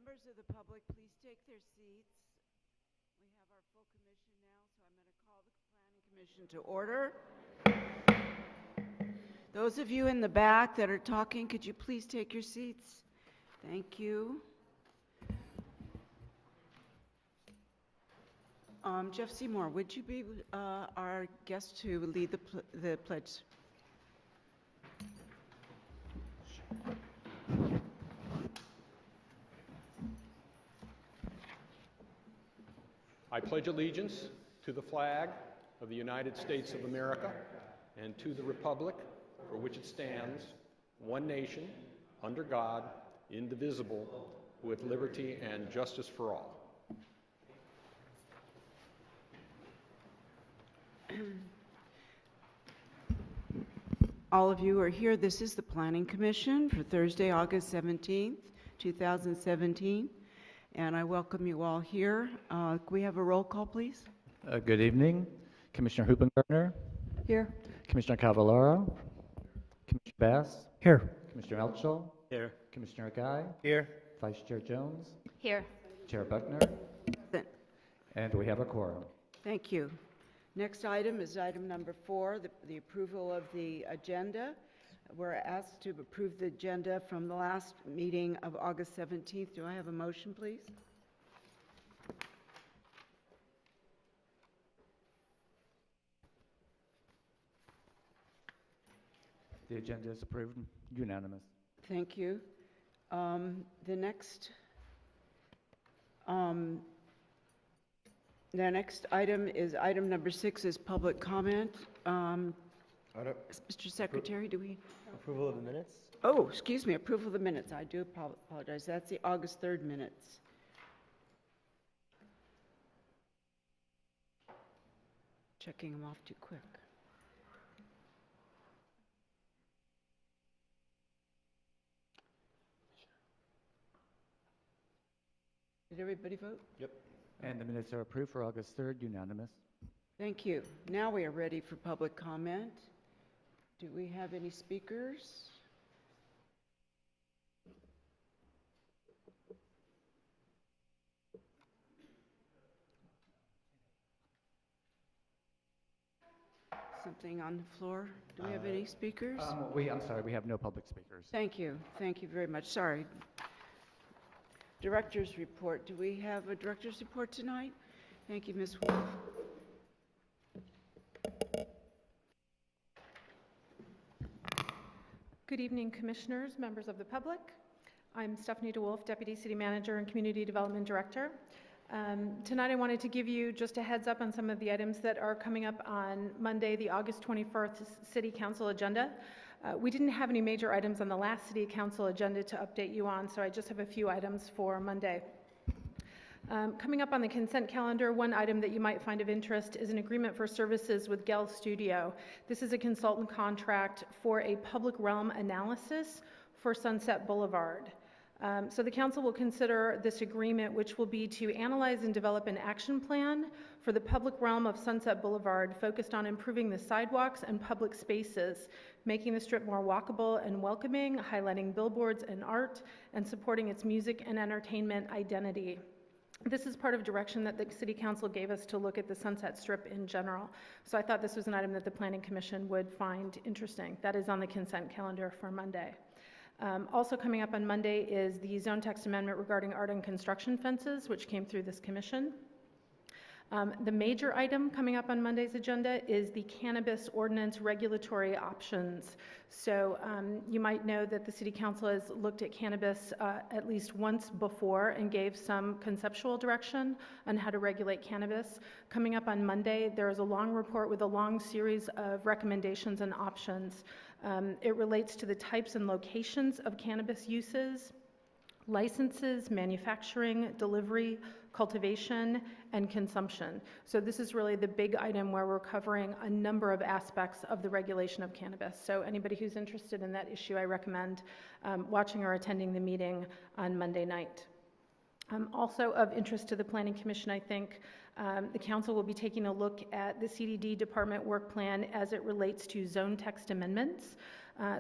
Members of the public, please take their seats. We have our full commission now, so I'm going to call the Planning Commission to order. Those of you in the back that are talking, could you please take your seats? Thank you. Jeff Seymour, would you be our guest to lead the pledge? I pledge allegiance to the flag of the United States of America and to the republic for which it stands, one nation, under God, indivisible, with liberty and justice for all. All of you are here. This is the Planning Commission for Thursday, August 17th, 2017. And I welcome you all here. Can we have a roll call, please? Good evening. Commissioner Hoopengartner. Here. Commissioner Cavallaro. Commissioner Bass. Here. Commissioner Elchel. Here. Commissioner Guy. Here. Vice Chair Jones. Here. Chair Buckner. Present. And we have a quorum. Thank you. Next item is item number 4, the approval of the agenda. We're asked to approve the agenda from the last meeting of August 17th. Do I have a motion, please? The agenda is approved, unanimous. Thank you. The next item is item number 6 is public comment. Mr. Secretary, do we? Approval of the minutes? Oh, excuse me, approval of the minutes. I do apologize. That's the August 3rd minutes. Checking them off too quick. Did everybody vote? Yep. And the minutes are approved for August 3rd, unanimous. Thank you. Now we are ready for public comment. Do we have any speakers? Something on the floor? Do we have any speakers? I'm sorry, we have no public speakers. Thank you. Thank you very much. Sorry. Director's report. Do we have a director's report tonight? Thank you, Ms. Wolf. Good evening, commissioners, members of the public. I'm Stephanie DeWolf, Deputy City Manager and Community Development Director. Tonight I wanted to give you just a heads up on some of the items that are coming up on Monday, the August 21st City Council agenda. We didn't have any major items on the last City Council agenda to update you on, so I just have a few items for Monday. Coming up on the consent calendar, one item that you might find of interest is an agreement for services with Gell Studio. This is a consultant contract for a public realm analysis for Sunset Boulevard. So the council will consider this agreement, which will be to analyze and develop an action plan for the public realm of Sunset Boulevard focused on improving the sidewalks and public spaces, making the strip more walkable and welcoming, highlighting billboards and art, and supporting its music and entertainment identity. This is part of direction that the City Council gave us to look at the Sunset Strip in general. So I thought this was an item that the Planning Commission would find interesting. That is on the consent calendar for Monday. Also coming up on Monday is the zone text amendment regarding art and construction fences, which came through this commission. The major item coming up on Monday's agenda is the cannabis ordinance regulatory options. So you might know that the City Council has looked at cannabis at least once before and gave some conceptual direction on how to regulate cannabis. Coming up on Monday, there is a long report with a long series of recommendations and options. It relates to the types and locations of cannabis uses, licenses, manufacturing, delivery, cultivation, and consumption. So this is really the big item where we're covering a number of aspects of the regulation of cannabis. So anybody who's interested in that issue, I recommend watching or attending the meeting on Monday night. Also of interest to the Planning Commission, I think, the Council will be taking a look at the CDD Department work plan as it relates to zone text amendments.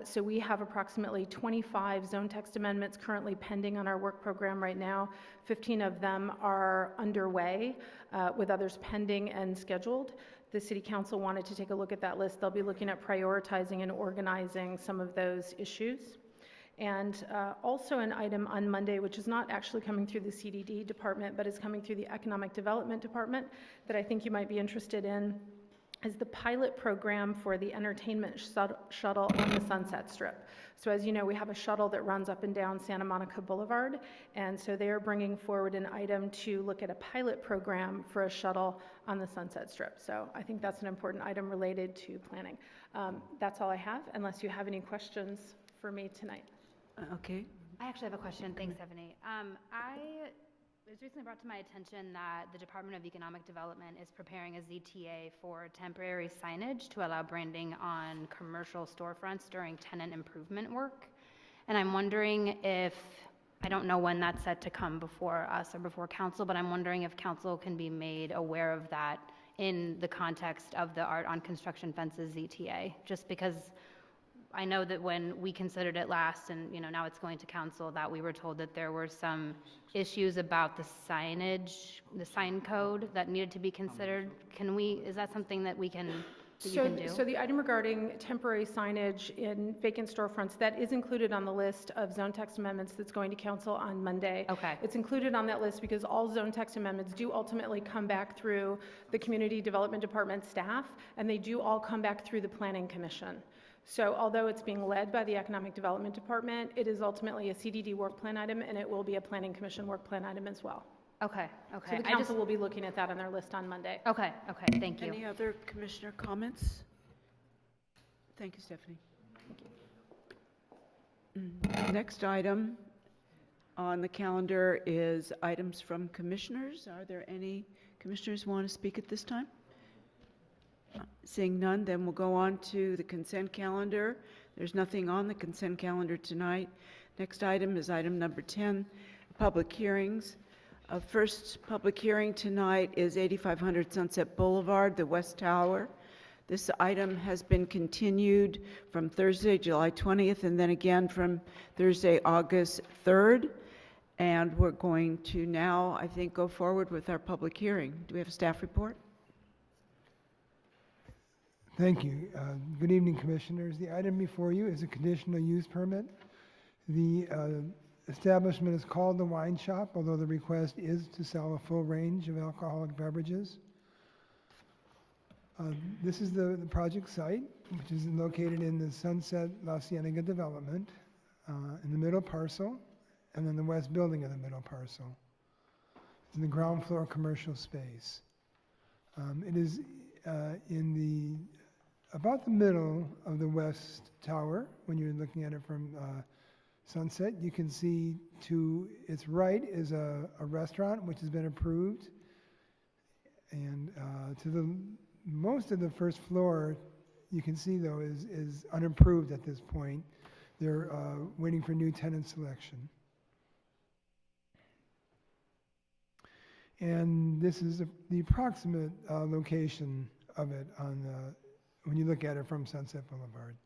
So we have approximately 25 zone text amendments currently pending on our work program right now. 15 of them are underway, with others pending and scheduled. The City Council wanted to take a look at that list. They'll be looking at prioritizing and organizing some of those issues. And also an item on Monday, which is not actually coming through the CDD department, but is coming through the Economic Development Department, that I think you might be interested in, is the pilot program for the entertainment shuttle on the Sunset Strip. So as you know, we have a shuttle that runs up and down Santa Monica Boulevard, and so they are bringing forward an item to look at a pilot program for a shuttle on the Sunset Strip. So I think that's an important item related to planning. That's all I have, unless you have any questions for me tonight. Okay. I actually have a question. Thanks, Stephanie. It was recently brought to my attention that the Department of Economic Development is preparing a ZTA for temporary signage to allow branding on commercial storefronts during tenant improvement work. And I'm wondering if, I don't know when that's set to come before us or before council, but I'm wondering if council can be made aware of that in the context of the Art on Construction Fences ZTA, just because I know that when we considered it last, and now it's going to council, that we were told that there were some issues about the signage, the sign code that needed to be considered. Is that something that you can do? So the item regarding temporary signage in vacant storefronts, that is included on the list of zone text amendments that's going to council on Monday. Okay. It's included on that list because all zone text amendments do ultimately come back through the Community Development Department staff, and they do all come back through the Planning Commission. So although it's being led by the Economic Development Department, it is ultimately a CDD work plan item, and it will be a Planning Commission work plan item as well. Okay. So the council will be looking at that on their list on Monday. Okay, thank you. Any other commissioner comments? Thank you, Stephanie. Next item on the calendar is items from commissioners. Are there any commissioners who want to speak at this time? Seeing none, then we'll go on to the consent calendar. There's nothing on the consent calendar tonight. Next item is item number 10, public hearings. First public hearing tonight is 8500 Sunset Boulevard, the West Tower. This item has been continued from Thursday, July 20th, and then again from Thursday, August 3rd. And we're going to now, I think, go forward with our public hearing. Do we have a staff report? Thank you. Good evening, Commissioners. The item before you is a conditional use permit. The establishment is called the Wine Shop, although the request is to sell a full range of alcoholic beverages. This is the project site, which is located in the Sunset La Cienega development, in the middle parcel, and then the west building of the middle parcel. It's in the ground floor commercial space. It is in about the middle of the west tower. When you're looking at it from Sunset, you can see to its right is a restaurant which has been approved, and to the most of the first floor you can see though is unapproved at this point. They're waiting for new tenant selection. And this is the approximate location of it on when you look at it from Sunset Boulevard.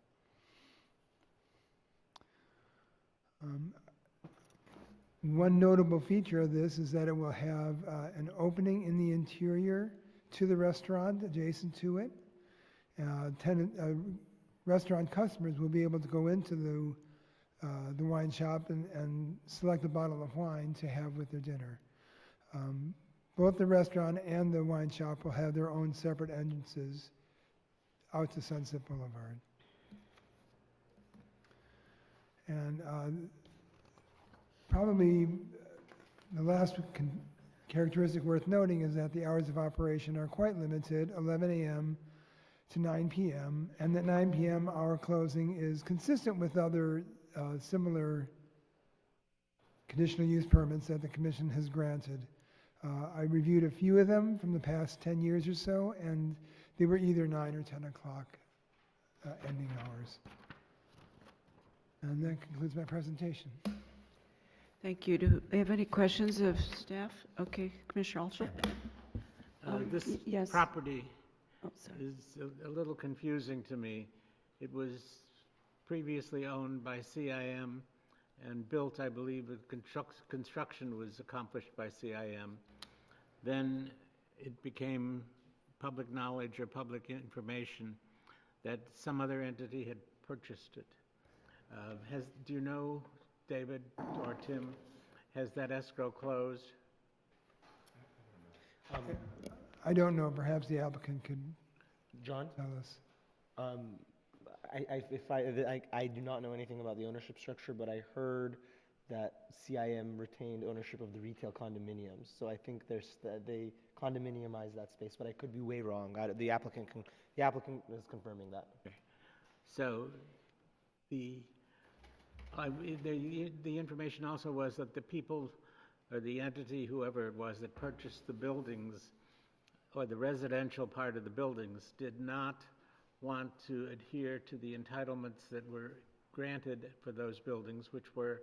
One notable feature of this is that it will have an opening in the interior to the restaurant adjacent to it. Restaurant customers will be able to go into the wine shop and select a bottle of wine to have with their dinner. Both the restaurant and the wine shop will have their own separate entrances out to Sunset Boulevard. And probably the last characteristic worth noting is that the hours of operation are quite limited, 11 a.m. to 9 p.m., and that 9 p.m. hour closing is consistent with other similar conditional use permits that the Commission has granted. I reviewed a few of them from the past 10 years or so, and they were either 9 or 10 o'clock ending hours. And that concludes my presentation. Thank you. Do we have any questions of staff? Okay, Commissioner Alsop. This yes. property Oh, sorry. is a little confusing to me. It was previously owned by CIM and built, I believe, construction was accomplished by CIM. Then it became public knowledge or public information that some other entity had purchased it. Do you know, David or Tim, has that escrow closed? I don't know, perhaps the applicant could John, tell us. I do not know anything about the ownership structure, but I heard that CIM retained ownership of the retail condominiums. So I think they condominiumize that space, but I could be way wrong. The applicant is confirming that. Okay. So the information also was that the people or the entity, whoever it was that purchased the buildings or the residential part of the buildings, did not want to adhere to the entitlements that were granted for those buildings, which were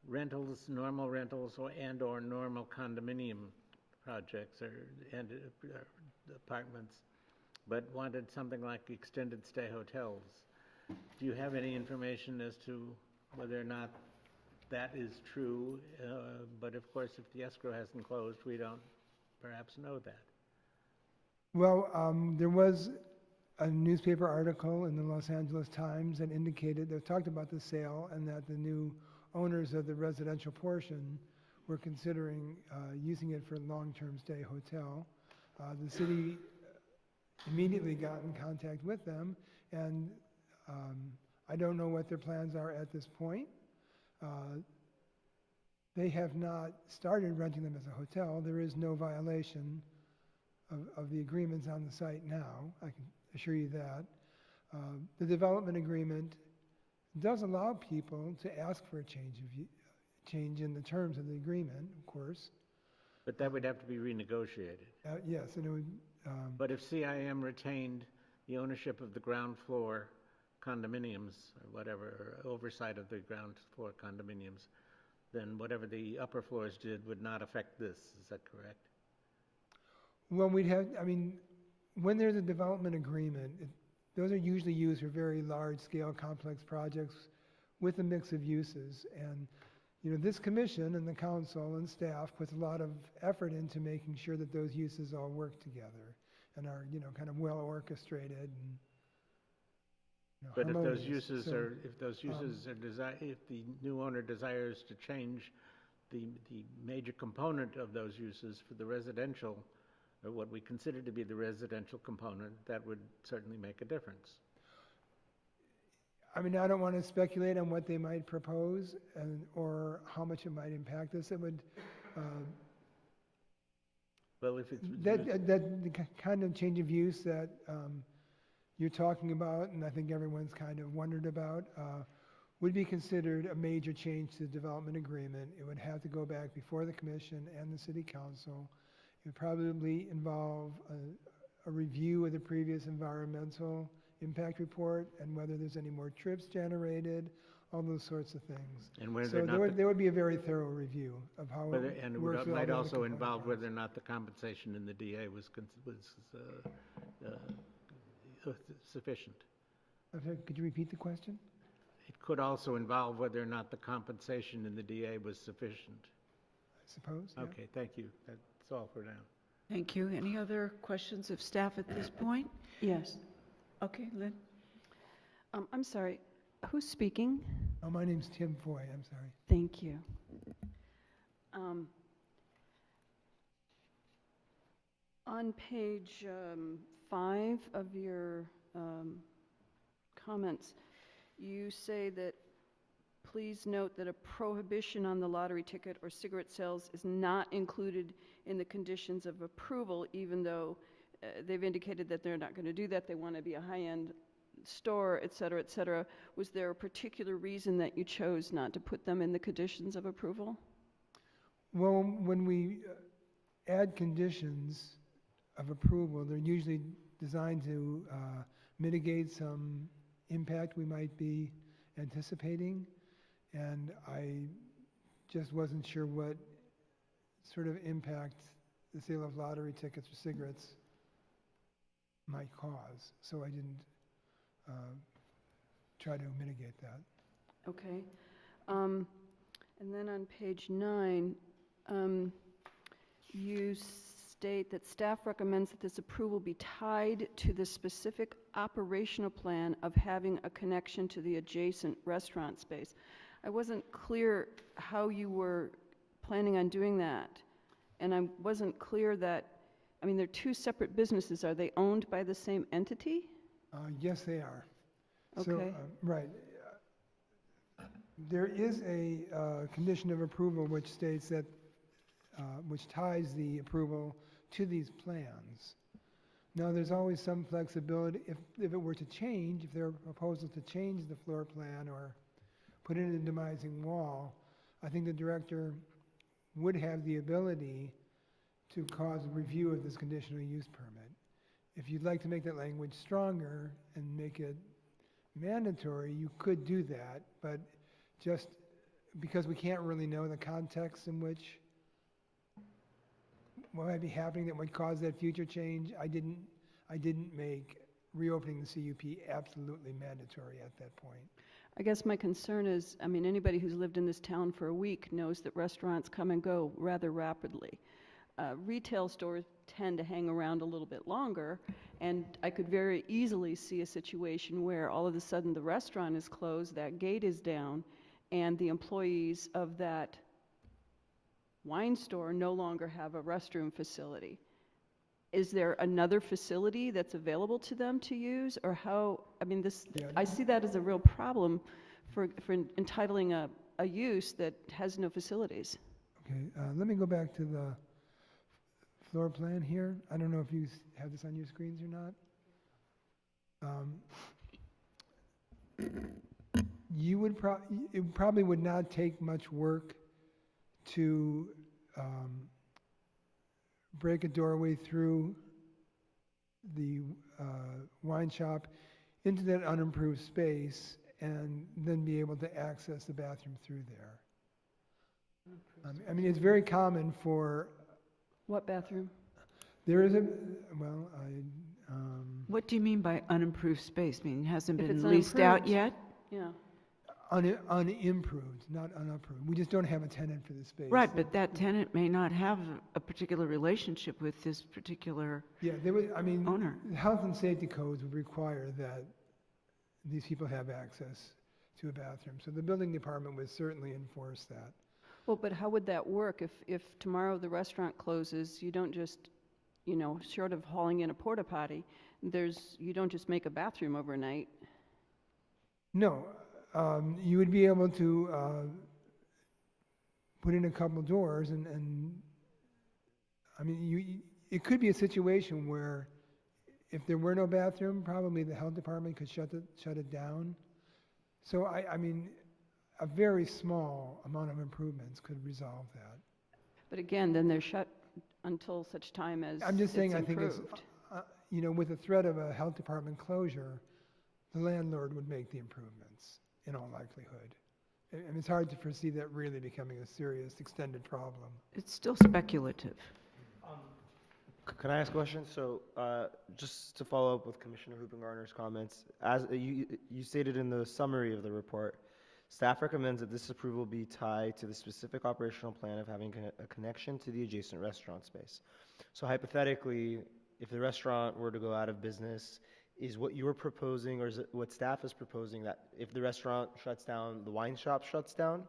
rentals, normal rentals, or normal condominium projects or apartments, but wanted something like extended stay hotels. Do you have any information as to whether or not that is true? But of course, if the escrow hasn't closed, we don't perhaps know that. Well, there was a newspaper article in the Los Angeles Times that talked about the sale and that the new owners of the residential portion were considering using it for long-term stay hotel. The city immediately got in contact with them, and I don't know what their plans are at this point. They have not started renting them as a hotel. There is no violation of the agreements on the site now, I can assure you that. The development agreement does allow people to ask for a change in the terms of the agreement, of course. But that would have to be renegotiated. Yes, and it would. But if CIM retained the ownership of the ground floor condominiums or whatever, or oversight of the ground floor condominiums, then whatever the upper floors did would not affect this. Is that correct? Well, when there's a development agreement, those are usually used for very large-scale, complex projects with a mix of uses. And, this commission and the council and staff puts a lot of effort into making sure that those uses all work together and are, kind of well orchestrated and, But if those harmonious. uses So, are, if the new owner desires to change the major component of those uses for the residential, or what we consider to be the residential component, that would certainly make a difference. I don't want to speculate on what they might propose or how much it might impact us. It would, Well, if it's the kind of change of use that you're talking about, and I think everyone's kind of wondered about, would be considered a major change to the development agreement. It would have to go back before the commission and the city council. It would probably involve a review of the previous environmental impact report and whether there's any more trips generated, all those sorts of things. and whether So or not there would be a very thorough review of how whether, it and it works with all might the other also component involve parts. whether or not the compensation in the DA was sufficient. Could you repeat the question? It could also involve whether or not the compensation in the DA was sufficient. I suppose, yeah. Okay, thank you. That's all for now. Thank you. Any other questions of staff at this point? Yes. Okay, Lynn? I'm sorry, who's speaking? Oh, my name's Tim Foy, I'm sorry. Thank you. On page 5 of your comments, you say that, please note that a prohibition on the lottery ticket or cigarette sales is not included in the conditions of approval, even though they've indicated that they're not going to do that. They want to be a high-end store, et cetera, et cetera. Was there a particular reason that you chose not to put them in the conditions of approval? Well, when we add conditions of approval, they're usually designed to mitigate some impact we might be anticipating. And I just wasn't sure what sort of impact the sale of lottery tickets or cigarettes might cause. So I didn't try to mitigate that. Okay. And then on page 9, you state that staff recommends that this approval be tied to the specific operational plan of having a connection to the adjacent restaurant space. I wasn't clear how you were planning on doing that. And I wasn't clear that, I mean, they're two separate businesses. Are they owned by the same entity? Yes, they are. So, Okay. right. There is a condition of approval which states that, which ties the approval to these plans. Now, there's always some flexibility, if it were to change, if there are proposals to change the floor plan or put in a demising wall, I think the director would have the ability to cause a review of this conditional use permit. If you'd like to make that language stronger and make it mandatory, you could do that, but just because we can't really know the context in which what might be happening that would cause that future change, I didn't make reopening the CUP absolutely mandatory at that point. I guess my concern is, I mean, anybody who's lived in this town for a week knows that restaurants come and go rather rapidly. Retail stores tend to hang around a little bit longer, and I could very easily see a situation where all of a sudden the restaurant is closed, that gate is down, and the employees of that wine store no longer have a restroom facility. Is there another facility that's available to them to use, or how, I mean, this, Yeah. I see that as a real problem for entitling a use that has no facilities. Okay, let me go back to the floor plan here. I don't know if you have this on your screens or not. You would it probably would not take much work to break a doorway through the wine shop into that unimproved space and then be able to access the bathroom through there. I mean, it's very common for, What bathroom? there is a, well, What do you mean by unimproved space? I mean, it hasn't If been it's leased out unimproved. yet? Yeah. unimproved, not unapproved. We just don't have a tenant for the space. Right, but that tenant may not have a particular relationship with this particular Yeah, they would, I mean, owner. the health and safety codes would require that these people have access to a bathroom. So the building department would certainly enforce that. Well, but how would that work if tomorrow the restaurant closes? You don't just, you know, short of hauling in a porta potty, you don't just make a bathroom overnight. No, you would be able to put in a couple doors and I mean, it could be a situation where if there were no bathroom, probably the health department could shut it down. So I mean, a very small amount of improvements could resolve that. But again, then they're shut until such time as I'm just saying, it's I think it's, improved. you know, with the threat of a health department closure, the landlord would make the improvements in all likelihood. And it's hard to foresee that really becoming a serious extended problem. It's still speculative. Can I ask a question? So, just to follow up with Commissioner Hoopengarner's comments, as you stated in the summary of the report, staff recommends that this approval be tied to the specific operational plan of having a connection to the adjacent restaurant space. So hypothetically, if the restaurant were to go out of business, is what you're proposing, or is it what staff is proposing, that if the restaurant shuts down, the wine shop shuts down?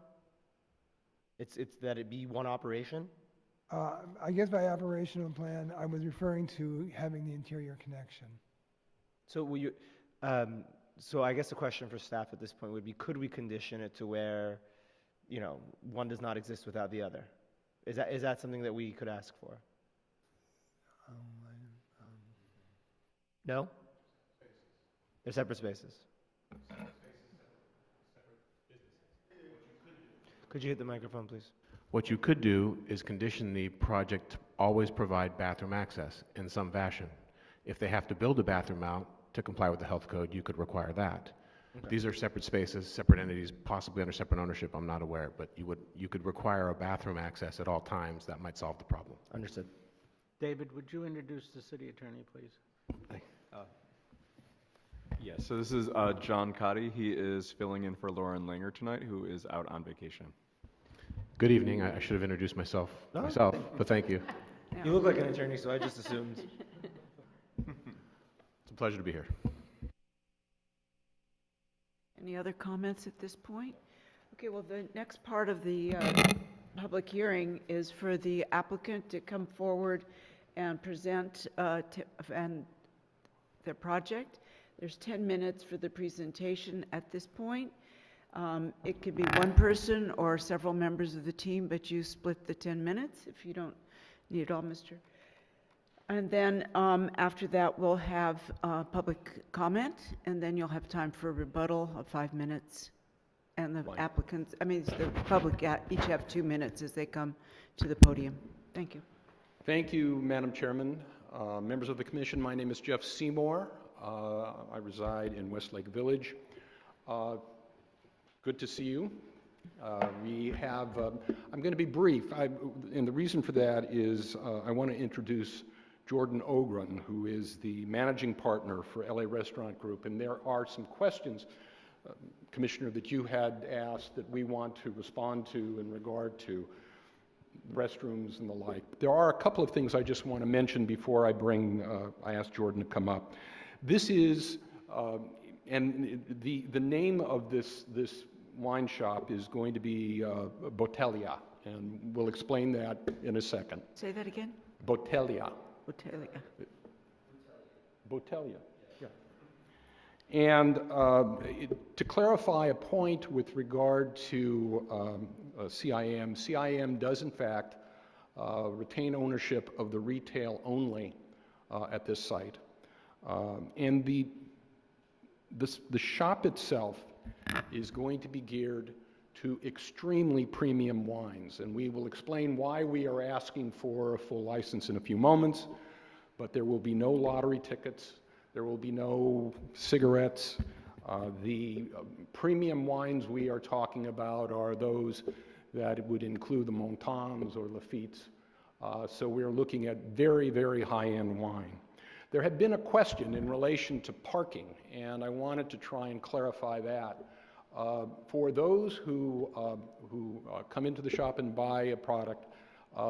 It's that it be one operation? I guess by operational plan, I was referring to having the interior connection. So will you, so I guess the question for staff at this point would be, could we condition it to where, you know, one does not exist without the other? Is that something that we could ask for? No? They're separate spaces. Could you hit the microphone, please? What you could do is condition the project to always provide bathroom access in some fashion. If they have to build a bathroom out to comply with the health code, you could require that. Okay. These are separate spaces, separate entities, possibly under separate ownership, I'm not aware, but you could require a bathroom access at all times. That might solve the problem. Understood. David, would you introduce the city attorney, please? Yes, so this is John Cotty. He is filling in for Lauren Langer tonight, who is out on vacation. Good evening. I should have introduced myself, but thank you. You look like an attorney, so I just assumed. It's a pleasure to be here. Any other comments at this point? Okay, well, the next part of the public hearing is for the applicant to come forward and present and their project. There's 10 minutes for the presentation at this point. It could be one person or several members of the team, but you split the 10 minutes if you don't need it all, Mr. And then after that, we'll have public comment, and then you'll have time for a rebuttal of 5 minutes. And the applicants, the public each have 2 minutes as they come to the podium. Thank you. Thank you, Madam Chairman. Members of the Commission, my name is Jeff Seymour. I reside in Westlake Village. Good to see you. I'm going to be brief, and the reason for that is I want to introduce Jordan Ogren, who is the managing partner for LA Restaurant Group, and there are some questions, Commissioner, that you had asked that we want to respond to in regard to restrooms and the like. There are a couple of things I just want to mention before I ask Jordan to come up. This is, and the name of this wine shop is going to be Botellia, and we'll explain that in a second. Say that again? Botellia. Botellia. Botellia, yeah. And to clarify a point with regard to CIM, CIM does in fact retain ownership of the retail only at this site. And the shop itself is going to be geared to extremely premium wines, and we will explain why we are asking for a full license in a few moments, but there will be no lottery tickets, there will be no cigarettes. The premium wines we are talking about are those that would include the Montans or Lafittes, so we're looking at very, very high-end wine. There had been a question in relation to parking, and I wanted to try and clarify that. For those who come into the shop and buy a product,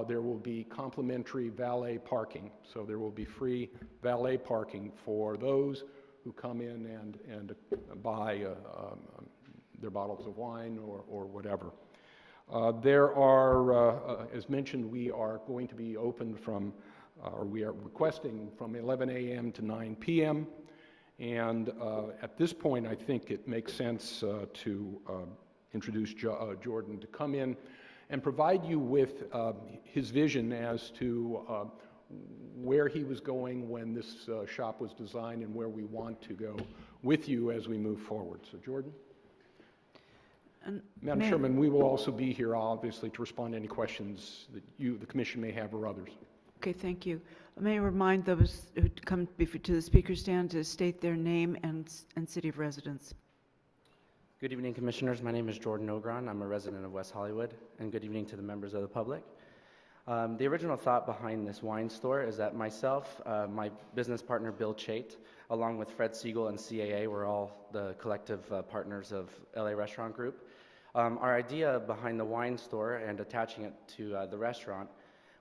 there will be complimentary valet parking. So there will be free valet parking for those who come in and buy their bottles of wine or whatever. There are, as mentioned, we are going to be open from or we are requesting from 11 a.m. to 9 p.m. And at this point, I think it makes sense to introduce Jordan to come in and provide you with his vision as to where he was going when this shop was designed and where we want to go with you as we move forward. So, Jordan? Madam Chairman, we will also be here, obviously, to respond to any questions that you, the Commission, may have or others. Okay, thank you. May I remind those who come to the speaker stand to state their name and city of residence. Good evening, Commissioners. My name is Jordan Ogron. I'm a resident of West Hollywood, and good evening to the members of the public. The original thought behind this wine store is that myself, my business partner Bill Chait, along with Fred Siegel and CAA, we're all the collective partners of LA Restaurant Group. Our idea behind the wine store and attaching it to the restaurant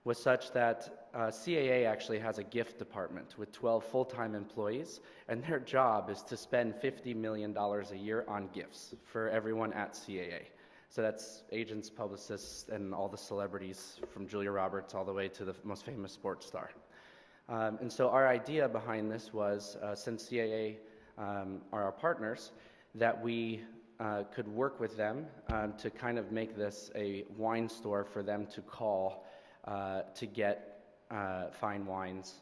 was such that CAA actually has a gift department with 12 full-time employees, and their job is to spend $50 million a year on gifts for everyone at CAA. So that's agents, publicists, and all the celebrities from Julia Roberts all the way to the most famous sports star. And so our idea behind this was, since CAA are our partners, that we could work with them to kind of make this a wine store for them to call to get fine wines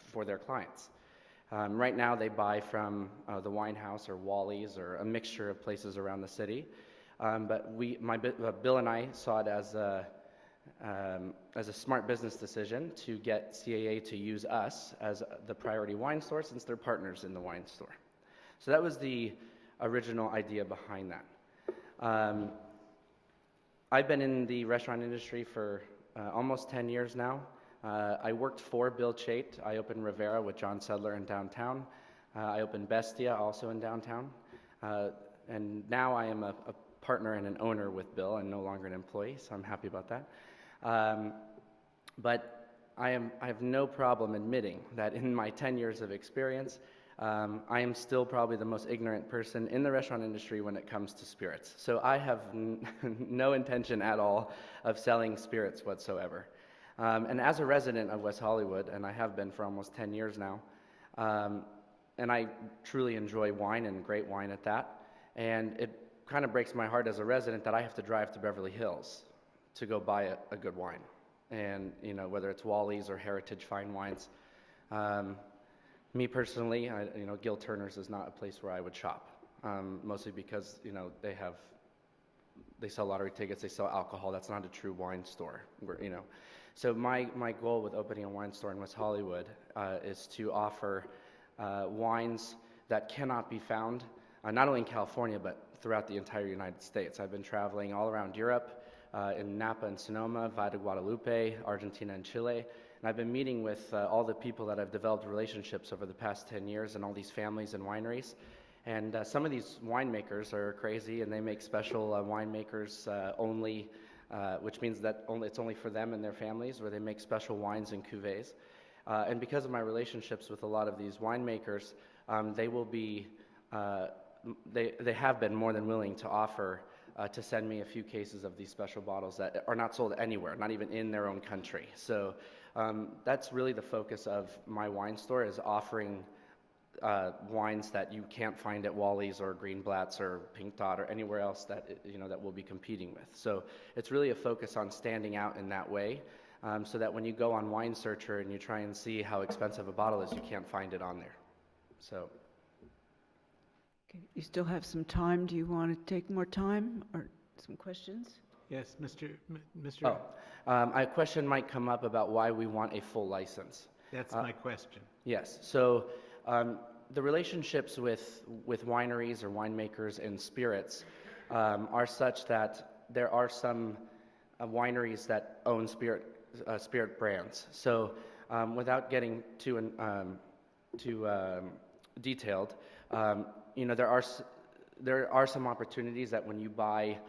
for their clients. Right now they buy from the Wine House or Wally's or a mixture of places around the city. But Bill and I saw it as a smart business decision to get CAA to use us as the priority wine store since they're partners in the wine store. So that was the original idea behind that. I've been in the restaurant industry for almost 10 years now. I worked for Bill Chait. I opened Rivera with John Sedler in downtown. I opened Bestia, also in downtown. And now I am a partner and an owner with Bill. I'm no longer an employee, so I'm happy about that. But I have no problem admitting that in my 10 years of experience, I am still probably the most ignorant person in the restaurant industry when it comes to spirits. So I have no intention at all of selling spirits whatsoever. And as a resident of West Hollywood, and I have been for almost 10 years now, and I truly enjoy wine and great wine at that, and it kind of breaks my heart as a resident that I have to drive to Beverly Hills to go buy a good wine. And, you know, whether it's Wally's or Heritage Fine Wines. Me personally, Gil Turner's is not a place where I would shop, mostly because, you know, they sell lottery tickets, they sell alcohol. That's not a true wine store, you know. So my goal with opening a wine store in West Hollywood is to offer wines that cannot be found, not only in California, but throughout the entire United States. I've been traveling all around Europe, in Napa and Sonoma, Valle de Guadalupe, Argentina and Chile. And I've been meeting with all the people that I've developed relationships over the past 10 years and all these families and wineries. And some of these winemakers are crazy, and they make special winemakers only, which means that it's only for them and their families, where they make special wines and cuvées. And because of my relationships with a lot of these winemakers, they will be, they have been more than willing to offer to send me a few cases of these special bottles that are not sold anywhere, not even in their own country. So that's really the focus of my wine store, is offering wines that you can't find at Wally's or Greenblatt's or Pink Dot or anywhere else that, that we'll be competing with. So it's really a focus on standing out in that way, so that when you go on Wine Searcher and you try and see how expensive a bottle is, you can't find it on there. So. Okay, you still have some time. Do you want to take more time or some questions? Yes, Mr. A question might come up about why we want a full license. That's my question. Yes. So the relationships with wineries or winemakers and spirits are such that there are some wineries that own spirit brands. So without getting too detailed, there are some opportunities that when you buy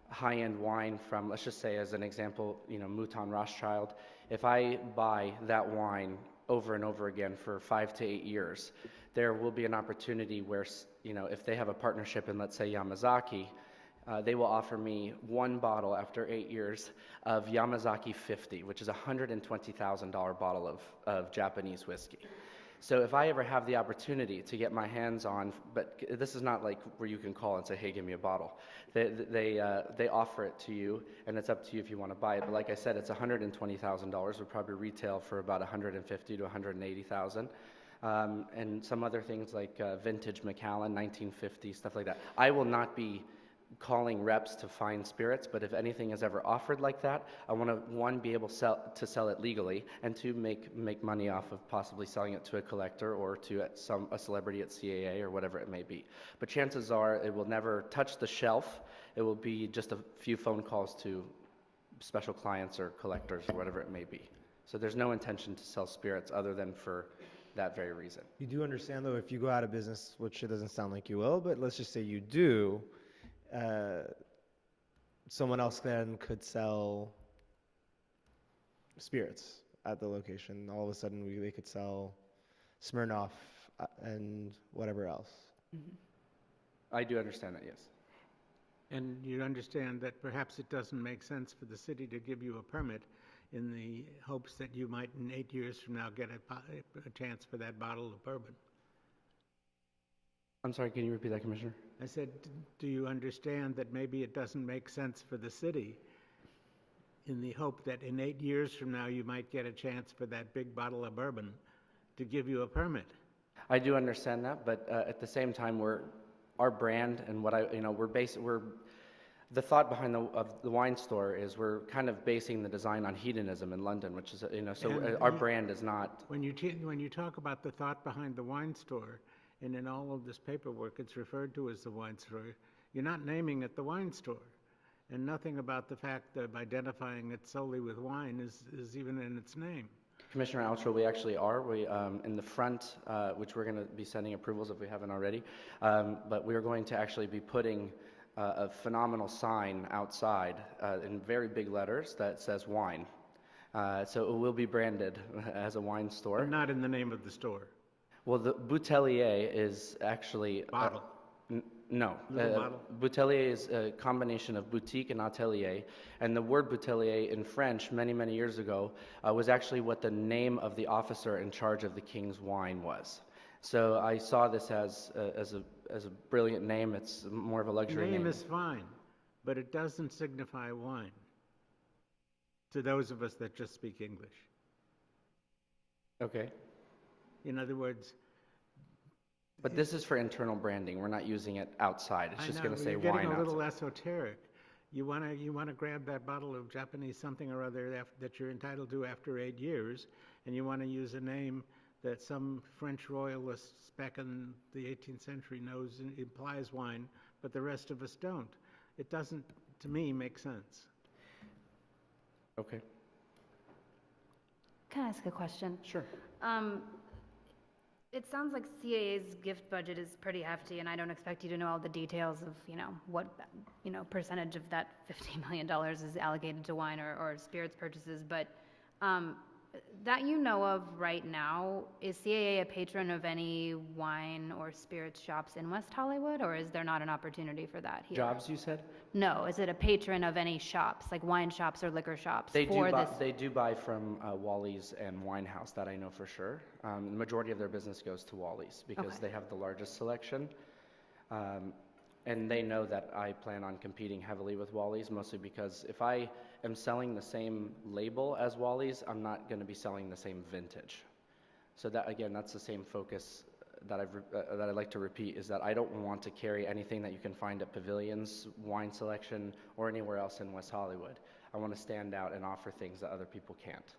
high-end wine from, let's just say as an example, Mouton Rothschild, if I buy that wine over and over again for 5 to 8 years, there will be an opportunity where, if they have a partnership in, let's say, Yamazaki, they will offer me one bottle after 8 years of Yamazaki 50, which is a $120,000 bottle of Japanese whiskey. So if I ever have the opportunity to get my hands on, but this is not like where you can call and say, hey, give me a bottle. They offer it to you, and it's up to you if you want to buy it. But like I said, it's $120,000. Would probably retail for about $150,000 to $180,000. And some other things like vintage Macallan, 1950, stuff like that. I will not be calling reps to find spirits, but if anything is ever offered like that, I want to, one, be able to sell it legally, and two, make money off of possibly selling it to a collector or to a celebrity at CAA or whatever it may be. But chances are it will never touch the shelf. It will be just a few phone calls to special clients or collectors or whatever it may be. So there's no intention to sell spirits other than for that very reason. You do understand, though, if you go out of business, which it doesn't sound like you will, but let's just say you do, someone else then could sell spirits at the location. All of a sudden, they could sell Smirnoff and whatever else. Mm-hmm. I do understand that, yes. And you understand that perhaps it doesn't make sense for the city to give you a permit in the hopes that you might, in 8 years from now, get a chance for that bottle of bourbon. I'm sorry, can you repeat that, Commissioner? I said, do you understand that maybe it doesn't make sense for the city in the hope that in 8 years from now you might get a chance for that big bottle of bourbon to give you a permit? I do understand that, but at the same time, our brand and what the thought behind the wine store is we're kind of basing the design on hedonism in London, which is, our brand is not. When you talk about the thought behind the wine store, and in all of this paperwork it's referred to as the wine store, you're not naming it the wine store. And nothing about the fact of identifying it solely with wine is even in its name. Commissioner Altra, we actually are. We, in the front, which we're going to be sending approvals if we haven't already, but we're going to actually be putting a phenomenal sign outside in very big letters that says wine. So it will be branded as a wine store. But not in the name of the store. Well, the Boutellier is actually... Bottle. No. Little bottle? Boutellier is a combination of boutique and atelier. And the word Boutellier in French, many, many years ago, was actually what the name of the officer in charge of the king's wine was. So I saw this as a brilliant name. It's more of a luxury name. Name is fine, but it doesn't signify wine to those of us that just speak English. Okay. In other words... But this is for internal branding. We're not using it outside. It's just going to say you're wine getting a little outside. esoteric. You want to grab that bottle of Japanese something or other that you're entitled to after 8 years, and you want to use a name that some French royalists back in the 18th century knows implies wine, but the rest of us don't. It doesn't, to me, make sense. Okay. Can I ask a question? Sure. It sounds like CAA's gift budget is pretty hefty, and I don't expect you to know all the details of, what, percentage of that $50 million is allocated to wine or spirits purchases, but that you know of right now, is CAA a patron of any wine or spirits shops in West Hollywood, or is there not an opportunity for that here? Jobs, you said? No, is it a patron of any shops, like wine shops or liquor shops? They this? do buy from Wally's and Winehouse, that I know for sure. The majority of their business goes to Wally's because Okay. they have the largest selection. And they know that I plan on competing heavily with Wally's, mostly because if I am selling the same label as Wally's, I'm not going to be selling the same vintage. So that, again, that's the same focus that I'd like to repeat, is that I don't want to carry anything that you can find at Pavilions, Wine Selection, or anywhere else in West Hollywood. I want to stand out and offer things that other people can't.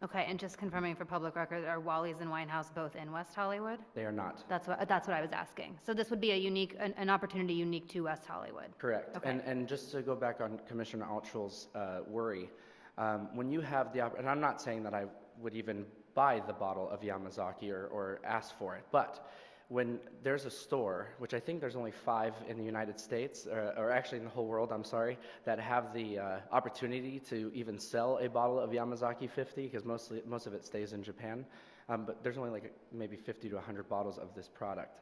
Okay, and just confirming for public record, are Wally's and Winehouse both in West Hollywood? They are not. That's what I was asking. So this would be an opportunity unique to West Hollywood? Correct. Okay. And just to go back on Commissioner Altrill's worry, when you have and I'm not saying that I would even buy the bottle of Yamazaki or ask for it, but when there's a store, which I think there's only 5 in the United States, or actually in the whole world, I'm sorry, that have the opportunity to even sell a bottle of Yamazaki 50, because most of it stays in Japan, but there's only like maybe 50 to 100 bottles of this product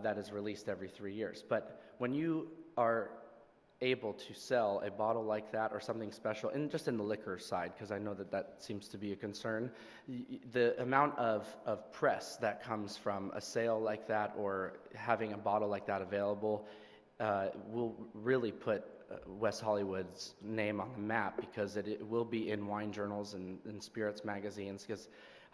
that is released every 3 years. But when you are able to sell a bottle like that or something special, and just in the liquor side, because I know that seems to be a concern, the amount of press that comes from a sale like that or having a bottle like that available will really put West Hollywood's name on the map, because it will be in wine journals and spirits magazines, because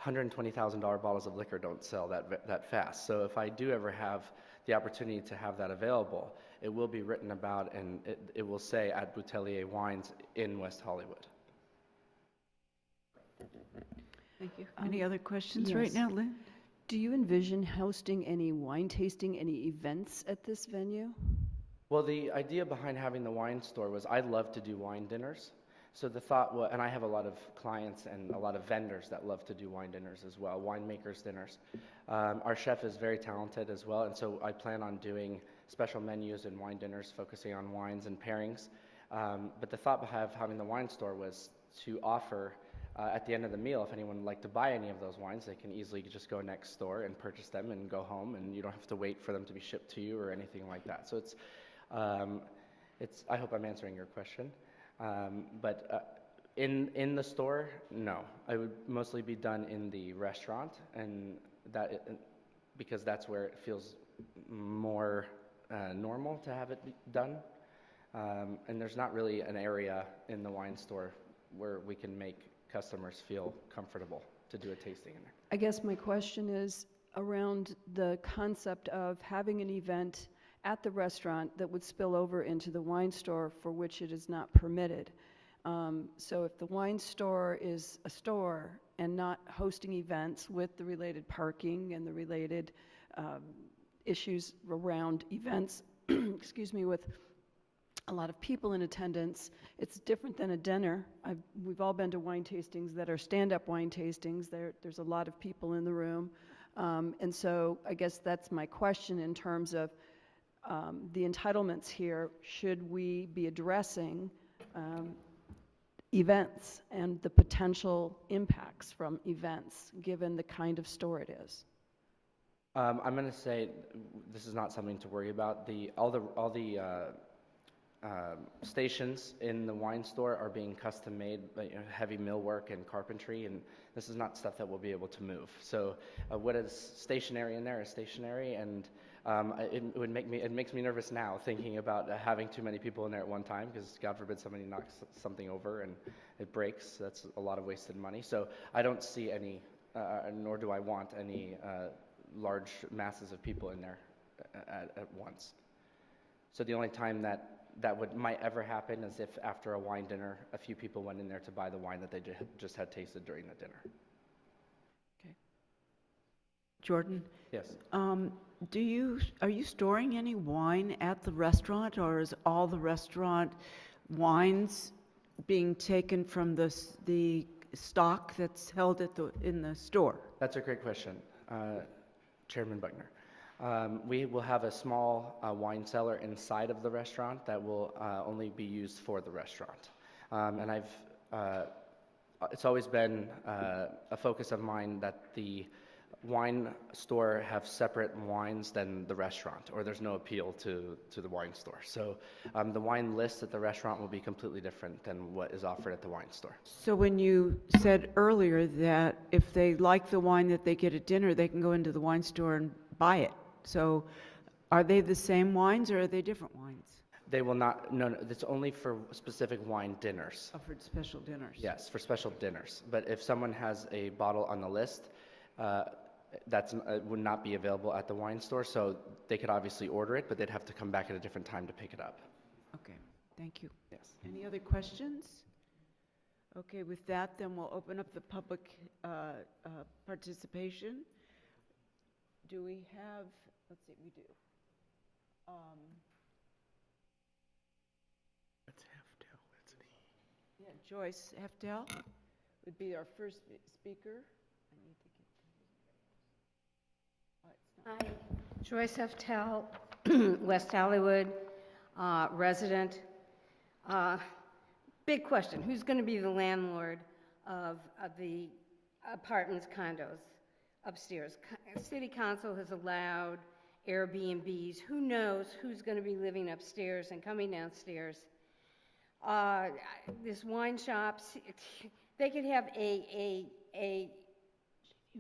$120,000 bottles of liquor don't sell that fast. So if I do ever have the opportunity to have that available, it will be written about, and it will say at Boutellier Wines in West Hollywood. Thank you. Any other questions right yes. now, Lynn? Do you envision hosting any wine tasting, any events at this venue? Well, the idea behind having the wine store was I'd love to do wine dinners. So the thought was, and I have a lot of clients and a lot of vendors that love to do wine dinners as well, winemakers dinners. Our chef is very talented as well, and so I plan on doing special menus and wine dinners focusing on wines and pairings. But the thought behind having the wine store was to offer, at the end of the meal, if anyone would like to buy any of those wines, they can easily just go next door and purchase them and go home, and you don't have to wait for them to be shipped to you or anything like that. So I hope I'm answering your question. But in the store, no. I would mostly be done in the restaurant, and because that's where it feels more normal to have it done. And there's not really an area in the wine store where we can make customers feel comfortable to do a tasting in there. I guess my question is around the concept of having an event at the restaurant that would spill over into the wine store, for which it is not permitted. So if the wine store is a store and not hosting events with the related parking and the related issues around events, excuse me, with a lot of people in attendance. It's different than a dinner. We've all been to wine tastings that are stand-up wine tastings. There's a lot of people in the room. And so I guess that's my question in terms of the entitlements here. Should we be addressing events and the potential impacts from events, given the kind of store it is? I'm going to say this is not something to worry about. All the stations in the wine store are being custom made, heavy millwork and carpentry, and this is not stuff that we'll be able to move. So what is stationary in there is stationary, and it makes me nervous now thinking about having too many people in there at one time, because God forbid somebody knocks something over and it breaks. That's a lot of wasted money. So I don't see any, nor do I want any large masses of people in there at once. So the only time that might ever happen is if after a wine dinner, a few people went in there to buy the wine that they just had tasted during the dinner. Okay. Jordan? Yes. Are you storing any wine at the restaurant, or is all the restaurant wines being taken from the stock that's held in the store? That's a great question, Chairman Buckner. We will have a small wine cellar inside of the restaurant that will only be used for the restaurant. And it's always been a focus of mine that the wine store have separate wines than the restaurant, or there's no appeal to the wine store. So the wine list at the restaurant will be completely different than what is offered at the wine store. So when you said earlier that if they like the wine that they get at dinner, they can go into the wine store and buy it. So are they the same wines, or are they different wines? They will not, no, it's only for specific wine dinners. Oh, for special dinners? Yes, for special dinners. But if someone has a bottle on the list, that would not be available at the wine store, so they could obviously order it, but they'd have to come back at a different time to pick it up. Okay, thank you. Yes. Any other questions? Okay, with that, then we'll open up the public participation. Do we have, let's see, we do. That's Heftel, that's an E. Yeah, Joyce Heftel would be our first speaker. I need to get Hi, Joyce Heftel, West Hollywood resident. Big question, who's going to be the landlord of the apartments, condos upstairs? City Council has allowed Airbnbs. Who knows who's going to be living upstairs and coming downstairs? This wine shops, they could have a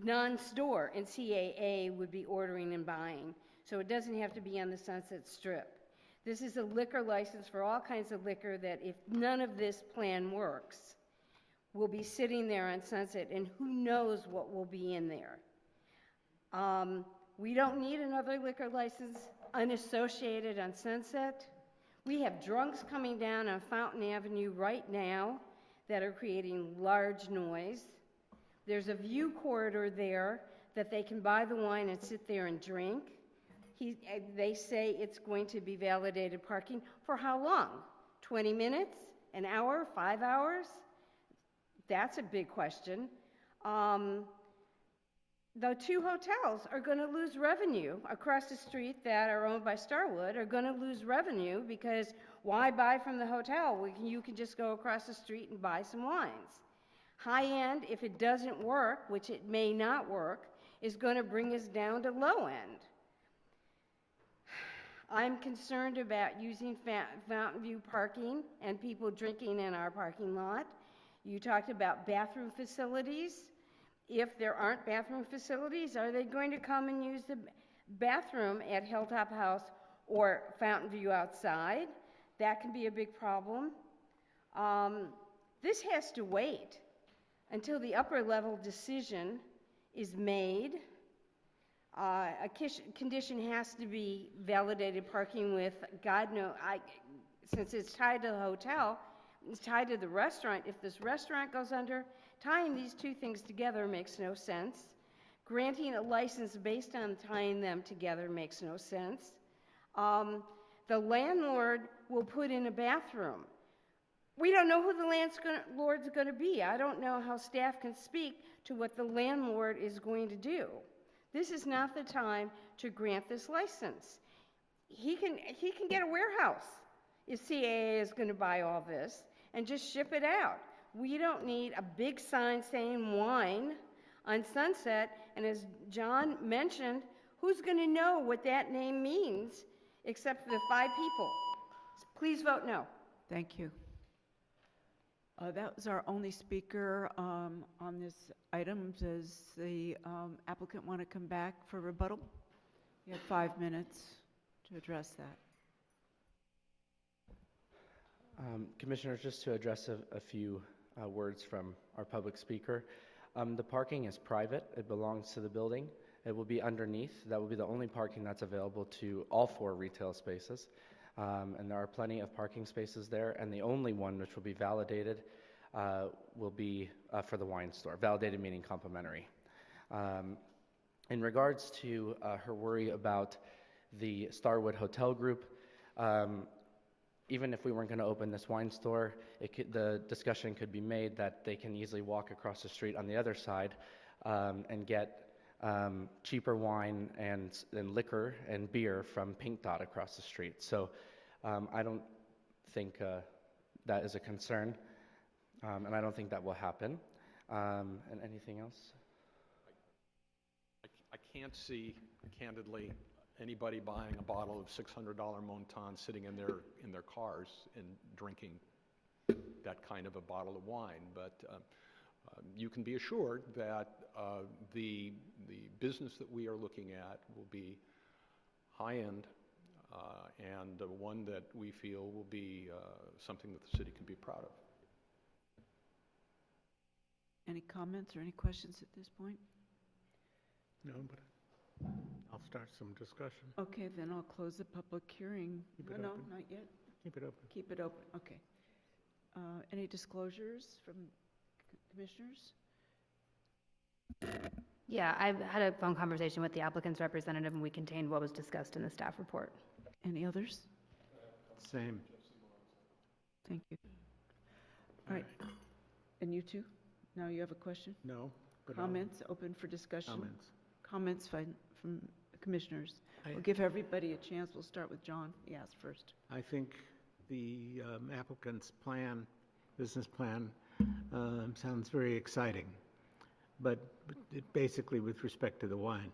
non-store, and CAA would be ordering and buying. So it doesn't have to be on the Sunset Strip. This is a liquor license for all kinds of liquor that, if none of this plan works, will be sitting there on Sunset, and who knows what will be in there. We don't need another liquor license unassociated on Sunset. We have drunks coming down on Fountain Avenue right now that are creating large noise. There's a view corridor there that they can buy the wine and sit there and drink. They say it's going to be validated parking. For how long? 20 minutes? An hour? 5 hours? That's a big question. The two hotels are going to lose revenue across the street that are owned by Starwood are going to lose revenue, because why buy from the hotel? You can just go across the street and buy some wines. High end, if it doesn't work, which it may not work, is going to bring us down to low end. I'm concerned about using Fountain View parking and people drinking in our parking lot. You talked about bathroom facilities. If there aren't bathroom facilities, are they going to come and use the bathroom at Hilltop House or Fountain View outside? That can be a big problem. This has to wait until the upper level decision is made. A condition has to be validated parking with, God knows, since it's tied to the hotel, it's tied to the restaurant. If this restaurant goes under, tying these two things together makes no sense. Granting a license based on tying them together makes no sense. The landlord will put in a bathroom. We don't know who the landlord's going to be. I don't know how staff can speak to what the landlord is going to do. This is not the time to grant this license. He can get a warehouse if CAA is going to buy all this and just ship it out. We don't need a big sign saying wine on Sunset, and as John mentioned, who's going to know what that name means except for the 5 people? Please vote no. Thank you. That was our only speaker on this item. Does the applicant want to come back for rebuttal? You have 5 minutes to address that. Commissioners, just to address a few words from our public speaker. The parking is private. It belongs to the building. It will be underneath. That will be the only parking that's available to all 4 retail spaces. And there are plenty of parking spaces there. And the only one which will be validated will be for the wine store. Validated meaning complimentary. In regards to her worry about the Starwood Hotel Group, even if we weren't going to open this wine store, the discussion could be made that they can easily walk across the street on the other side and get cheaper wine and liquor and beer from Pink Dot across the street. So I don't think that is a concern, and I don't think that will happen. And anything else? I can't see, candidly, anybody buying a bottle of $600 Montan sitting in their cars and drinking that kind of a bottle of wine. But you can be assured that the business that we are looking at will be high-end and one that we feel will be something that the city can be proud of. Any comments or any questions at this point? No, but I'll start some discussion. Okay, then I'll close the public hearing. Keep it No, open. not yet. Keep it open. Keep it open, okay. Any disclosures from commissioners? Yeah, I've had a phone conversation with the applicant's representative, and we contained what was discussed in the staff report. Any others? Same. Thank you. All right. And you too? Now you have a question? No. but I'll- Comments, open for discussion? Comments. Comments from the commissioners. I- We'll give everybody a chance. We'll start with John. He asked first. I think the applicant's plan, business plan, sounds very exciting, but it basically with respect to the wine.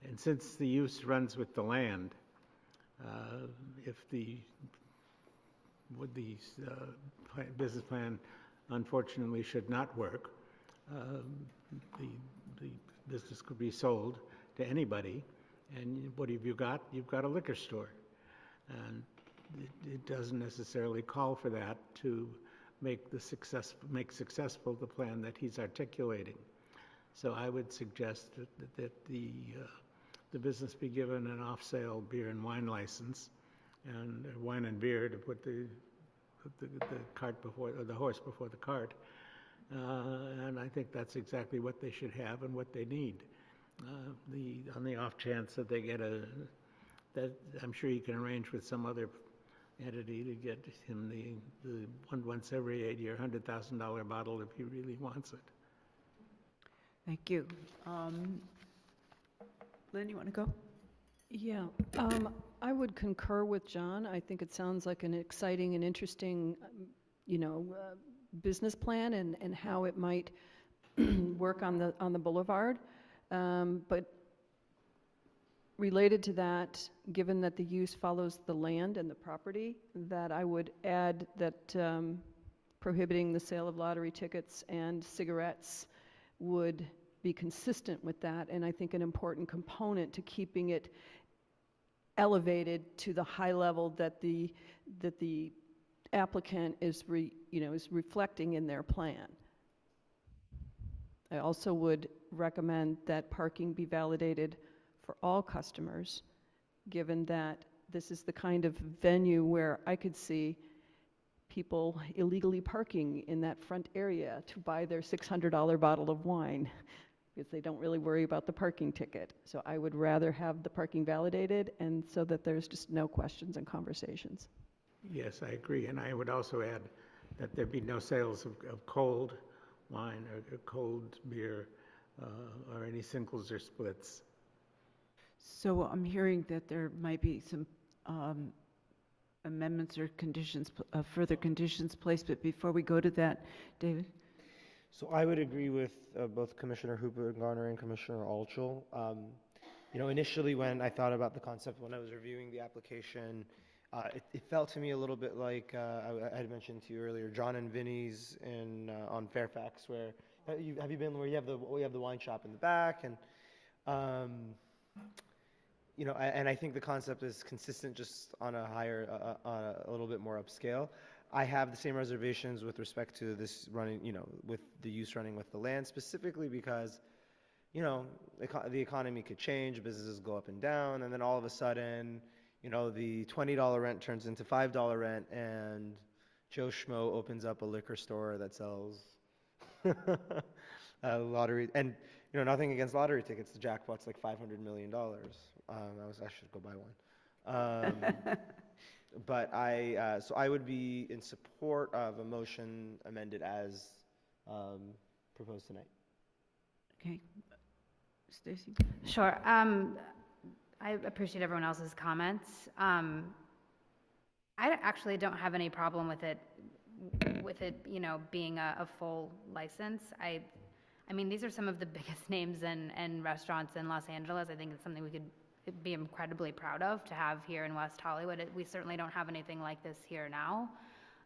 And since the use runs with the land, if the business plan unfortunately should not work, the business could be sold to anybody, and what have you got? You've got a liquor store. And it doesn't necessarily call for that to make successful the plan that he's articulating. So I would suggest that the business be given an off-sale beer and wine license, and wine and beer to put the cart before, or the horse before the cart. And I think that's exactly what they should have and what they need. On the off chance that they get that I'm sure you can arrange with some other entity to get him the once every 8-year, $100,000 bottle if he really wants it. Thank you. Lynn, you want to go? Yeah, I would concur with John. I think it sounds like an exciting and interesting, business plan and how it might work on the boulevard. But related to that, given that the use follows the land and the property, that I would add that prohibiting the sale of lottery tickets and cigarettes would be consistent with that, and I think an important component to keeping it elevated to the high level that the applicant is reflecting in their plan. I also would recommend that parking be validated for all customers, given that this is the kind of venue where I could see people illegally parking in that front area to buy their $600 bottle of wine, because they don't really worry about the parking ticket. So I would rather have the parking validated, and so that there's just no questions and conversations. Yes, I agree, and I would also add that there be no sales of cold wine or cold beer or any singles or splits. So I'm hearing that there might be some amendments or conditions, further conditions placed, but before we go to that, David? So I would agree with both Commissioner Hooper Garner and Commissioner Alchul. Initially when I thought about the concept, when I was reviewing the application, it felt to me a little bit like I had mentioned to you earlier, John and Vinny's on Fairfax, where have you been? Where you have the wine shop in the back, and and I think the concept is consistent, just on a higher, a little bit more upscale. I have the same reservations with respect to this running, with the use running with the land, specifically because, the economy could change, businesses go up and down, and then all of a sudden, the $20 rent turns into $5 rent, and Joe Schmo opens up a liquor store that sells lottery, and nothing against lottery tickets. The jackpot's like $500 million. I should go buy one. But so I would be in support of a motion amended as proposed tonight. Okay. Stacy? Sure. I appreciate everyone else's comments. I actually don't have any problem with it, being a full license. I mean, these are some of the biggest names and restaurants in Los Angeles. I think it's something we could be incredibly proud of to have here in West Hollywood. We certainly don't have anything like this here now.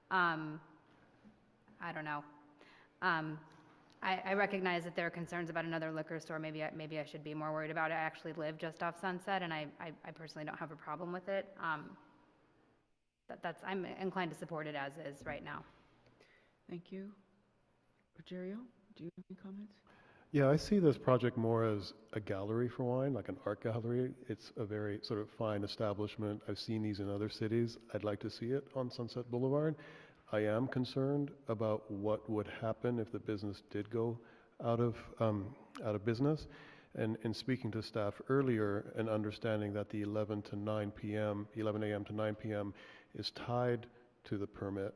I don't know. I recognize that there are concerns about another liquor store. Maybe I should be more worried about it. I actually live just off Sunset, and I personally don't have a problem with it. I'm inclined to support it as is right now. Thank you. Rogerio, do you have any comments? Yeah, I see this project more as a gallery for wine, like an art gallery. It's a very sort of fine establishment. I've seen these in other cities. I'd like to see it on Sunset Boulevard. I am concerned about what would happen if the business did go out of business. And in speaking to staff earlier and understanding that the 11 a.m. to 9 p.m. is tied to the permit,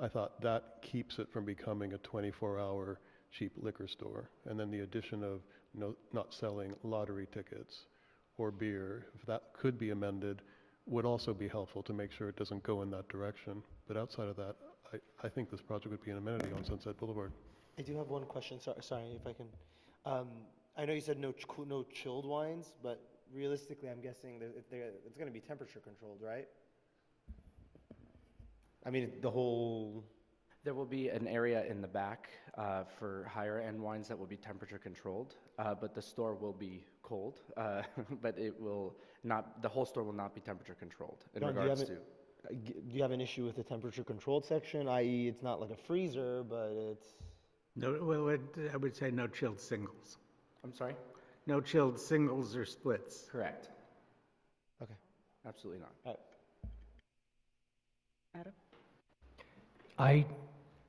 I thought that keeps it from becoming a 24-hour cheap liquor store. And then the addition of not selling lottery tickets or beer, if that could be amended, would also be helpful to make sure it doesn't go in that direction. But outside of that, I think this project would be an amenity on Sunset Boulevard. I do have one question. Sorry if I can. I know you said no chilled wines, but realistically, I'm guessing that it's going to be temperature controlled, right? I mean, the whole... There will be an area in the back for higher end wines that will be temperature controlled, but the store will be cold, but it will not, the whole store will not be temperature controlled in regards to. Do you have an issue with the temperature controlled section, i.e. it's not like a freezer, but it's... No, well, I would say no chilled singles. I'm sorry? No chilled singles or splits. Correct. Okay. Absolutely not. All right. Adam?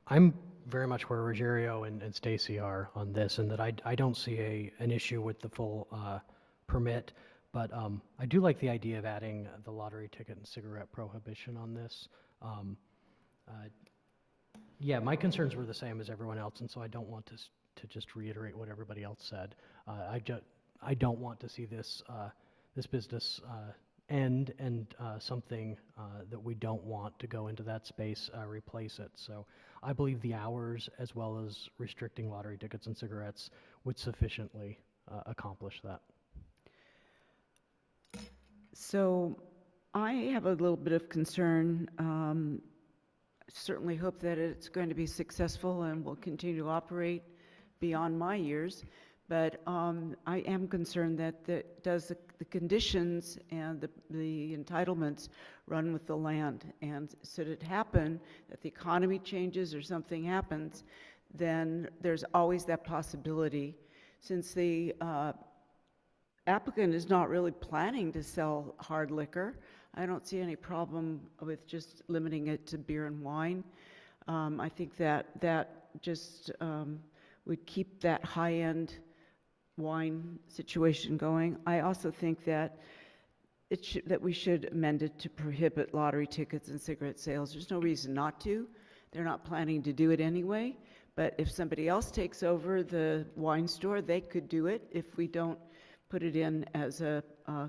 I'm very much where Rogerio and Stacy are on this, and that I don't see an issue with the full permit, but I do like the idea of adding the lottery ticket and cigarette prohibition on this. Yeah, my concerns were the same as everyone else, and so I don't want to just reiterate what everybody else said. I don't want to see this business end, and something that we don't want to go into that space replace it. So I believe the hours, as well as restricting lottery tickets and cigarettes, would sufficiently accomplish that. So I have a little bit of concern. Certainly hope that it's going to be successful and will continue to operate beyond my years. But I am concerned that does the conditions and the entitlements run with the land. And should it happen that the economy changes or something happens, then there's always that possibility. Since the applicant is not really planning to sell hard liquor, I don't see any problem with just limiting it to beer and wine. I think that just would keep that high-end wine situation going. I also think that that we should amend it to prohibit lottery tickets and cigarette sales. There's no reason not to. They're not planning to do it anyway, but if somebody else takes over the wine store, they could do it if we don't put it in as a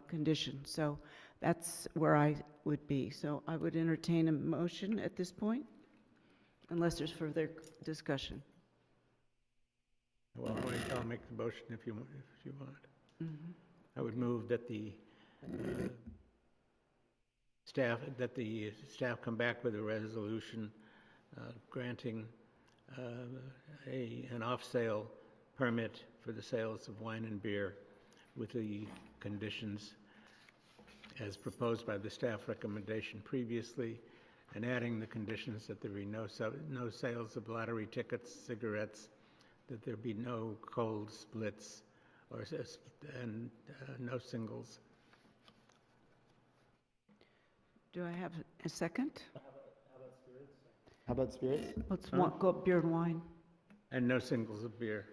condition. So that's where I would be. So I would entertain a motion at this point, unless there's further discussion. Well, I'll make the motion if you want. Mhm. I would move that the staff come back with a resolution granting an off-sale permit for the sales of wine and beer with the conditions as proposed by the staff recommendation previously, and adding the conditions that there be no sales of lottery tickets, cigarettes, that there be no cold splits, and no singles. Do I have a second? How about spirits? Let's Huh? go up beer and wine. And no singles of beer.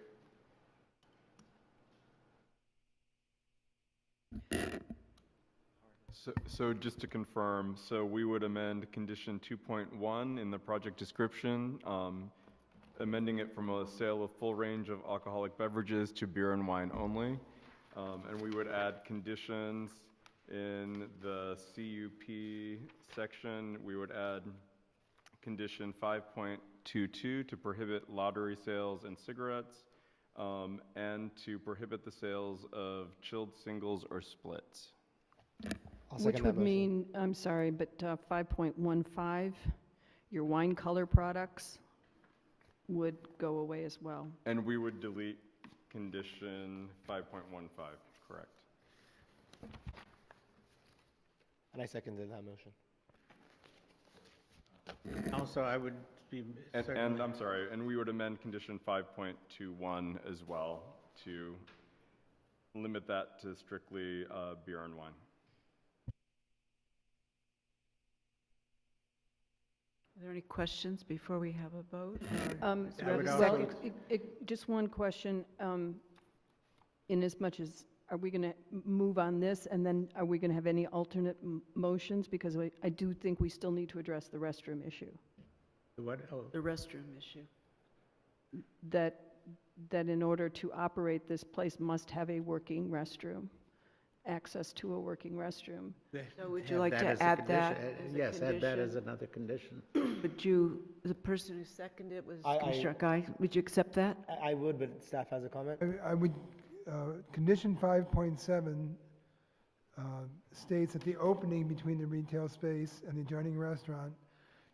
So just to confirm, so we would amend condition 2.1 in the project description, amending it from a sale of full range of alcoholic beverages to beer and wine only. And we would add conditions in the CUP section. We would add condition 5.22 to prohibit lottery sales and cigarettes, and to prohibit the sales of chilled singles or splits. I'll Which second that would motion. mean, I'm sorry, but 5.15, your wine color products would go away as well. And we would delete condition 5.15, correct? And I seconded that motion. Also, I would be And certainly- I'm sorry, and we would amend condition 5.21 as well to limit that to strictly beer and wine. Are there any questions before we have a vote? or do we I have would a also- second? Just one question, in as much as, are we going to move on this, and then are we going to have any alternate motions? Because I do think we still need to address the restroom issue. What? Oh, The restroom issue. That in order to operate, this place must have a working restroom, access to a working restroom. So would you have like that to as a add that condition. as a Yes, add that as condition? another condition. Would you, the person who seconded it was I- Commissioner Guy, would you accept that? I would, but staff has a comment. I would, condition 5.7 states that the opening between the retail space and the adjoining restaurant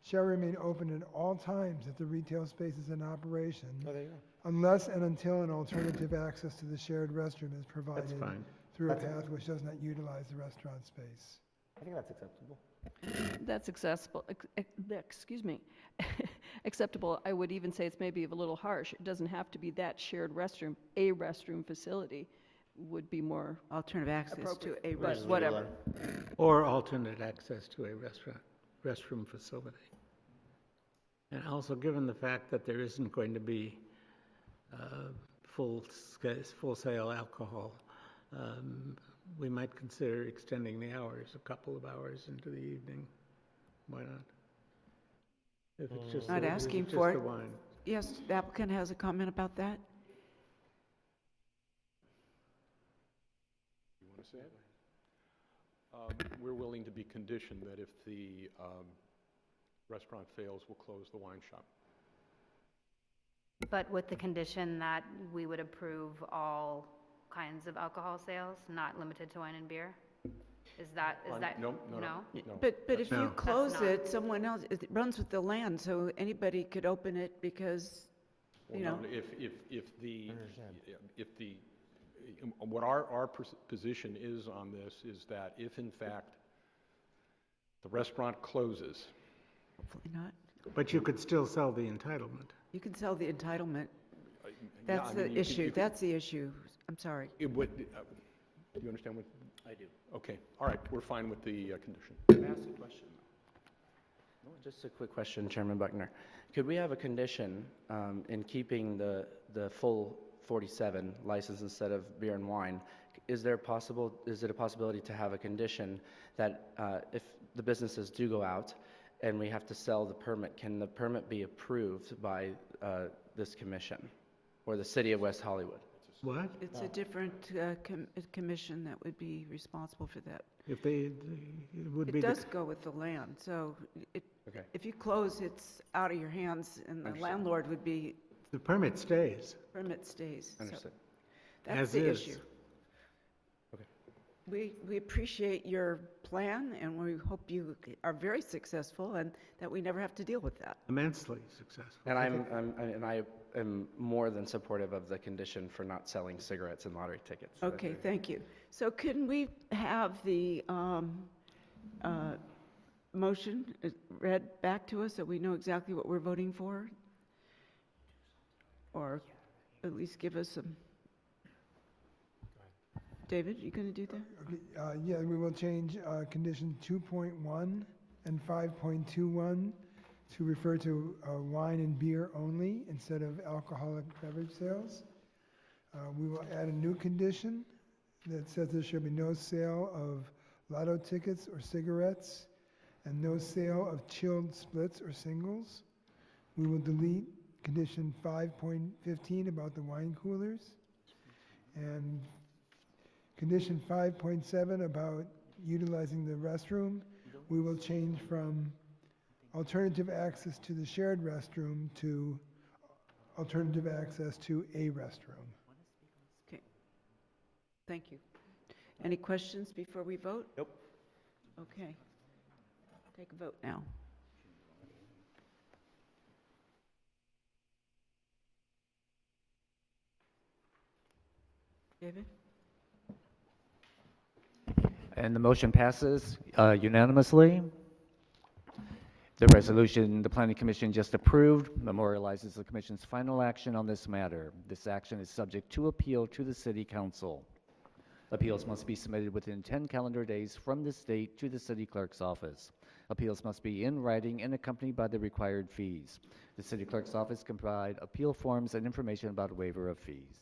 shall remain open at all times that the retail space is in operation, Oh, there you go. unless and until an alternative access to the shared restroom is provided That's fine. through a That's- path which does not utilize the restaurant space. I think that's acceptable. That's accessible, excuse me, acceptable. I would even say it's maybe a little harsh. It doesn't have to be that shared restroom. A restroom facility would be more Alternative access to appropriate, a but restroom. whatever. Or alternate access to a restroom facility. And also, given the fact that there isn't going to be full-sale alcohol, we might consider extending the hours, a couple of hours into the evening. Why not? If it's just Not the- asking if it's for just it. the wine. Yes, the applicant has a comment about that? You want to say it? We're willing to be conditioned that if the restaurant fails, we'll close the wine shop. But with the condition that we would approve all kinds of alcohol sales, not limited to wine and beer? Is that, No. But if you No. close That's not- it, someone else, it runs with the land, so anybody could open it because, Well, you know. no, if the, Understand. if the, what our position is on this is that if in fact the restaurant closes, Hopefully not. But you could still sell the entitlement. You can sell the entitlement. yeah, That's I the mean, you issue, could- that's the issue. I'm sorry. It would, do you understand what? I do. Okay, all right, we're fine with the condition. Can I ask a question? No, just a quick question, Chairman Buckner. Could we have a condition in keeping the full 47 license instead of beer and wine. Is it a possibility to have a condition that if the businesses do go out and we have to sell the permit, can the permit be approved by this commission or the city of West Hollywood? What? It's a different commission that would be responsible for that. If they, it would be. It does go with the land, so Okay. if you close, it's out of your hands, and the Understood. landlord would be, The permit stays. permit stays. So Understood. that's As the is. issue. Okay. We appreciate your plan, and we hope you are very successful and that we never have to deal with that. Immensely successful. And I am more than supportive of the condition for not selling cigarettes and lottery tickets. Okay, thank you. So can we have the motion read back to us so we know exactly what we're voting for? Or at least give us some. David, you going to do that? Okay, yeah, we will change condition 2.1 and 5.21 to refer to wine and beer only instead of alcoholic beverage sales. We will add a new condition that says there shall be no sale of lotto tickets or cigarettes and no sale of chilled splits or singles. We will delete condition 5.15 about the wine coolers. And condition 5.7 about utilizing the restroom, we will change from alternative access to the shared restroom to alternative access to a restroom. Okay. Thank you. Any questions before we vote? Nope. Okay. Take a vote now. David? And the motion passes unanimously. The resolution the Planning Commission just approved memorializes the Commission's final action on this matter. This action is subject to appeal to the City Council. Appeals must be submitted within 10 calendar days from this date to the City Clerk's office. Appeals must be in writing and accompanied by the required fees. The City Clerk's office can provide appeal forms and information about waiver of fees.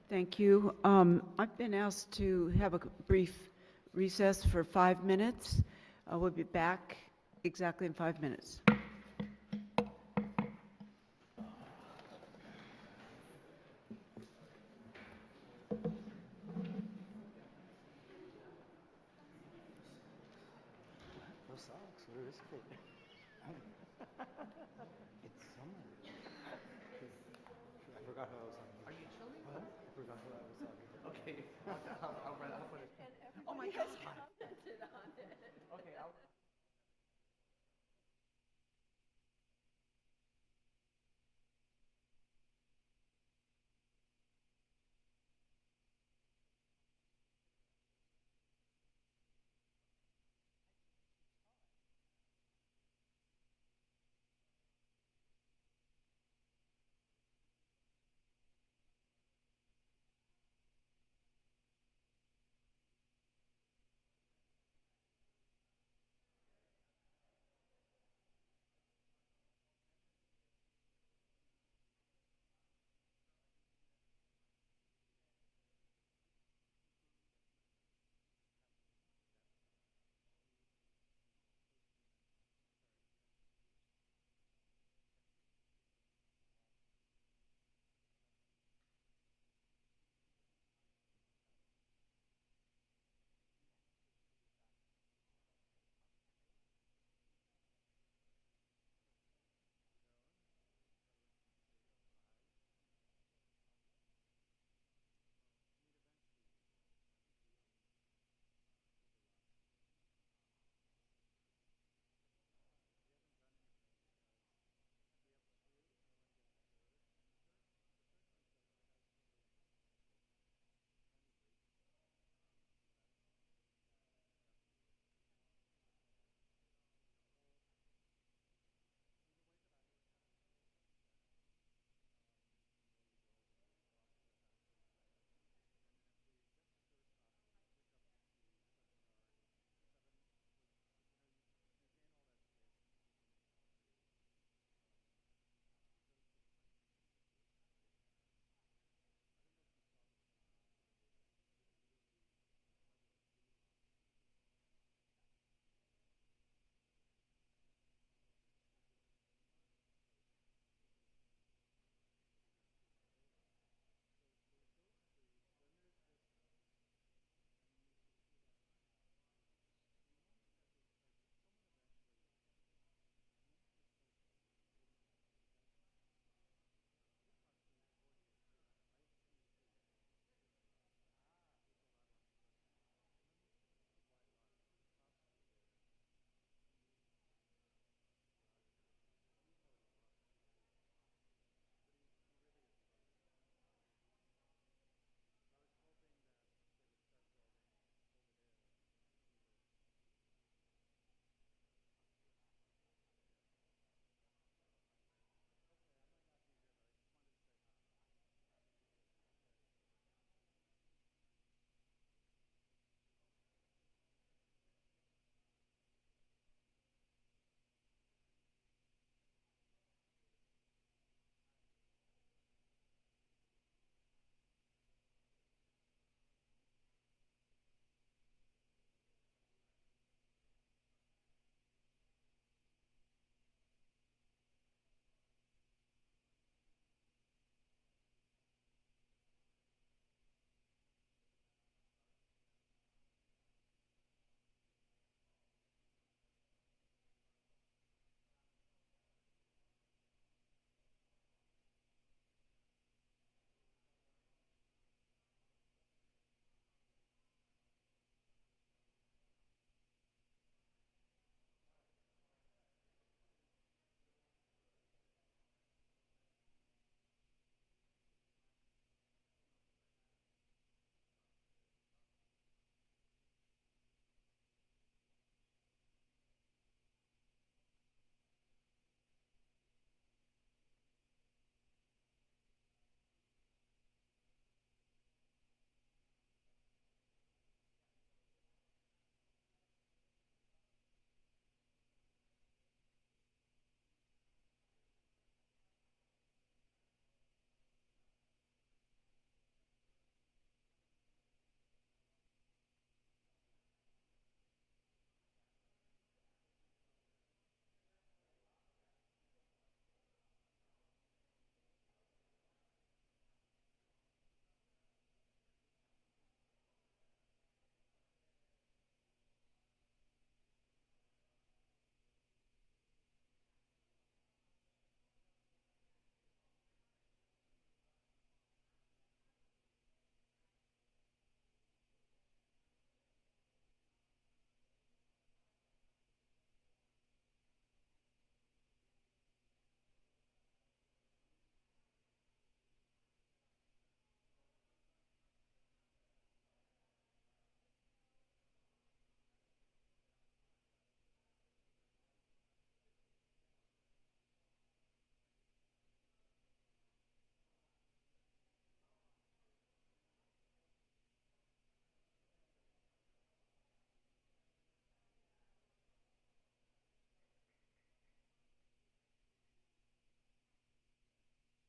Thank you. I've been asked to have a brief recess for 5 minutes. We'll be back exactly in 5 minutes. No socks, where is it? It's somewhere. I forgot who I was talking to. Are you chilling? What? I forgot who I was talking to. Okay. I'll put it. Oh my God. Commented on it. Okay, I'll.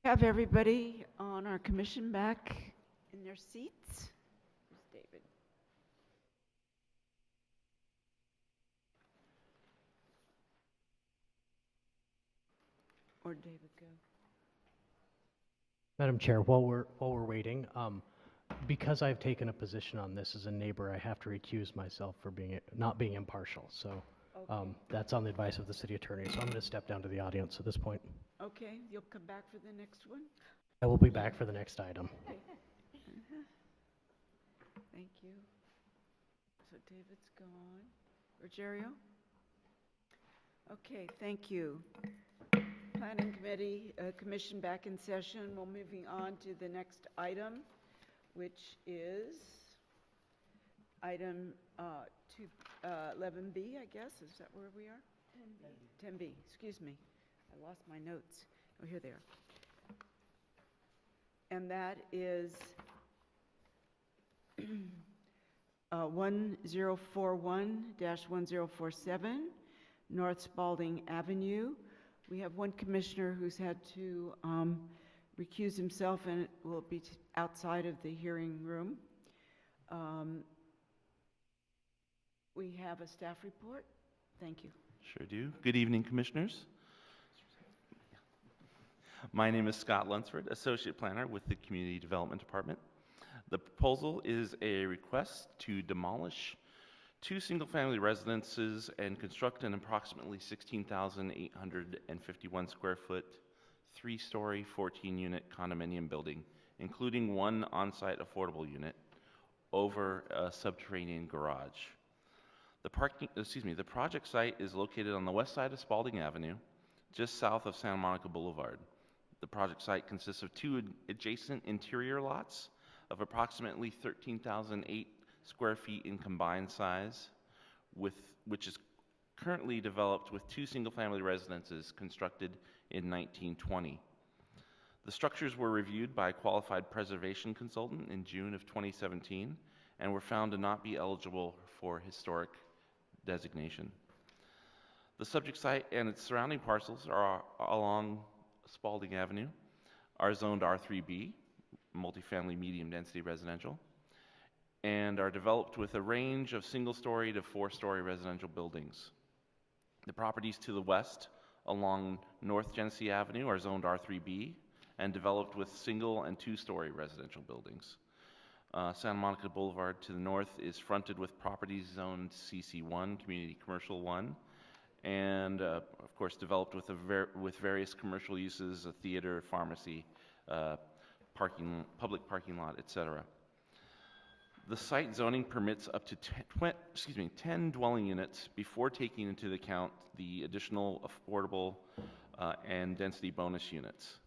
Have everybody on our commission back in their seats? Where's David? Or David go? Madam Chair, while we're waiting, because I've taken a position on this as a neighbor, I have to recuse myself for not being impartial. So that's on the advice of the city attorney. So I'm going to step down to the audience at this point. Okay, you'll come back for the next one? I will be back for the next item. Thank you. So David's gone. Rogerio? Okay, thank you. Planning Committee, Commission back in session. We're moving on to the next item, which is item 11B, I guess. Is that where we are? 10B. 10B, excuse me. I lost my notes. Oh, here they are. And that is 1041-1047 North Spalding Avenue. We have one commissioner who's had to recuse himself, and it will be outside of the hearing room. We have a staff report. Thank you. Sure do. Good evening, commissioners. My name is Scott Lunsford, Associate Planner with the Community Development Department. The proposal is a request to demolish 2 single-family residences and construct an approximately 16,851 square foot, 3-story, 14-unit condominium building, including 1 on-site affordable unit over a subterranean garage. The project site is located on the west side of Spalding Avenue, just south of Santa Monica Boulevard. The project site consists of 2 adjacent interior lots of approximately 13,008 square feet in combined size, which is currently developed with 2 single-family residences constructed in 1920. The structures were reviewed by a qualified preservation consultant in June of 2017 and were found to not be eligible for historic designation. The subject site and its surrounding parcels are along Spalding Avenue, are zoned R3B, multifamily medium density residential, and are developed with a range of single-story to 4-story residential buildings. The properties to the west along North Genesee Avenue are zoned R3B and developed with single and 2-story residential buildings. Santa Monica Boulevard to the north is fronted with properties zoned CC1, Community Commercial 1, and of course developed with various commercial uses, a theater, pharmacy, public parking lot, etc. The site zoning permits up to 10 dwelling units before taking into account the additional affordable and density bonus units.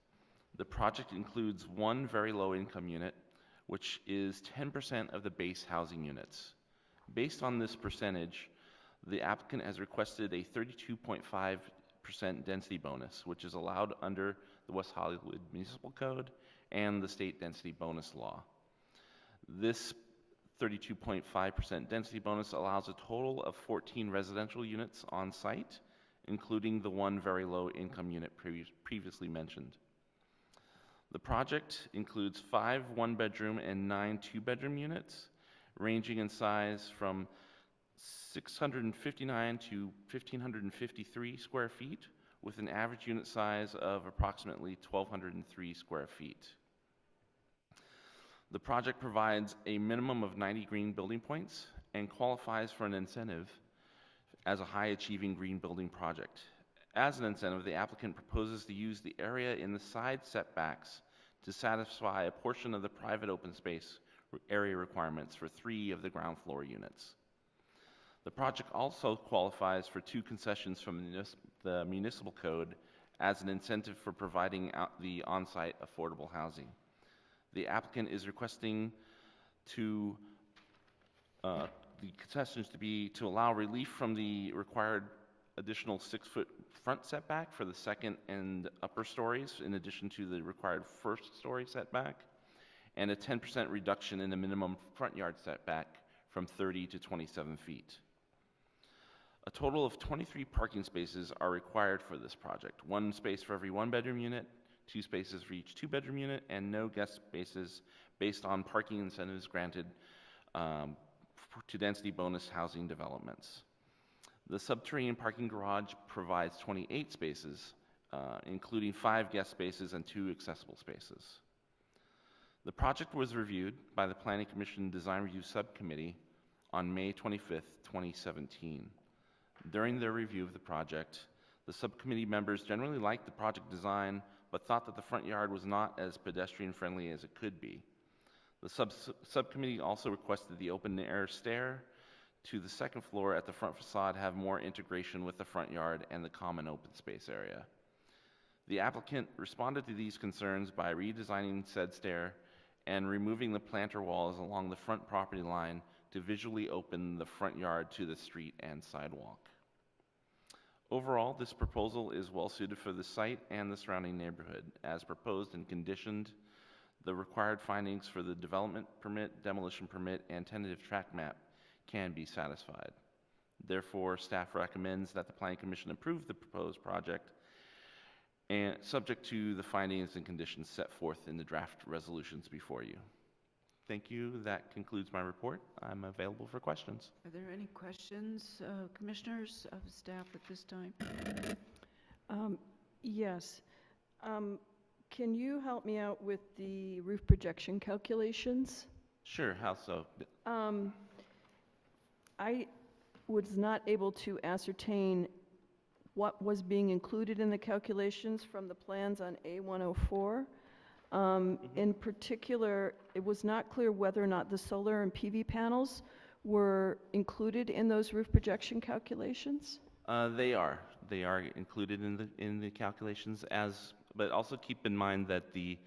The project includes 1 very low income unit, which is 10% of the base housing units. Based on this percentage, the applicant has requested a 32.5% density bonus, which is allowed under the West Hollywood Municipal Code and the state density bonus law. This 32.5% density bonus allows a total of 14 residential units on site, including the 1 very low income unit previously mentioned. The project includes 5 1-bedroom and 9 2-bedroom units, ranging in size from 659 to 1,553 square feet, with an average unit size of approximately 1,203 square feet. The project provides a minimum of 90 green building points and qualifies for an incentive as a high-achieving green building project. As an incentive, the applicant proposes to use the area in the side setbacks to satisfy a portion of the private open space area requirements for 3 of the ground floor units. The project also qualifies for 2 concessions from the municipal code as an incentive for providing the on-site affordable housing. The applicant is requesting the concessions to allow relief from the required additional 6-foot front setback for the second and upper stories, in addition to the required first story setback, and a 10% reduction in the minimum front yard setback from 30 to 27 feet. A total of 23 parking spaces are required for this project, 1 space for every 1-bedroom unit, 2 spaces for each 2-bedroom unit, and no guest spaces based on parking incentives granted to density bonus housing developments. The subterranean parking garage provides 28 spaces, including 5 guest spaces and 2 accessible spaces. The project was reviewed by the Planning Commission Design Review Subcommittee on May 25th, 2017. During their review of the project, the subcommittee members generally liked the project design, but thought that the front yard was not as pedestrian-friendly as it could be. The subcommittee also requested the open-air stair to the second floor at the front facade have more integration with the front yard and the common open space area. The applicant responded to these concerns by redesigning said stair and removing the planter walls along the front property line to visually open the front yard to the street and sidewalk. Overall, this proposal is well suited for the site and the surrounding neighborhood. As proposed and conditioned, the required findings for the development permit, demolition permit, and tentative tract map can be satisfied. Therefore, staff recommends that the Planning Commission approve the proposed project and subject to the findings and conditions set forth in the draft resolutions before you. Thank you. That concludes my report. I'm available for questions. Are there any questions, commissioners of staff at this time? Yes. Can you help me out with the roof projection calculations? Sure, how so? I was not able to ascertain what was being included in the calculations from the plans on A104. In particular, it was not clear whether or not the solar and PV panels were included in those roof projection calculations. They are included in the calculations, but also keep in mind that the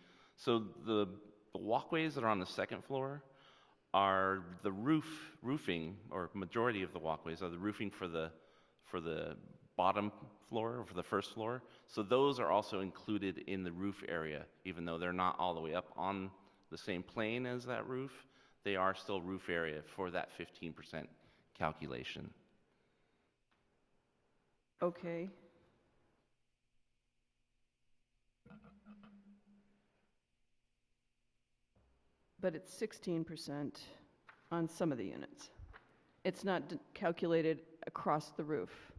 walkways that are on the second floor are the roofing, or majority of the walkways are the roofing for the bottom floor, or for the first floor. So those are also included in the roof area, even though they're not all the way up on the same plane as that roof. They are still roof area for that 15% calculation. Okay. But it's 16% on some of the units. It's not calculated across the roof.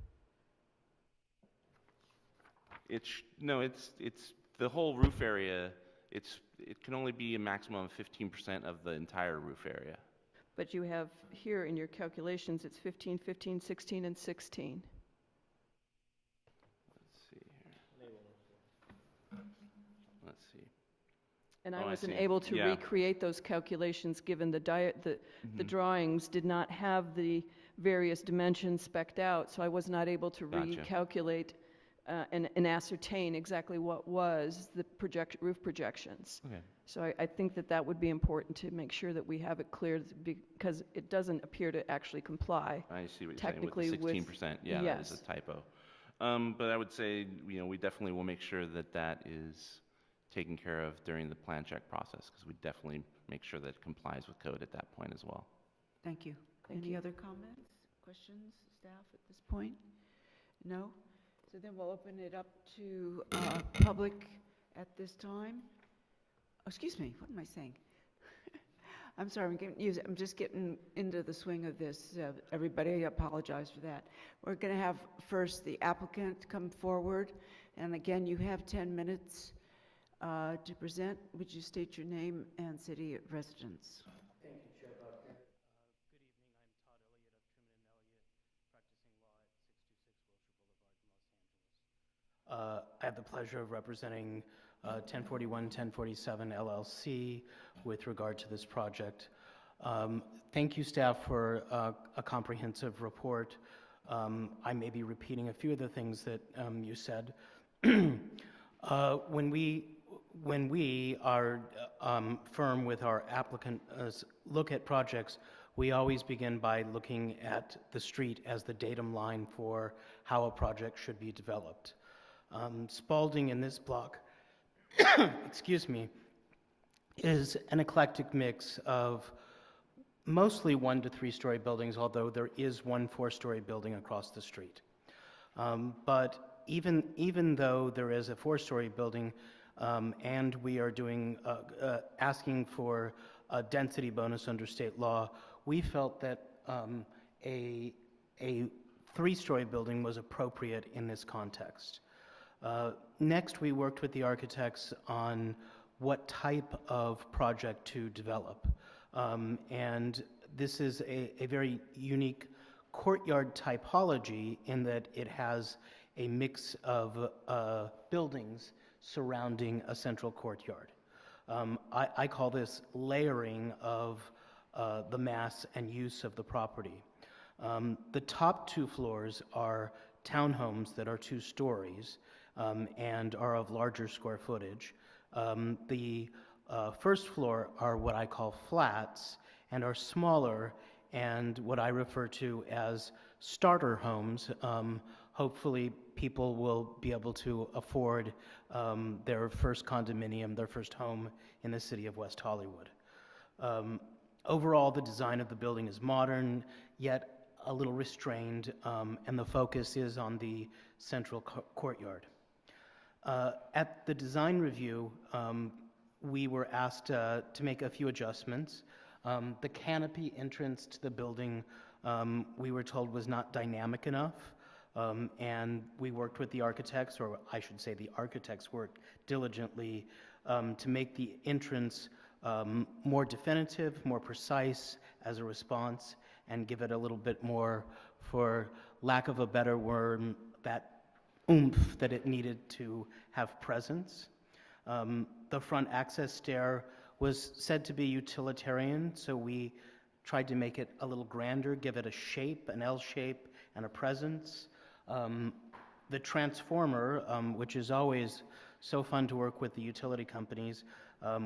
It's the whole roof area. It can only be a maximum of 15% of the entire roof area. But you have here in your calculations, it's 15, 15, 16, and 16. Let's see here. Let's see. And I Oh, I wasn't see. able to Yeah. recreate those calculations, given the the drawings did not have the various dimensions spec'd out, so I was not able to Gotcha. recalculate and ascertain exactly what was the roof projections. Okay. So I think that that would be important to make sure that we have it clear, because it doesn't appear to actually comply. I see what you're saying with technically the with- 16%. Yeah, yes. that is a typo. But I would say, we definitely will make sure that that is taken care of during the plan check process, because we definitely make sure that it complies with code at that point as well. Thank you. Thank Any you. other comments, questions, staff at this point? No? So then we'll open it up to public at this time. Oh, excuse me, what am I saying? I'm sorry, I'm just getting into the swing of this. Everybody, I apologize for that. We're going to have first the applicant come forward. And again, you have 10 minutes to present. Would you state your name and city of residence? Thank you, Chair Buckner. Good evening. I'm Todd Elliott of Truman and Elliott, practicing law at 626 Wilshire Boulevard in Los Angeles. I have the pleasure of representing 1041, 1047 LLC with regard to this project. Thank you, staff, for a comprehensive report. I may be repeating a few of the things that you said. When we are firm with our applicant look at projects, we always begin by looking at the street as the datum line for how a project should be developed. Spalding in this block, excuse me, is an eclectic mix of mostly 1 to 3 story buildings, although there is one 4-story building across the street. But even though there is a 4-story building, and we are asking for a density bonus under state law, we felt that a three-story building was appropriate in this context. Next, we worked with the architects on what type of project to develop. And this is a very unique courtyard typology in that it has a mix of buildings surrounding a central courtyard. I call this layering of the mass and use of the property. The top two floors are townhomes that are 2 stories and are of larger square footage. The first floor are what I call flats and are smaller and what I refer to as starter homes. Hopefully people will be able to afford their first condominium, their first home in the city of West Hollywood. Overall, the design of the building is modern, yet a little restrained, and the focus is on the central courtyard. At the design review, we were asked to make a few adjustments. The canopy entrance to the building, we were told, was not dynamic enough, and we worked with the architects, or I should say the architects worked diligently to make the entrance more definitive, more precise as a response, and give it a little bit more, for lack of a better word, that oomph that it needed to have presence. The front access stair was said to be utilitarian, so we tried to make it a little grander, give it a shape, an L shape, and a presence. The transformer, which is always so fun to work with the utility companies,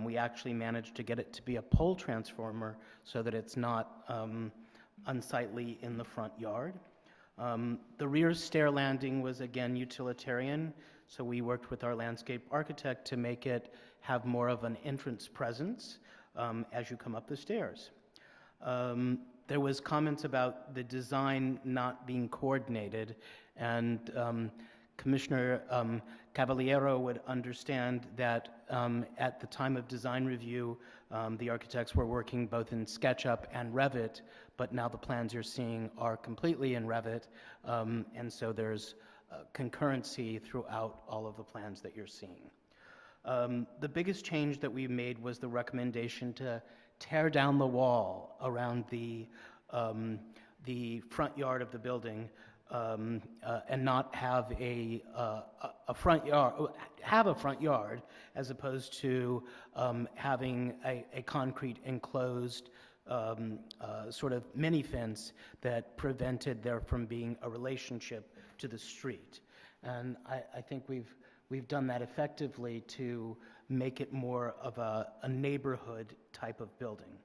we actually managed to get it to be a pole transformer so that it's not unsightly in the front yard. The rear stair landing was again utilitarian, so we worked with our landscape architect to make it have more of an entrance presence as you come up the stairs. There was comments about the design not being coordinated, and Commissioner Cavaliero would understand that at the time of design review, the architects were working both in SketchUp and Revit, but now the plans you're seeing are completely in Revit, and so there's concurrency throughout all of the plans that you're seeing. The biggest change that we made was the recommendation to tear down the wall around the front yard of the building, and not have a front yard, have a front yard, as opposed to having a concrete enclosed sort of mini fence that prevented there from being a relationship to the street. And I think we've done that effectively to make it more of a neighborhood type of building.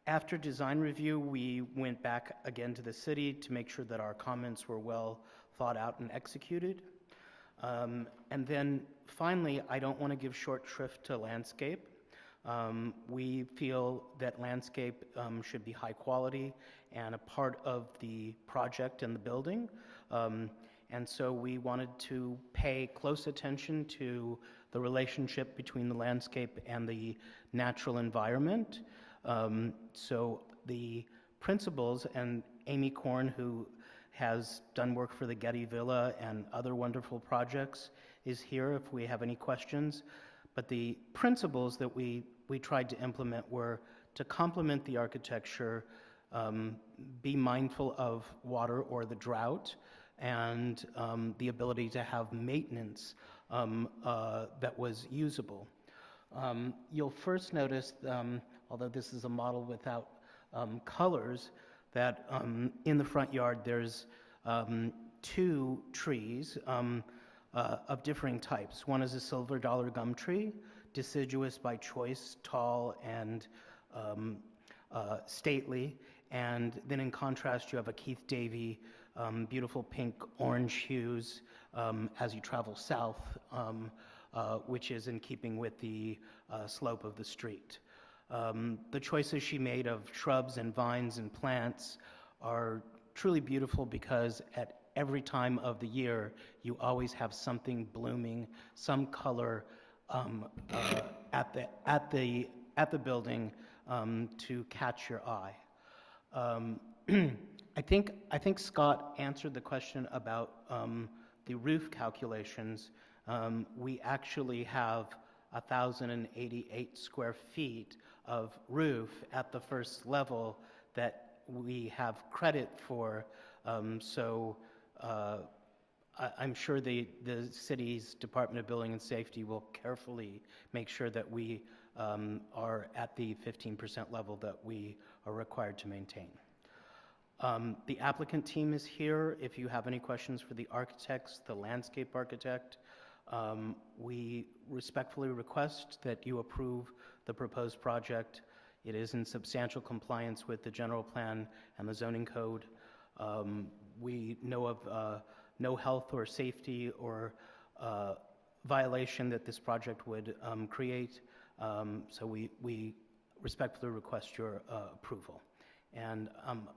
After design review, we went back again to the city to make sure that our comments were well thought out and executed. And then finally, I don't want to give short shrift to landscape. We feel that landscape should be high quality and a part of the project and the building. And so we wanted to pay close attention to the relationship between the landscape and the natural environment. So the principals, and Amy Korn, who has done work for the Getty Villa and other wonderful projects, is here if we have any questions. But the principles that we tried to implement were to complement the architecture, be mindful of water or the drought, and the ability to have maintenance that was usable. You'll first notice, although this is a model without colors, that in the front yard there's 2 trees of differing types. One is a silver dollar gum tree, deciduous by choice, tall and stately. And then in contrast, you have a Keith Davey, beautiful pink orange hues as you travel south, which is in keeping with the slope of the street. The choices she made of shrubs and vines and plants are truly beautiful because at every time of the year, you always have something blooming, some color at the building to catch your eye. I think Scott answered the question about the roof calculations. We actually have 1,088 square feet of roof at the first level that we have credit for. I'm sure the city's Department of Building and Safety will carefully make sure that we are at the 15% level that we are required to maintain. The applicant team is here. If you have any questions for the architects, the landscape architect, we respectfully request that you approve the proposed project. It is in substantial compliance with the general plan and the zoning code. We know of no health or safety or violation that this project would create, so we respectfully request your approval. And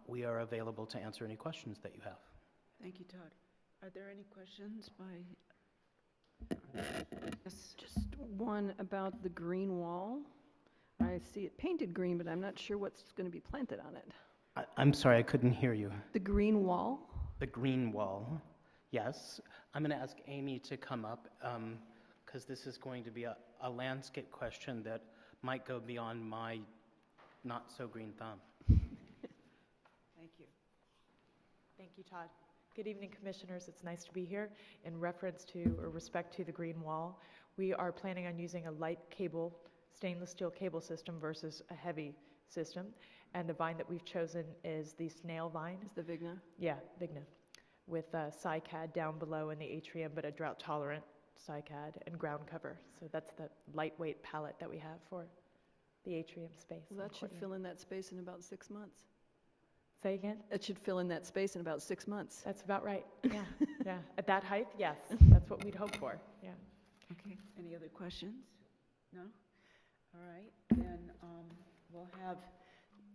we are available to answer any questions that you have. Thank you, Todd. Are there any questions by? Yes. Just one about the green wall. I see it painted green, but I'm not sure what's going to be planted on it. I'm sorry, I couldn't hear you. The green wall? The green wall, yes. I'm going to ask Amy to come up because this is going to be a landscape question that might go beyond my not-so-green thumb. Thank you. Thank you, Todd. Good evening, Commissioners. It's nice to be here. In reference to or respect to the green wall, we are planning on using a light cable, stainless steel cable system versus a heavy system. And the vine that we've chosen is the snail vine. Is the Vigna? Yeah, Vigna, with cycad down below in the atrium, but a drought-tolerant cycad and ground cover. So that's the lightweight palette that we have for the atrium space. Well, that should fill in that space in about 6 months. Say again? It should fill in that space in about 6 months. That's about right. Yeah, yeah. At that height, yes. That's what we'd hope for. Yeah. Okay. Any other questions? No? All right. Then we'll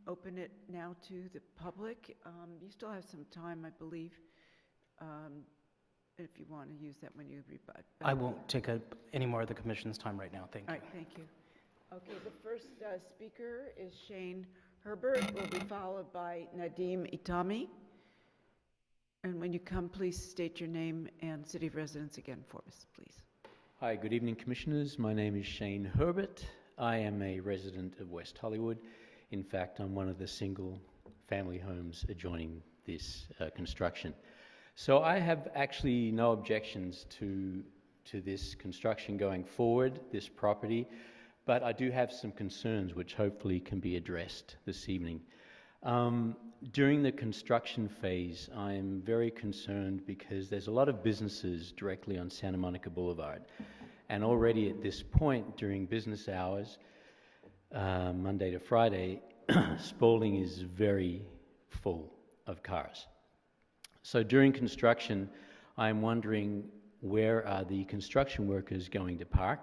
open it now to the public. You still have some time, I believe, if you want to use that when you rebut. I won't take any more of the Commission's time right now. Thank you. All right. Thank you. Okay. The first speaker is Shane Herbert, will be followed by Nadim Itami. And when you come, please state your name and city of residence again for us, please. Hi, good evening, Commissioners. My name is Shane Herbert. I am a resident of West Hollywood. In fact, I'm one of the single family homes adjoining this construction. So I have actually no objections to this construction going forward, this property. But I do have some concerns which hopefully can be addressed this evening. During the construction phase, I'm very concerned because there's a lot of businesses directly on Santa Monica Boulevard. And already at this point, during business hours, Monday to Friday, Spalding is very full of cars. So during construction, I'm wondering where are the construction workers going to park?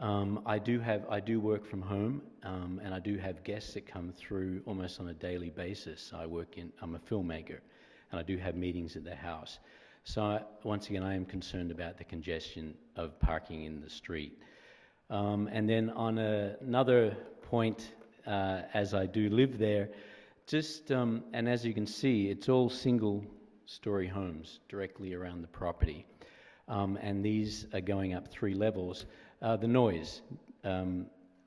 I do work from home, and I do have guests that come through almost on a daily basis. I'm a filmmaker, and I do have meetings at the house. So once again, I am concerned about the congestion of parking in the street. And then on another point, as I do live there, and as you can see, it's all single-story homes directly around the property. And these are going up 3 levels. The noise,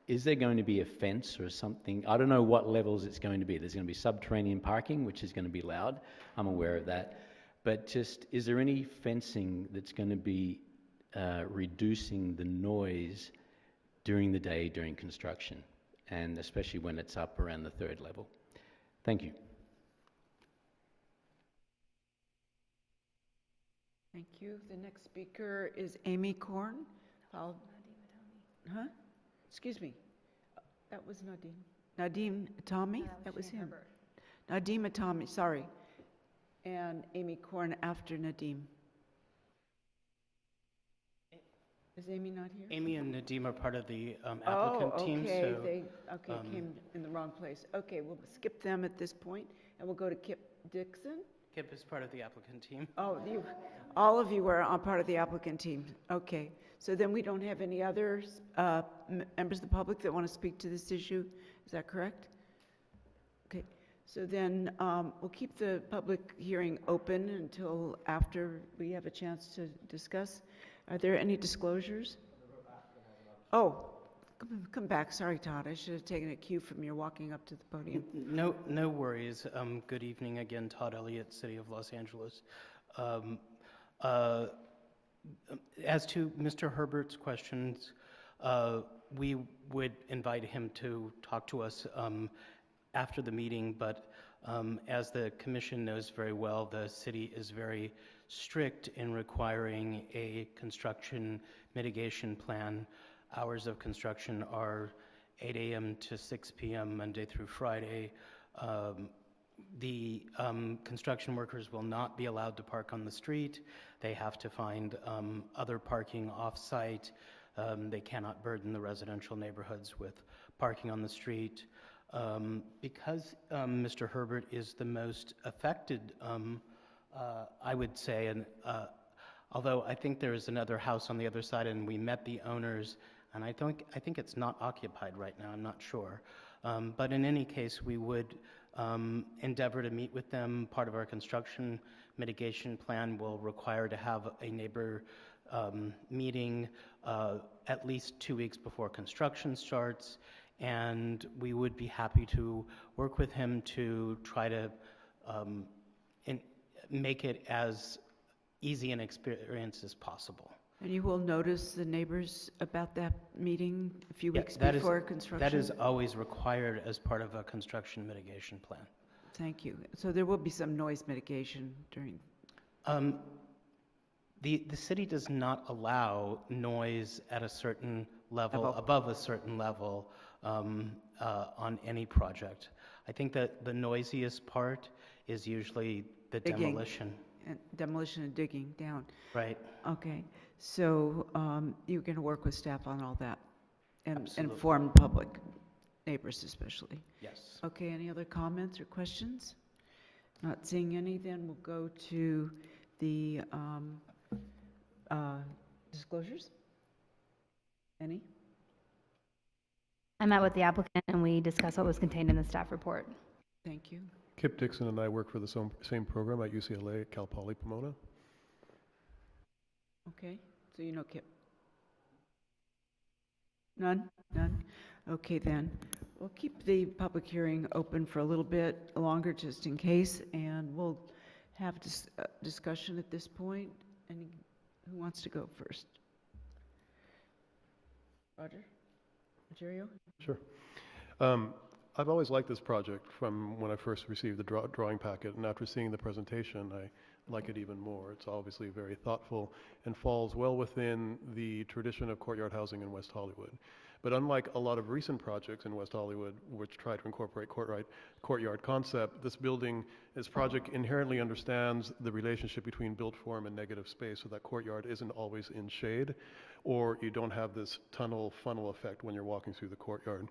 is there going to be a fence or something? I don't know what levels it's going to be. There's going to be subterranean parking, which is going to be loud. I'm aware of that. But just, is there any fencing that's going to be reducing the noise during the day, during construction, and especially when it's up around the 3rd level? Thank you. Thank you. The next speaker is Amy Korn, followed. Huh? Excuse me. That was Nadim. Nadim Itami? That was him. Nadim Itami, sorry. And Amy Korn after Nadim. Is Amy not here? Amy and Nadim are part of the applicant team. Okay. So, They came in the wrong place. Okay, we'll skip them at this point, and we'll go to Kip Dixon. Kip is part of the applicant team. Oh, all of you are on part of the applicant team. Okay, So then we don't have any other members of the public that want to speak to this issue? Is that correct? Okay, so then we'll keep the public hearing open until after we have a chance to discuss. Are there any disclosures? Oh, come back. Sorry, Todd. I should have taken a cue from your walking up to the podium. No worries. Good evening again, Todd Elliott, City of Los Angeles. As to Mr. Herbert's questions, we would invite him to talk to us after the meeting, but as the commission knows very well, the city is very strict in requiring a construction mitigation plan. Hours of construction are 8 a.m. to 6 p.m. Monday through Friday. The construction workers will not be allowed to park on the street. They have to find other parking off-site. They cannot burden the residential neighborhoods with parking on the street. Because Mr. Herbert is the most affected, I would say, and although I think there is another house on the other side and we met the owners, and I think it's not occupied right now, I'm not sure. But in any case, we would endeavor to meet with them. Part of our construction mitigation plan will require to have a neighbor meeting at least 2 weeks before construction starts, and we would be happy to work with him to try to make it as easy an experience as possible. And you will notice the neighbors about that meeting a few weeks that before construction? That is always required as part of a construction mitigation plan. Thank you. So there will be some noise mitigation during... The city does not allow noise at a certain level, above a certain level, on any project. I think that the noisiest part is usually the demolition. Demolition and digging down. Right. Okay. So you're going to work with staff on all that and Absolutely. inform public, neighbors especially? Yes. Okay, any other comments or questions? Not seeing any, then we'll go to the disclosures. Any? I met with the applicant and we discussed what was contained in the staff report. Thank you. Kip Dixon and I work for the same program at UCLA at Cal Poly Pomona. Okay, so you know Kip. None? None? Okay, then. We'll keep the public hearing open for a little bit longer just in case, and we'll have discussion at this point. Who wants to go first? Roger? Rogerio? Sure. I've always liked this project from when I first received the drawing packet, and after seeing the presentation, I like it even more. It's obviously very thoughtful and falls well within the tradition of courtyard housing in West Hollywood. But unlike a lot of recent projects in West Hollywood, which try to incorporate courtyard concept, this project inherently understands the relationship between built form and negative space, so that courtyard isn't always in shade, or you don't have this tunnel funnel effect when you're walking through the courtyard.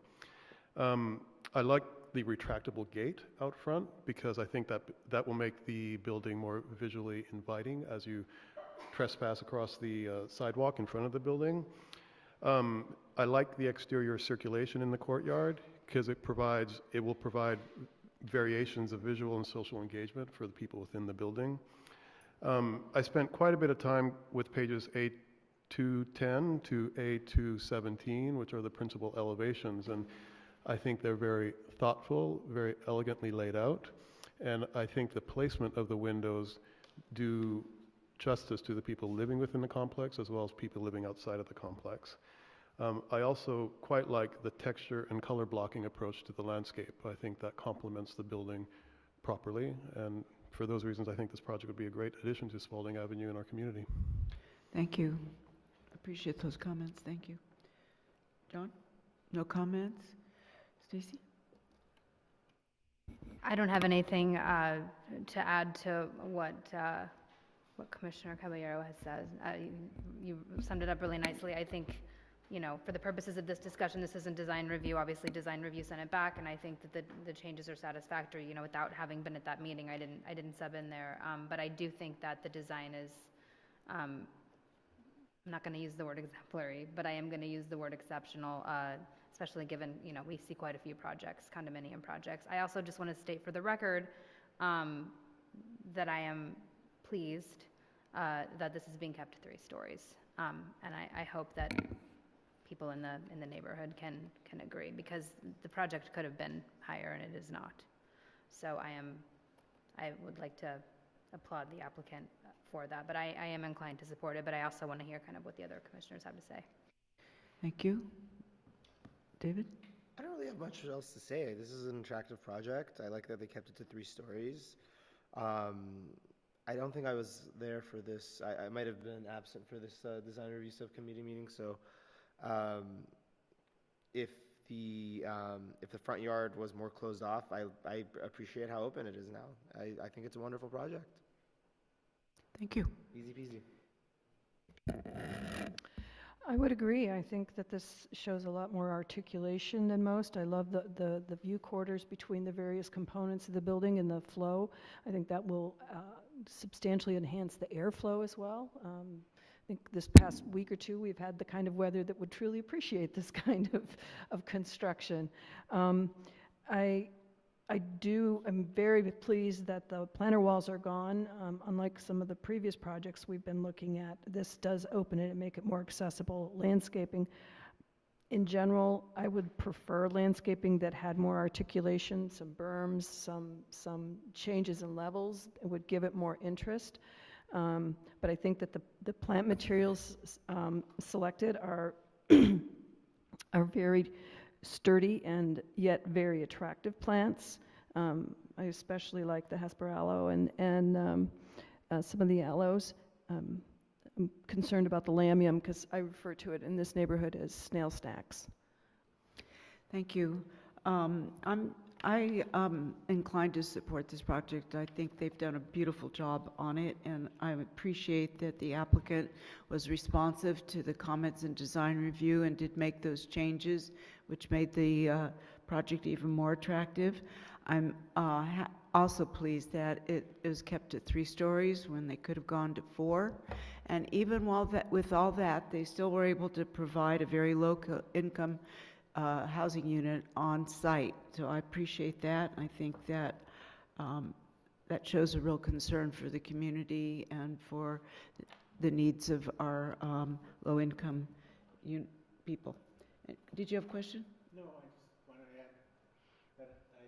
I like the retractable gate out front because I think that will make the building more visually inviting as you trespass across the sidewalk in front of the building. I like the exterior circulation in the courtyard because it will provide variations of visual and social engagement for the people within the building. I spent quite a bit of time with pages A210 to A217, which are the principal elevations, and I think they're very thoughtful, very elegantly laid out, and I think the placement of the windows do justice to the people living within the complex as well as people living outside of the complex. I also quite like the texture and color blocking approach to the landscape. I think that complements the building properly, and for those reasons I think this project would be a great addition to Spalding Avenue in our community. Thank you. Appreciate those comments. Thank you. John? No comments? Stacy? I don't have anything to add to what Commissioner Caballero has said. You summed it up really nicely. I think, for the purposes of this discussion, this isn't design review. Obviously, design review sent it back, and I think that the changes are satisfactory. Without having been at that meeting, I didn't sub in there, but I do think that the design is I'm not going to use the word exemplary, but I am going to use the word exceptional, especially given, we see quite a few projects, condominium projects. I also just want to state for the record that I am pleased that this is being kept to 3 stories. And I hope that people in the neighborhood can agree, because the project could have been higher and it is not. So I would like to applaud the applicant for that, but I am inclined to support it, but I also want to hear kind of what the other commissioners have to say. Thank you. David? I don't really have much else to say. This is an attractive project. I like that they kept it to 3 stories. I don't think I was there for this. I might have been absent for this design review subcommittee meeting. So, if the front yard was more closed off, I appreciate how open it is now. I think it's a wonderful project. Thank you. Easy peasy. I would agree. I think that this shows a lot more articulation than most. I love the view quarters between the various components of the building and the flow. I think that will substantially enhance the airflow as well. I think this past week or two, we've had the kind of weather that would truly appreciate this kind of construction. I'm very pleased that the planter walls are gone. Unlike some of the previous projects we've been looking at, this does open it and make it more accessible. Landscaping, in general, I would prefer landscaping that had more articulation, some berms, some changes in levels. It would give it more interest. But I think that the plant materials selected are are very sturdy and yet very attractive plants. I especially like the Hesperaloe and some of the aloes. I'm concerned about the lamium because I refer to it in this neighborhood as snail stacks. Thank you. I am inclined to support this project. I think they've done a beautiful job on it, and I appreciate that the applicant was responsive to the comments in design review and did make those changes, which made the project even more attractive. I'm also pleased that it is kept at 3 stories when they could have gone to 4. And even with all that, they still were able to provide a very low income housing unit on site. So I appreciate that. I think that that shows a real concern for the community and for the needs of our low-income people. Did you have a question? No, I just wanted to add that I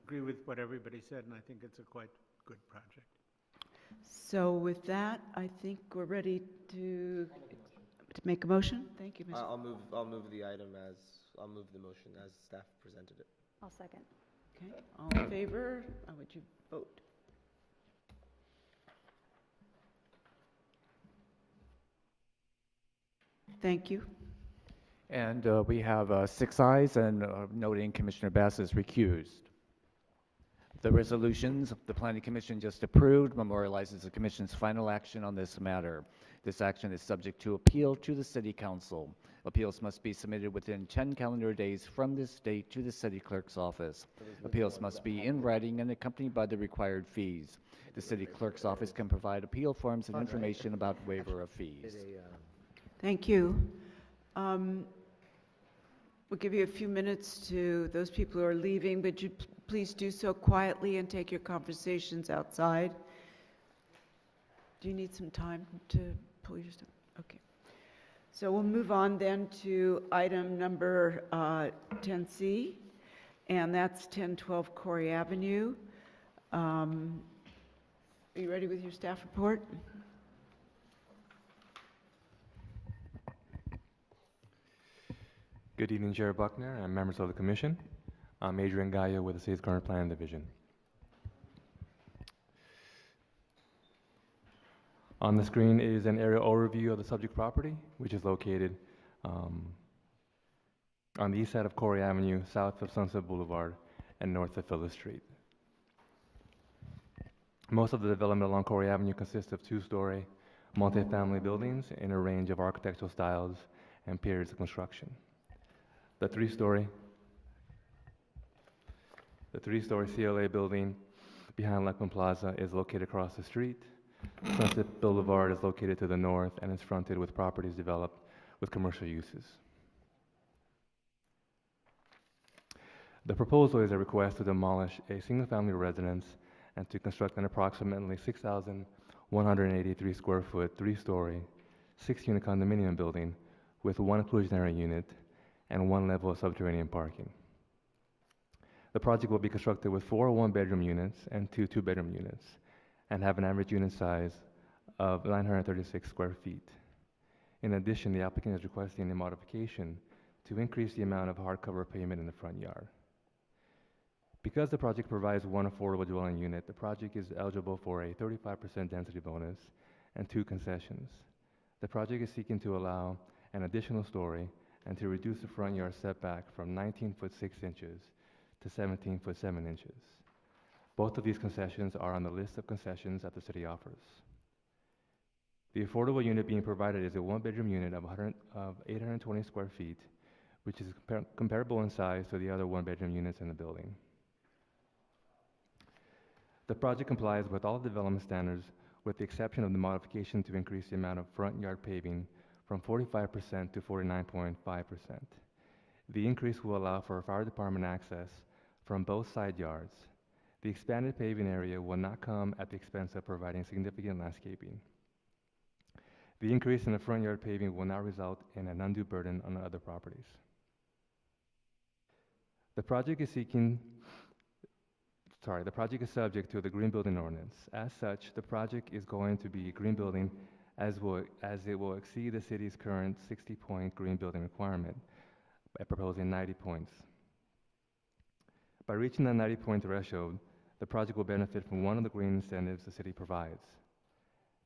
agree with what everybody said, and I think it's a quite good project. So with that, I think we're ready to make a motion. Thank you, Mr. I'll move the item I'll move the motion as staff presented it. I'll second. Okay, all in favor? How would you vote? Thank you. And we have 6 ayes, and noting Commissioner Bass is recused. The resolutions the Planning Commission just approved memorializes the Commission's final action on this matter. This action is subject to appeal to the City Council. Appeals must be submitted within 10 calendar days from this date to the City Clerk's office. Appeals must be in writing and accompanied by the required fees. The City Clerk's office can provide appeal forms and information about waiver of fees. Thank you. We'll give you a few minutes to those people who are leaving, but you please do so quietly and take your conversations outside. Do you need some time to pull your stuff? Okay. So we'll move on then to item number 10C, and that's 1012 Corey Avenue. Are you ready with your staff report? Good evening, Chair Buckner and members of the Commission. I'm Adrian Gaia with the City's Current Planning Division. On the screen is an aerial overview of the subject property, which is located on the east side of Corey Avenue, south of Sunset Boulevard, and north of Phyllis Street. Most of the development along Corey Avenue consists of 2-story multifamily buildings in a range of architectural styles and periods of construction. The 3-story CLA building behind Lakeland Plaza is located across the street Sunset Boulevard is located to the north and is fronted with properties developed with commercial uses. The proposal is a request to demolish a single-family residence and to construct an approximately 6,183 square foot, 3-story, 6-unit condominium building with 1 inclusionary unit and 1 level of subterranean parking. The project will be constructed with 4 one-bedroom units and 2 two-bedroom units and have an average unit size of 936 square feet. In addition, the applicant is requesting a modification to increase the amount of hardcover pavement in the front yard. Because the project provides 1 affordable dwelling unit, the project is eligible for a 35% density bonus and 2 concessions. The project is seeking to allow an additional story and to reduce the front yard setback from 19 foot 6 inches to 17 foot 7 inches. Both of these concessions are on the list of concessions that the city offers. The affordable unit being provided is a 1-bedroom unit of 820 square feet, which is comparable in size to the other 1-bedroom units in the building. The project complies with all development standards with the exception of the modification to increase the amount of front yard paving from 45% to 49.5%. The increase will allow for fire department access from both side yards. The expanded paving area will not come at the expense of providing significant landscaping. The increase in the front yard paving will not result in an undue burden on other properties. The project is subject to the green building ordinance. As such, the project is going to be a green building as it will exceed the city's current 60-point green building requirement by proposing 90 points. By reaching the 90-point threshold, the project will benefit from one of the green incentives the city provides.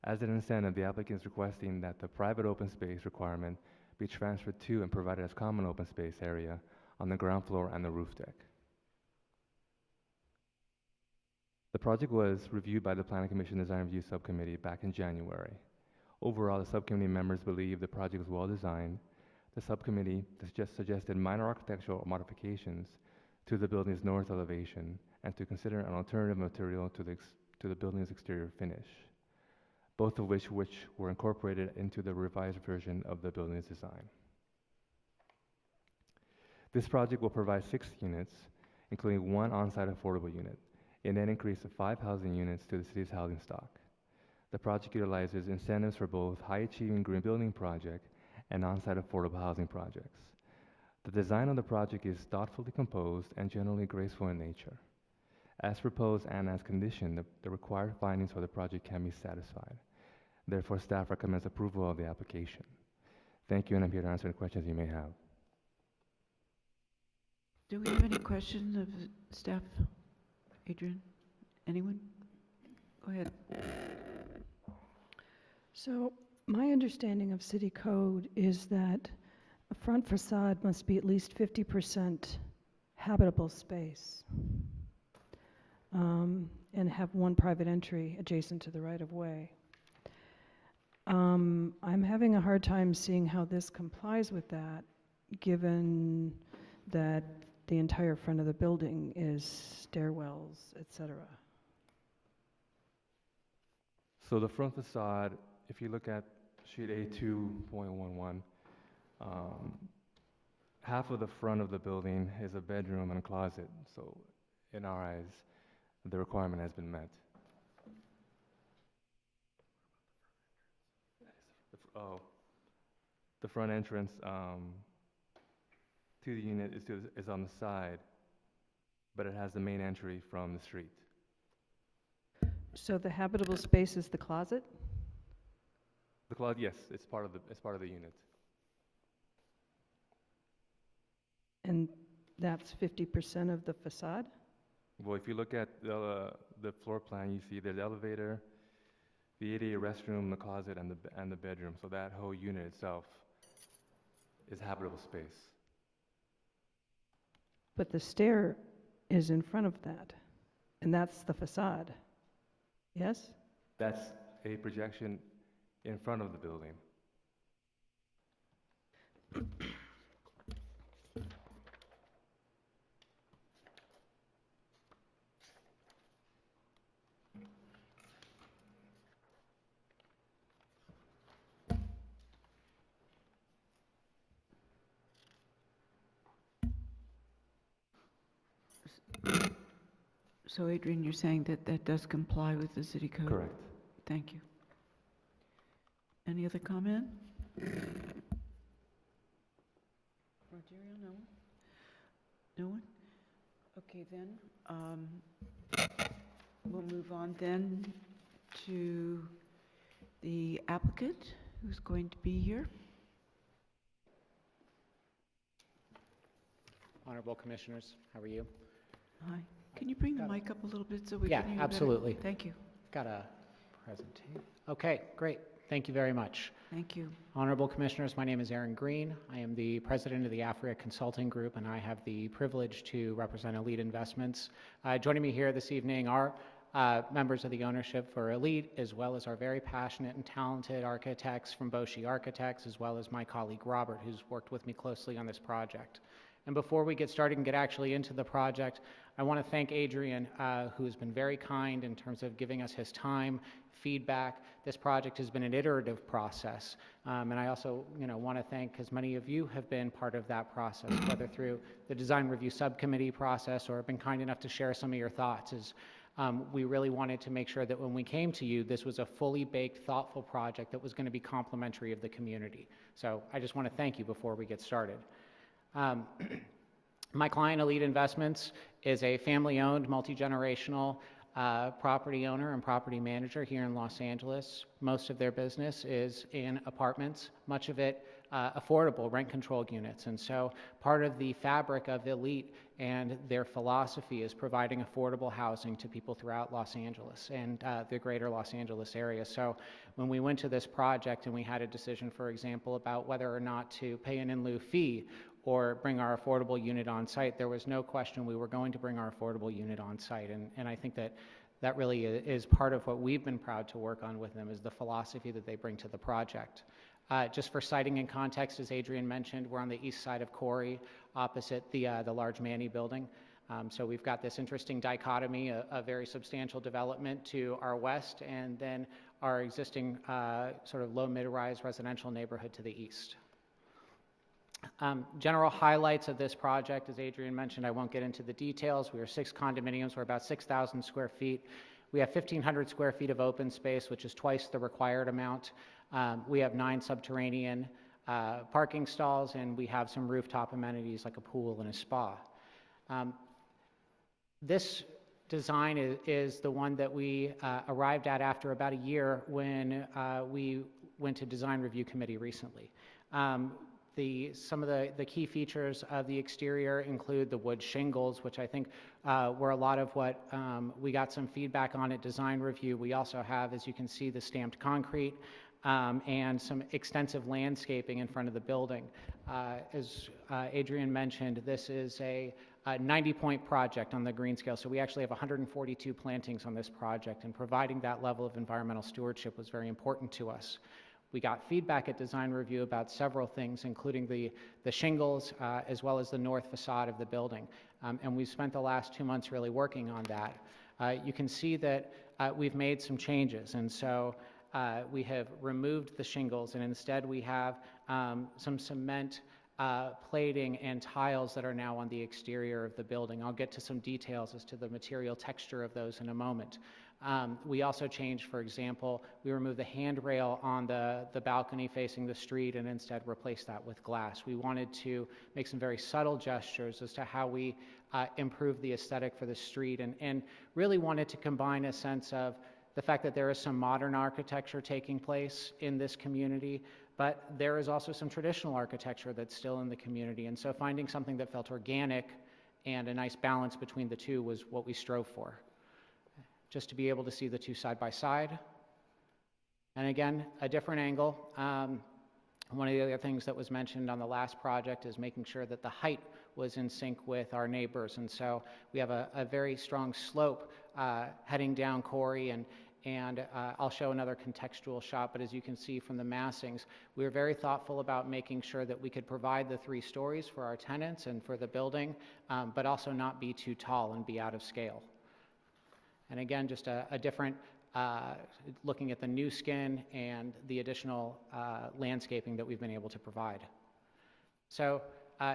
As an incentive, the applicant is requesting that the private open space requirement be transferred to and provided as common open space area on the ground floor and the roof deck. The project was reviewed by the Planning Commission Design Review Subcommittee back in January. Overall, the subcommittee members believe the project was well designed. The subcommittee just suggested minor architectural modifications to the building's north elevation and to consider an alternative material to the building's exterior finish, both of which were incorporated into the revised version of the building's design. This project will provide 6 units, including 1 on-site affordable unit, a net increase of 5 housing units to the city's housing stock. The project utilizes incentives for both high-achieving green building project and on-site affordable housing projects. The design of the project is thoughtfully composed and generally graceful in nature. As proposed and as conditioned, the required findings for the project can be satisfied. Therefore, staff recommends approval of the application. Thank you, and I'm here to answer any questions you may have. Do we have any questions of staff? Adrian? Anyone? Go ahead. So my understanding of city code is that a front facade must be at least 50% habitable space and have 1 private entry adjacent to the right-of-way. I'm having a hard time seeing how this complies with that, given that the entire front of the building is stairwells, etc. So the front facade, if you look at sheet A2.11, half of the front of the building is a bedroom and a closet. So in our eyes, the requirement has been met. The front entrance to the unit is on the side, but it has the main entry from the street. So the habitable space is the closet? The closet, yes, it's part of the unit. And that's 50% of the facade? Well, if you look at the floor plan, you see there's the elevator, the ADA restroom, the closet, and the bedroom. So that whole unit itself is habitable space. But the stair is in front of that, and that's the facade, yes? That's a projection in front of the building. So Adrian, you're saying that that does comply with the city code? Correct. Thank you. Any other comment? Rogerio, no one? No one? Okay, then, we'll move on then to the applicant who's going to be here. Honorable Commissioners, how are you? Hi. Can you bring the mic up a little bit so we Yeah, can hear you better? absolutely. Thank you. Got a presentation. Okay, great. Thank you very much. Thank you. Honorable Commissioners, my name is Aaron Green. I am the president of the Africa Consulting Group, and I have the privilege to represent Elite Investments. Joining me here this evening are members of the ownership for Elite, as well as our very passionate and talented architects from Boshi Architects, as well as my colleague Robert, who's worked with me closely on this project. And before we get started and get actually into the project, I want to thank Adrian, who has been very kind in terms of giving us his time, feedback. This project has been an iterative process. And I also want to thank, because many of you have been part of that process, whether through the design review subcommittee process or been kind enough to share some of your thoughts. We really wanted to make sure that when we came to you, this was a fully baked, thoughtful project that was going to be complimentary of the community. So I just want to thank you before we get started. My client, Elite Investments, is a family-owned, multi-generational property owner and property manager here in Los Angeles. Most of their business is in apartments, much of it affordable rent-controlled units. And so part of the fabric of Elite and their philosophy is providing affordable housing to people throughout Los Angeles and the greater Los Angeles area. So when we went to this project and we had a decision, for example, about whether or not to pay an in lieu fee or bring our affordable unit on site, there was no question we were going to bring our affordable unit on site. And I think that that really is part of what we've been proud to work on with them, is the philosophy that they bring to the project. Just for citing and context, as Adrian mentioned, we're on the east side of Corey, opposite the large Manny building. So we've got this interesting dichotomy, a very substantial development to our west, and then our existing sort of low mid-rise residential neighborhood to the east. General highlights of this project, as Adrian mentioned, I won't get into the details. We are 6 condominiums, we're about 6,000 square feet. We have 1,500 square feet of open space, which is twice the required amount. We have 9 subterranean parking stalls, and we have some rooftop amenities like a pool and a spa. This design is the one that we arrived at after about a year when we went to design review committee recently. Some of the key features of the exterior include the wood shingles, which I think were a lot of what we got some feedback on at design review. We also have, as you can see, the stamped concrete and some extensive landscaping in front of the building. As Adrian mentioned, this is a 90-point project on the green scale, so we actually have 142 plantings on this project, and providing that level of environmental stewardship was very important to us. We got feedback at design review about several things, including the shingles as well as the north facade of the building. And we've spent the last 2 months really working on that. You can see that we've made some changes, and so we have removed the shingles, and instead we have some cement plating and tiles that are now on the exterior of the building. I'll get to some details as to the material texture of those in a moment. We also changed, for example, we removed the handrail on the balcony facing the street and instead replaced that with glass. We wanted to make some very subtle gestures as to how we improve the aesthetic for the street, and really wanted to combine a sense of the fact that there is some modern architecture taking place in this community, but there is also some traditional architecture that's still in the community. And so finding something that felt organic and a nice balance between the two was what we strove for. Just to be able to see the two side by side. And again, a different angle. One of the other things that was mentioned on the last project is making sure that the height was in sync with our neighbors. And so we have a very strong slope heading down Corey, and I'll show another contextual shot, but as you can see from the massings, we were very thoughtful about making sure that we could provide the 3 stories for our tenants and for the building, but also not be too tall and be out of scale. And again, just a different, looking at the new skin and the additional landscaping that we've been able to provide. So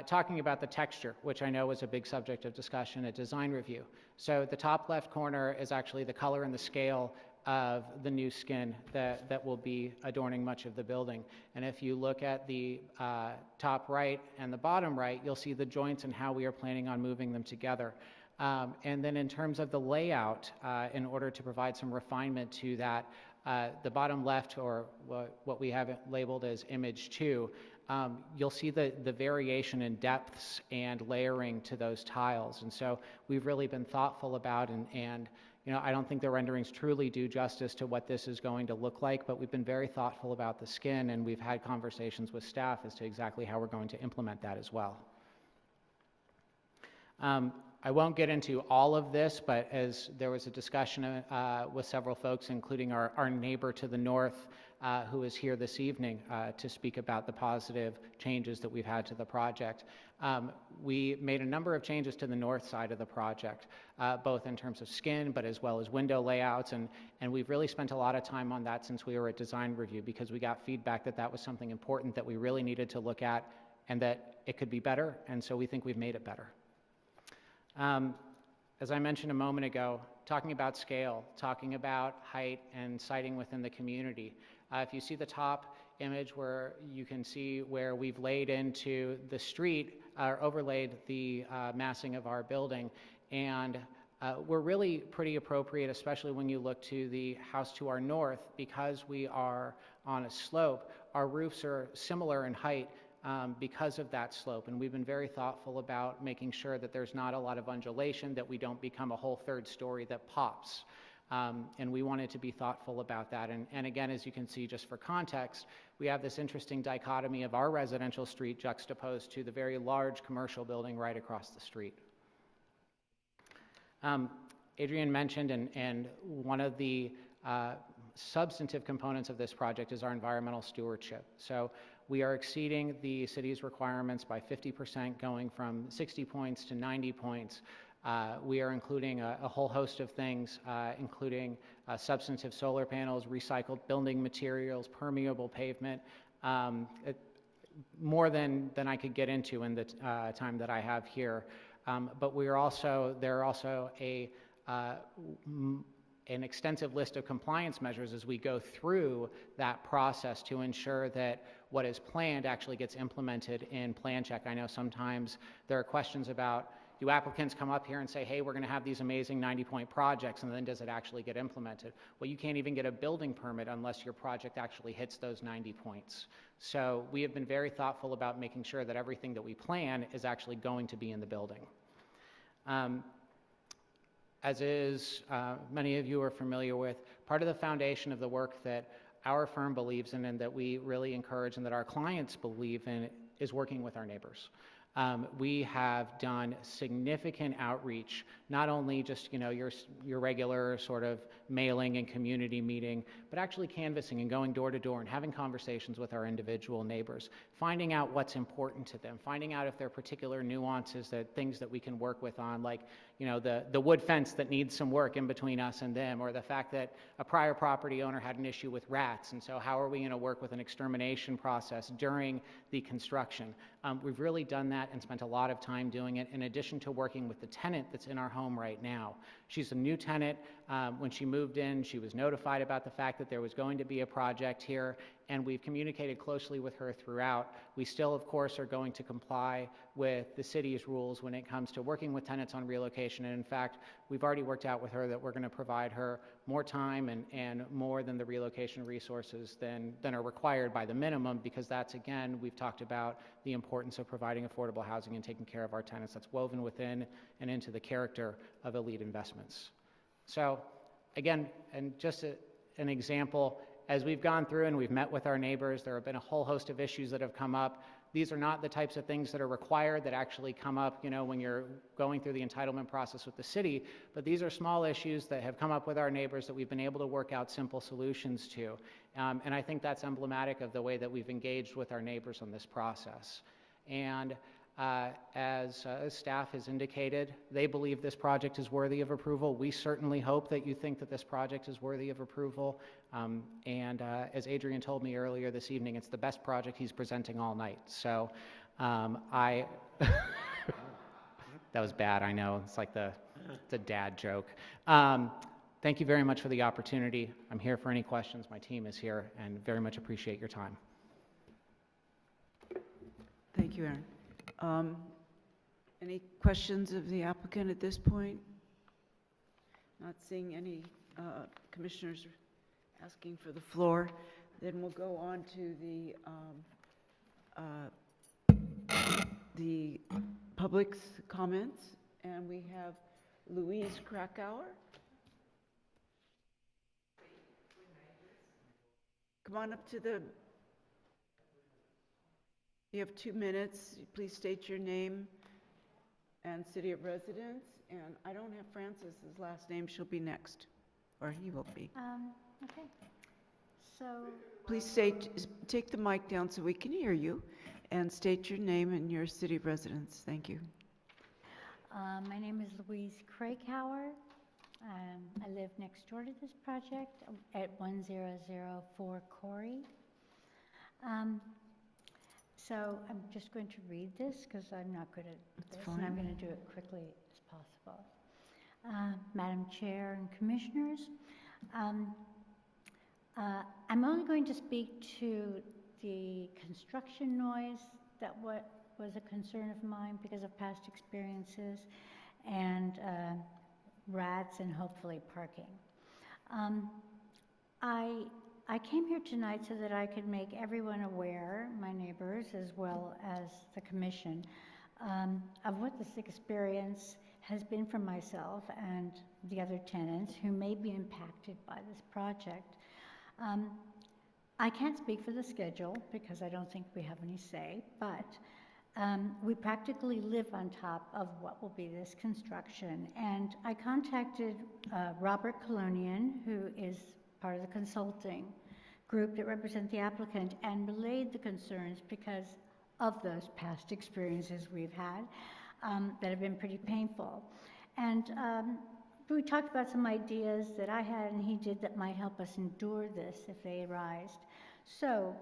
talking about the texture, which I know was a big subject of discussion at design review. So the top left corner is actually the color and the scale of the new skin that will be adorning much of the building. And if you look at the top right and the bottom right, you'll see the joints and how we are planning on moving them together. And then in terms of the layout, in order to provide some refinement to that, the bottom left, or what we have labeled as image 2, you'll see the variation in depths and layering to those tiles. And so we've really been thoughtful about, and you know, I don't think the renderings truly do justice to what this is going to look like, but we've been very thoughtful about the skin, and we've had conversations with staff as to exactly how we're going to implement that as well. I won't get into all of this, but as there was a discussion with several folks, including our neighbor to the north, who is here this evening to speak about the positive changes that we've had to the project. We made a number of changes to the north side of the project, both in terms of skin, but as well as window layouts, and we've really spent a lot of time on that since we were at design review, because we got feedback that that was something important that we really needed to look at, and that it could be better, and so we think we've made it better. As I mentioned a moment ago, talking about scale, talking about height and siting within the community. If you see the top image where you can see where we've laid into the street, or overlaid the massing of our building, and we're really pretty appropriate, especially when you look to the house to our north, because we are on a slope. Our roofs are similar in height because of that slope, and we've been very thoughtful about making sure that there's not a lot of undulation, that we don't become a whole third story that pops. And we wanted to be thoughtful about that. And again, as you can see, just for context, we have this interesting dichotomy of our residential street juxtaposed to the very large commercial building right across the street. Adrian mentioned, and one of the substantive components of this project is our environmental stewardship. So we are exceeding the city's requirements by 50%, going from 60 points to 90 points. We are including a whole host of things, including substantive solar panels, recycled building materials, permeable pavement, more than I could get into in the time that I have here. But there are also an extensive list of compliance measures as we go through that process to ensure that what is planned actually gets implemented in plan check. I know sometimes there are questions about, do applicants come up here and say, hey, we're going to have these amazing 90-point projects, and then does it actually get implemented? Well, you can't even get a building permit unless your project actually hits those 90 points. So we have been very thoughtful about making sure that everything that we plan is actually going to be in the building. As many of you are familiar with, part of the foundation of the work that our firm believes in and that we really encourage and that our clients believe in is working with our neighbors. We have done significant outreach, not only just your regular sort of mailing and community meeting, but actually canvassing and going door to door and having conversations with our individual neighbors, finding out what's important to them, finding out if there are particular nuances, things that we can work with on, like the wood fence that needs some work in between us and them, or the fact that a prior property owner had an issue with rats, and so how are we going to work with an extermination process during the construction. We've really done that and spent a lot of time doing it, in addition to working with the tenant that's in our home right now. She's a new tenant. When she moved in, she was notified about the fact that there was going to be a project here, and we've communicated closely with her throughout. We still, of course, are going to comply with the city's rules when it comes to working with tenants on relocation, and in fact, we've already worked out with her that we're going to provide her more time and more than the relocation resources than are required by the minimum, because that's, again, we've talked about the importance of providing affordable housing and taking care of our tenants. That's woven within and into the character of elite investments. So again, and just an example, as we've gone through and we've met with our neighbors, there have been a whole host of issues that have come up. These are not the types of things that are required that actually come up, when you're going through the entitlement process with the city, but these are small issues that have come up with our neighbors that we've been able to work out simple solutions to. And I think that's emblematic of the way that we've engaged with our neighbors on this process. And as staff has indicated, they believe this project is worthy of approval. We certainly hope that you think that this project is worthy of approval. And as Adrian told me earlier this evening, it's the best project he's presenting all night. So I, that was bad, I know, it's like it's a dad joke. Thank you very much for the opportunity. I'm here for any questions, my team is here, and very much appreciate your time. Thank you, Aaron. Any questions of the applicant at this point? Not seeing any commissioners asking for the floor. Then we'll go on to the public's comments, and we have Louise Krakauer. Come on up to the, you have 2 minutes. Please state your name and city of residence. And I don't have Francis's last name. She'll be next, or he will be. Okay. So, Please take the mic down so we can hear you, and state your name and your city of residence. Thank you. my name is Louise Krakauer. I live next door to this project at 1004 Corey. So I'm just going to read this because I'm not good at this, and I'm going to do it quickly as possible. Madam Chair and Commissioners, I'm only going to speak to the construction noise that was a concern of mine because of past experiences, and rats and hopefully parking. I came here tonight so that I could make everyone aware, my neighbors as well as the commission, of what this experience has been for myself and the other tenants who may be impacted by this project. I can't speak for the schedule because I don't think we have any say, but we practically live on top of what will be this construction. And I contacted Robert Colonian, who is part of the consulting group that represent the applicant, and relayed the concerns because of those past experiences we've had that have been pretty painful. And we talked about some ideas that I had and he did that might help us endure this if they arise. So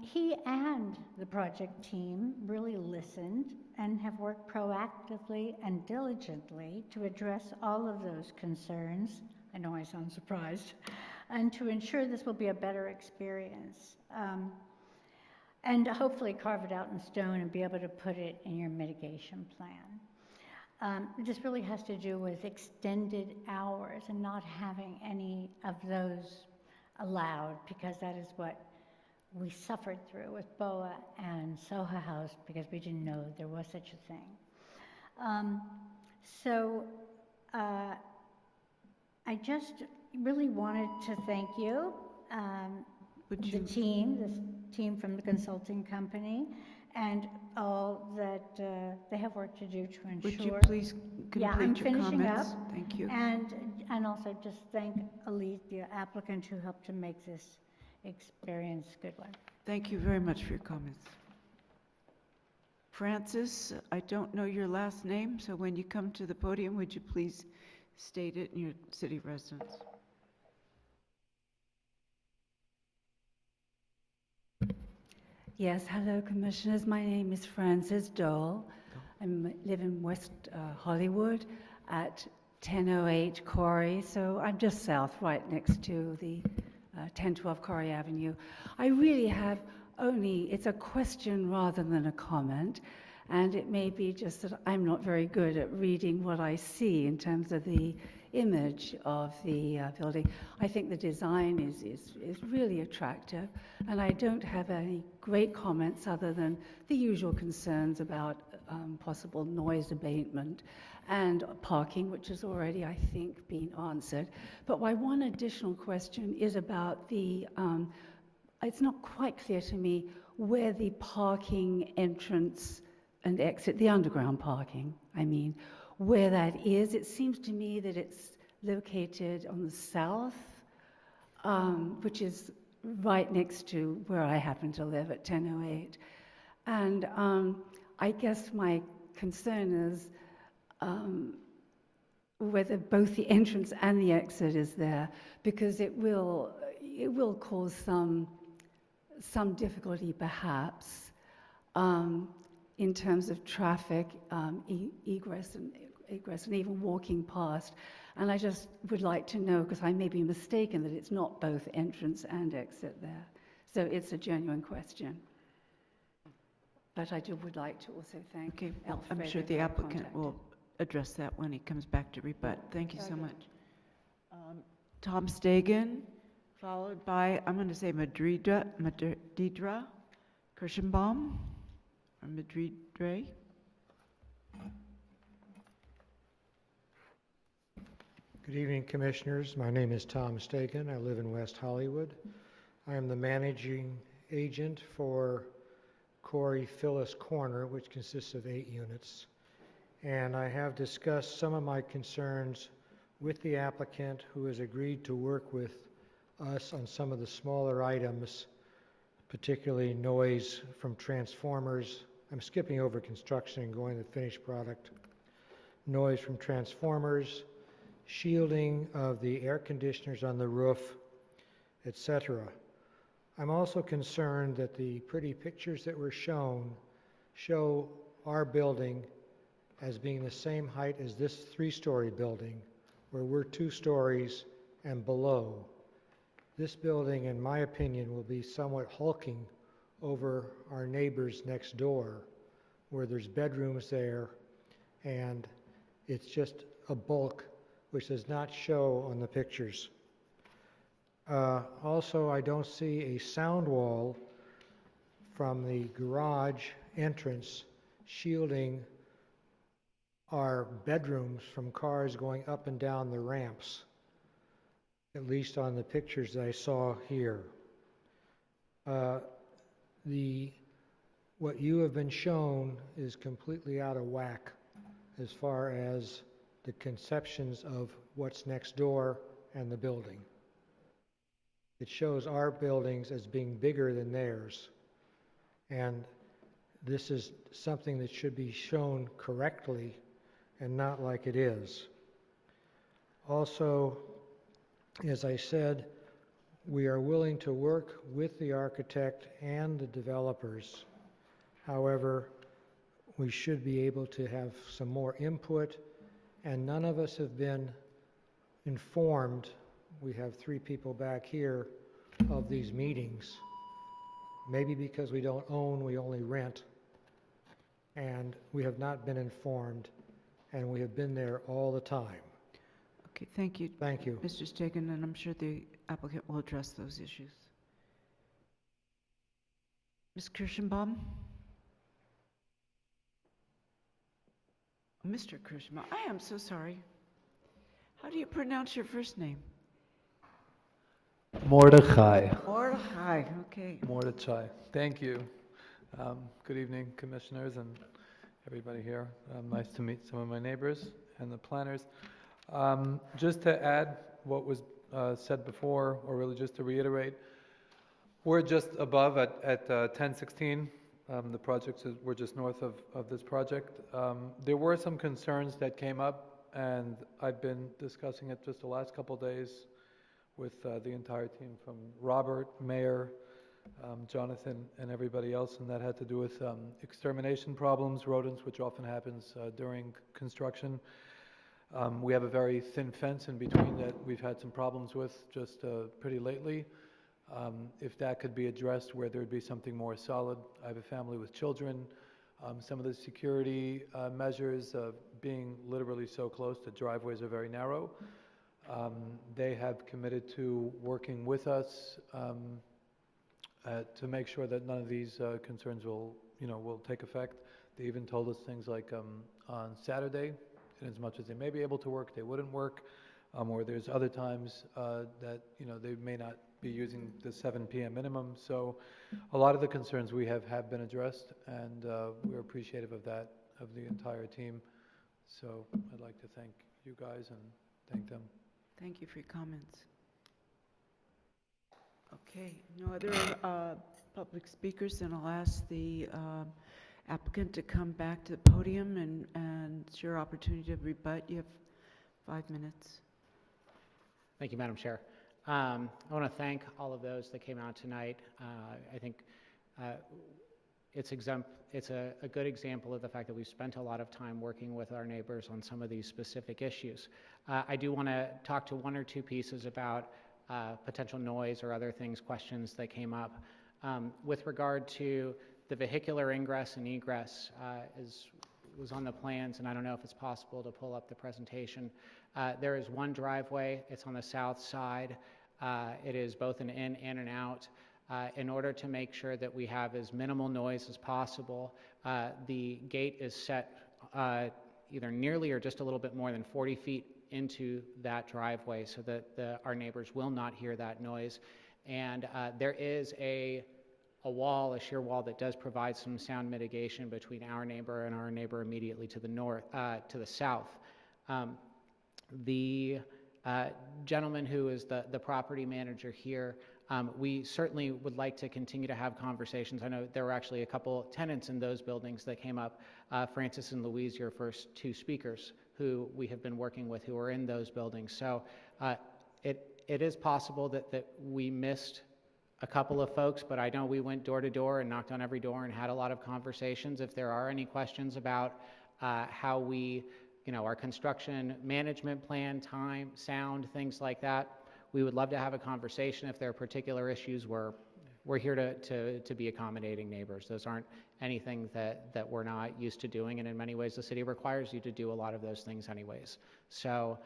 he and the project team really listened and have worked proactively and diligently to address all of those concerns. I know I sound surprised. And to ensure this will be a better experience. And hopefully carve it out in stone and be able to put it in your mitigation plan. This really has to do with extended hours and not having any of those allowed, because that is what we suffered through with BOA and Soho House because we didn't know there was such a thing. I just really wanted to thank you, this team from the consulting company, and all that they have work to do to ensure. Would you please complete yeah, I'm your finishing comments? up. Thank you. And also just thank Elise, the applicant, who helped to make this experience a good one. Thank you very much for your comments. Francis, I don't know your last name, so when you come to the podium, would you please state it in your city residence? Yes, hello, Commissioners. My name is Frances Dole. I live in West Hollywood at 1008 Corey, so I'm just south, right next to the 1012 Corey Avenue. I really have it's a question rather than a comment, and it may be just that I'm not very good at reading what I see in terms of the image of the building. I think the design is really attractive, and I don't have any great comments other than the usual concerns about possible noise abatement and parking, which has already, I think, been answered. But my one additional question is about it's not quite clear to me where the parking entrance and exit, the underground parking, I mean, where that is. It seems to me that it's located on the south, which is right next to where I happen to live at 1008. And I guess my concern is whether both the entrance and the exit is there, because it will cause some difficulty perhaps in terms of traffic, egress and even walking past. And I just would like to know, because I may be mistaken, that it's not both entrance and exit there. So it's a genuine question. But I would like to also thank Okay, Alfredo I'm sure for the our applicant contact. will address that when he comes back to rebut. Thank you so Very much. Tom Stagen, followed by, I'm going to say Madridra Kirschenbaum, or Madridre. Good evening, Commissioners. My name is Tom Staken. I live in West Hollywood. I am the managing agent for Corey Phyllis Corner, which consists of 8 units. And I have discussed some of my concerns with the applicant, who has agreed to work with us on some of the smaller items, particularly noise from transformers. I'm skipping over construction and going to the finished product. Noise from transformers, shielding of the air conditioners on the roof, etc. I'm also concerned that the pretty pictures that were shown show our building as being the same height as this 3-story building, where we're 2 stories and below. This building, in my opinion, will be somewhat hulking over our neighbors next door, where there's bedrooms there, and it's just a bulk which does not show on the pictures. Also, I don't see a sound wall from the garage entrance shielding our bedrooms from cars going up and down the ramps, at least on the pictures that I saw here. What you have been shown is completely out of whack as far as the conceptions of what's next door and the building. It shows our buildings as being bigger than theirs. And this is something that should be shown correctly and not like it is. Also, as I said, we are willing to work with the architect and the developers. However, we should be able to have some more input, and none of us have been informed. We have 3 people back here of these meetings. Maybe because we don't own, we only rent. And we have not been informed, and we have been there all the time. Okay, thank you. Thank you. Mr. Stagen, and I'm sure the applicant will address those issues. Ms. Kirschenbaum? Mr. Kirschenbaum, I am so sorry. How do you pronounce your first name? Mordechai. Mordechai, okay. Mordechai. Thank you. Good evening, commissioners and everybody here. Nice to meet some of my neighbors and the planners. Just to add what was said before, or really just to reiterate, we're just above at 1016. The project we're just north of this project. There were some concerns that came up, and I've been discussing it just the last couple days with the entire team, from Robert, Mayor, Jonathan, and everybody else, and that had to do with extermination problems, rodents, which often happens during construction. We have a very thin fence in between that we've had some problems with just pretty lately. If that could be addressed where there would be something more solid. I have a family with children. Some of the security measures, being literally so close, the driveways are very narrow. They have committed to working with us to make sure that none of these concerns will take effect. They even told us things like on Saturday, in as much as they may be able to work, they wouldn't work, or there's other times that they may not be using the 7 p.m. minimum. So a lot of the concerns we have been addressed, and we're appreciative of that, of the entire team. So I'd like to thank you guys and thank them. Thank you for your comments. Okay, no other public speakers, then I'll ask the applicant to come back to the podium and it's your opportunity to rebut. You have 5 minutes. Thank you, Madam Chair. I want to thank all of those that came out tonight. I think it's a good example of the fact that we've spent a lot of time working with our neighbors on some of these specific issues. I do want to talk to one or two pieces about potential noise or other things, questions that came up. With regard to the vehicular ingress and egress, as was on the plans, and I don't know if it's possible to pull up the presentation. There is one driveway. It's on the south side. It is both an in and an out. In order to make sure that we have as minimal noise as possible, the gate is set either nearly or just a little bit more than 40 feet into that driveway so that our neighbors will not hear that noise. And there is a wall, a sheer wall, that does provide some sound mitigation between our neighbor and our neighbor immediately to the north, to the south. The gentleman who is the property manager here, we certainly would like to continue to have conversations. I know there were actually a couple tenants in those buildings that came up. Francis and Louise, your first two speakers, who we have been working with, who are in those buildings. So it is possible that we missed a couple of folks, but I know we went door to door and knocked on every door and had a lot of conversations. If there are any questions about how we, our construction management plan, time, sound, things like that, we would love to have a conversation. If there are particular issues, we're here to be accommodating neighbors. Those aren't anything that we're not used to doing, and in many ways the city requires you to do a lot of those things anyways. So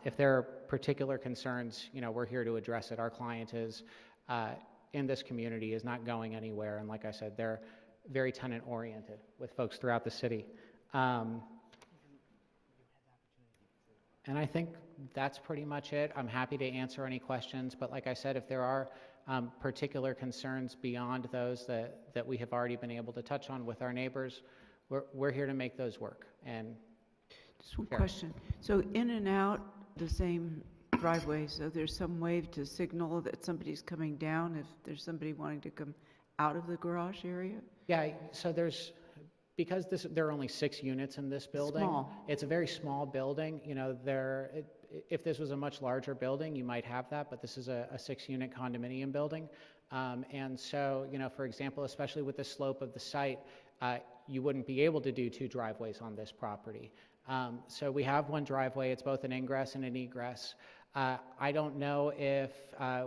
if there are particular concerns, we're here to address it. Our client is in this community, is not going anywhere, and like I said, they're very tenant oriented with folks throughout the city. And I think that's pretty much it. I'm happy to answer any questions, but like I said, if there are particular concerns beyond those that we have already been able to touch on with our neighbors, we're here to make those work. And just one question. So in and out the same driveway, so there's some way to signal that somebody's coming down if there's somebody wanting to come out of the garage area? Yeah, so because there are only 6 units in this building. Small. It's a very small building. If this was a much larger building, you might have that, but this is a 6-unit condominium building. And so, for example, especially with the slope of the site, you wouldn't be able to do 2 driveways on this property. So we have one driveway. It's both an ingress and an egress. I don't know if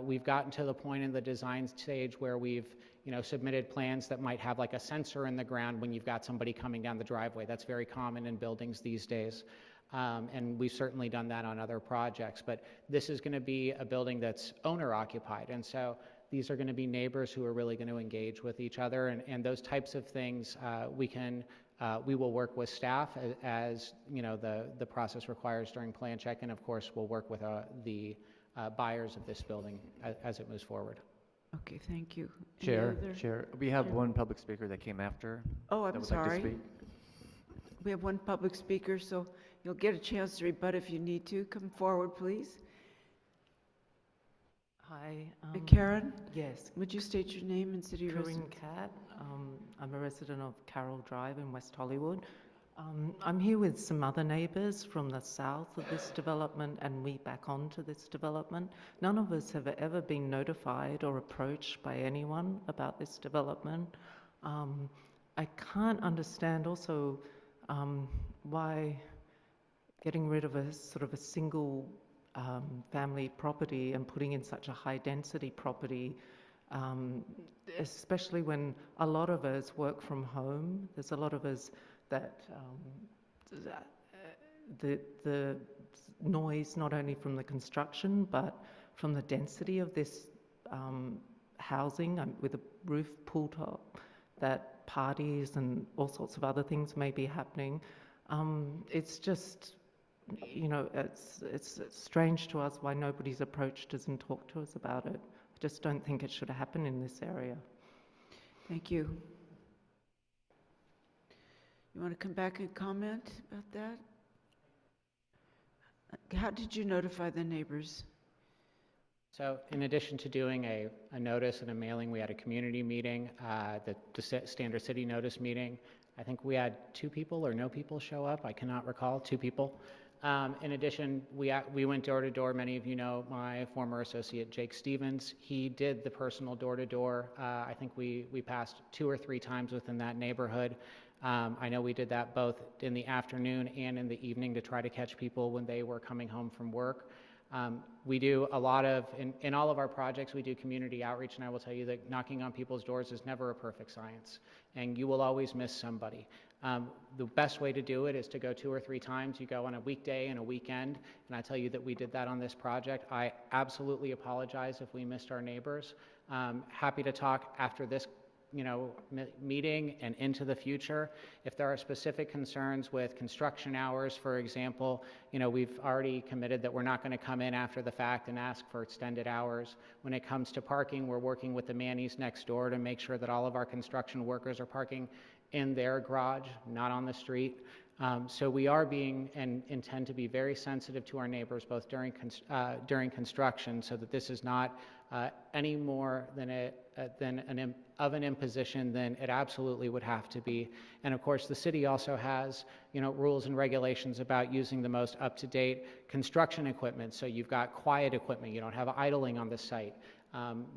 we've gotten to the point in the design stage where we've submitted plans that might have like a sensor in the ground when you've got somebody coming down the driveway. That's very common in buildings these days. And we've certainly done that on other projects. But this is going to be a building that's owner occupied. And so these are going to be neighbors who are really going to engage with each other. And those types of things we will work with staff as the process requires during plan check. And of course, we'll work with the buyers of this building as it moves forward. Okay, thank you. Chair, we have one public speaker that came after. Oh, that I'm would like to sorry. speak. We have one public speaker, so you'll get a chance to rebut if you need to. Come forward, please. Hi. Karen? Yes. Would you state your name and city Corinne residence? Cat. I'm a resident of Carroll Drive in West Hollywood. I'm here with some other neighbours from the south of this development and we back onto this development. None of us have ever been notified or approached by anyone about this development. I can't understand also why getting rid of a sort of a single family property and putting in such a high density property, especially when a lot of us work from home. There's a lot of us that the noise, not only from the construction, but from the density of this housing with a roof pool top, that parties and all sorts of other things may be happening. It's just, it's strange to us why nobody's approached us and talked to us about it. I just don't think it should happen in this area. Thank you. You want to come back and comment about that? How did you notify the neighbors? So in addition to doing a notice and a mailing, we had a community meeting, the standard city notice meeting. I think we had 2 people or no people show up. I cannot recall, 2 people. In addition, we went door to door. Many of you know my former associate, Jake Stevens. He did the personal door to door. I think we passed 2 or 3 times within that neighborhood. I know we did that both in the afternoon and in the evening to try to catch people when they were coming home from work. We do a lot of, in all of our projects, we do community outreach, and I will tell you that knocking on people's doors is never a perfect science, and you will always miss somebody. The best way to do it is to go 2 or 3 times. You go on a weekday and a weekend, and I tell you that we did that on this project. I absolutely apologize if we missed our neighbors. Happy to talk after this meeting and into the future. If there are specific concerns with construction hours, for example, we've already committed that we're not going to come in after the fact and ask for extended hours. When it comes to parking, we're working with the Mannies next door to make sure that all of our construction workers are parking in their garage, not on the street. So we are being and intend to be very sensitive to our neighbors, both during construction, so that this is not any more than an imposition than it absolutely would have to be. And of course, the city also has, rules and regulations about using the most up-to-date construction equipment. So you've got quiet equipment. You don't have idling on the site.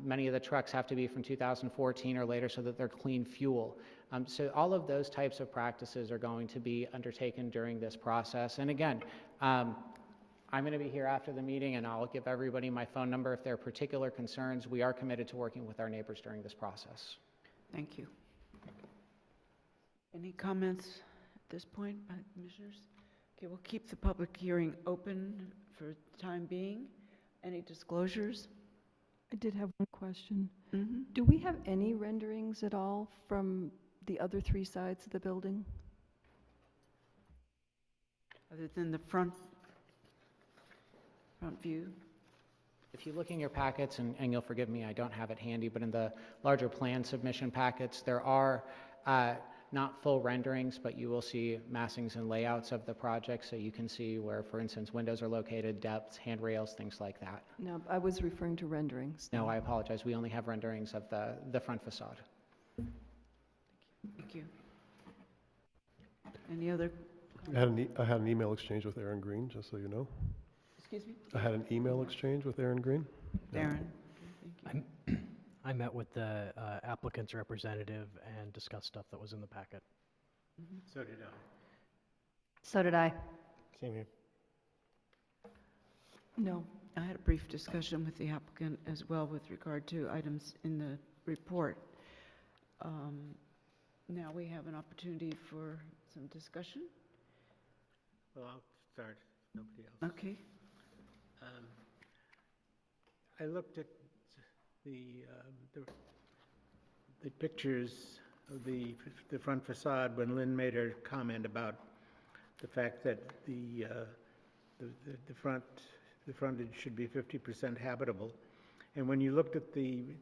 Many of the trucks have to be from 2014 or later so that they're clean fuel. So all of those types of practices are going to be undertaken during this process. And again, I'm going to be here after the meeting, and I'll give everybody my phone number if there are particular concerns. We are committed to working with our neighbors during this process. Thank you. Any comments at this point by commissioners? Okay, we'll keep the public hearing open for the time being. Any disclosures? I did have one question. Mm-hmm. Do we have any renderings at all from the other 3 sides of the building? Other than the front view? If you look in your packets, and you'll forgive me, I don't have it handy, but in the larger plan submission packets, there are not full renderings, but you will see massings and layouts of the project, so you can see where, for instance, windows are located, depths, handrails, things like that. No, I was referring to renderings. No, I apologize. We only have renderings of the front facade. Thank you. Any other? I had an email exchange with Aaron Green, just so you know. Excuse me? I had an email exchange with Aaron Green. Aaron? I met with the applicant's representative and discussed stuff that was in the packet. Mm-hmm. So did I. So did I. Same here. No, I had a brief discussion with the applicant as well with regard to items in the report. Now we have an opportunity for some discussion. Well, I'll start. Nobody else. Okay. I looked at the pictures of the front facade when Lynn made her comment about the fact that the frontage should be 50% habitable, and when you looked at the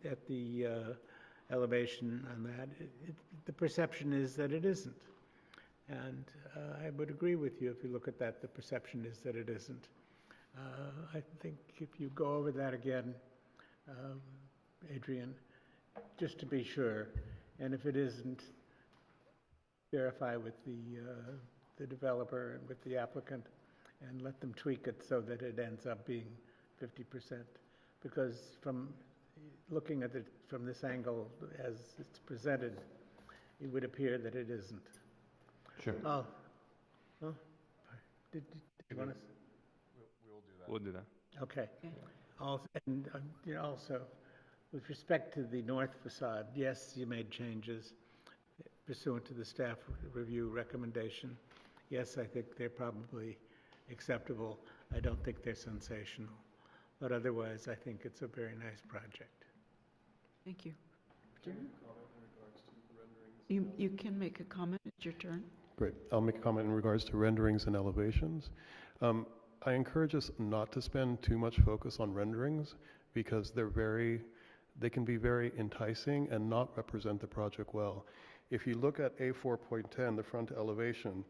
elevation on that, the perception is that it isn't, and I would agree with you if you look at that. The perception is that it isn't. I think if you go over that again, Adrian, just to be sure, and if it isn't, verify with the developer and with the applicant and let them tweak it so that it ends up being 50%. Because from looking at it from this angle as it's presented, it would appear that it isn't. Sure. Oh, did you want to? We'll do that. Okay. And also, with respect to the north facade, yes, you made changes pursuant to the staff review recommendation. Yes, I think they're probably acceptable. I don't think they're sensational. But otherwise, I think it's a very nice project. Thank you. You can make a comment. It's your turn. Great. I'll make a comment in regards to renderings and elevations. I encourage us not to spend too much focus on renderings because they can be very enticing and not represent the project well. If you look at A4.10, the front elevation,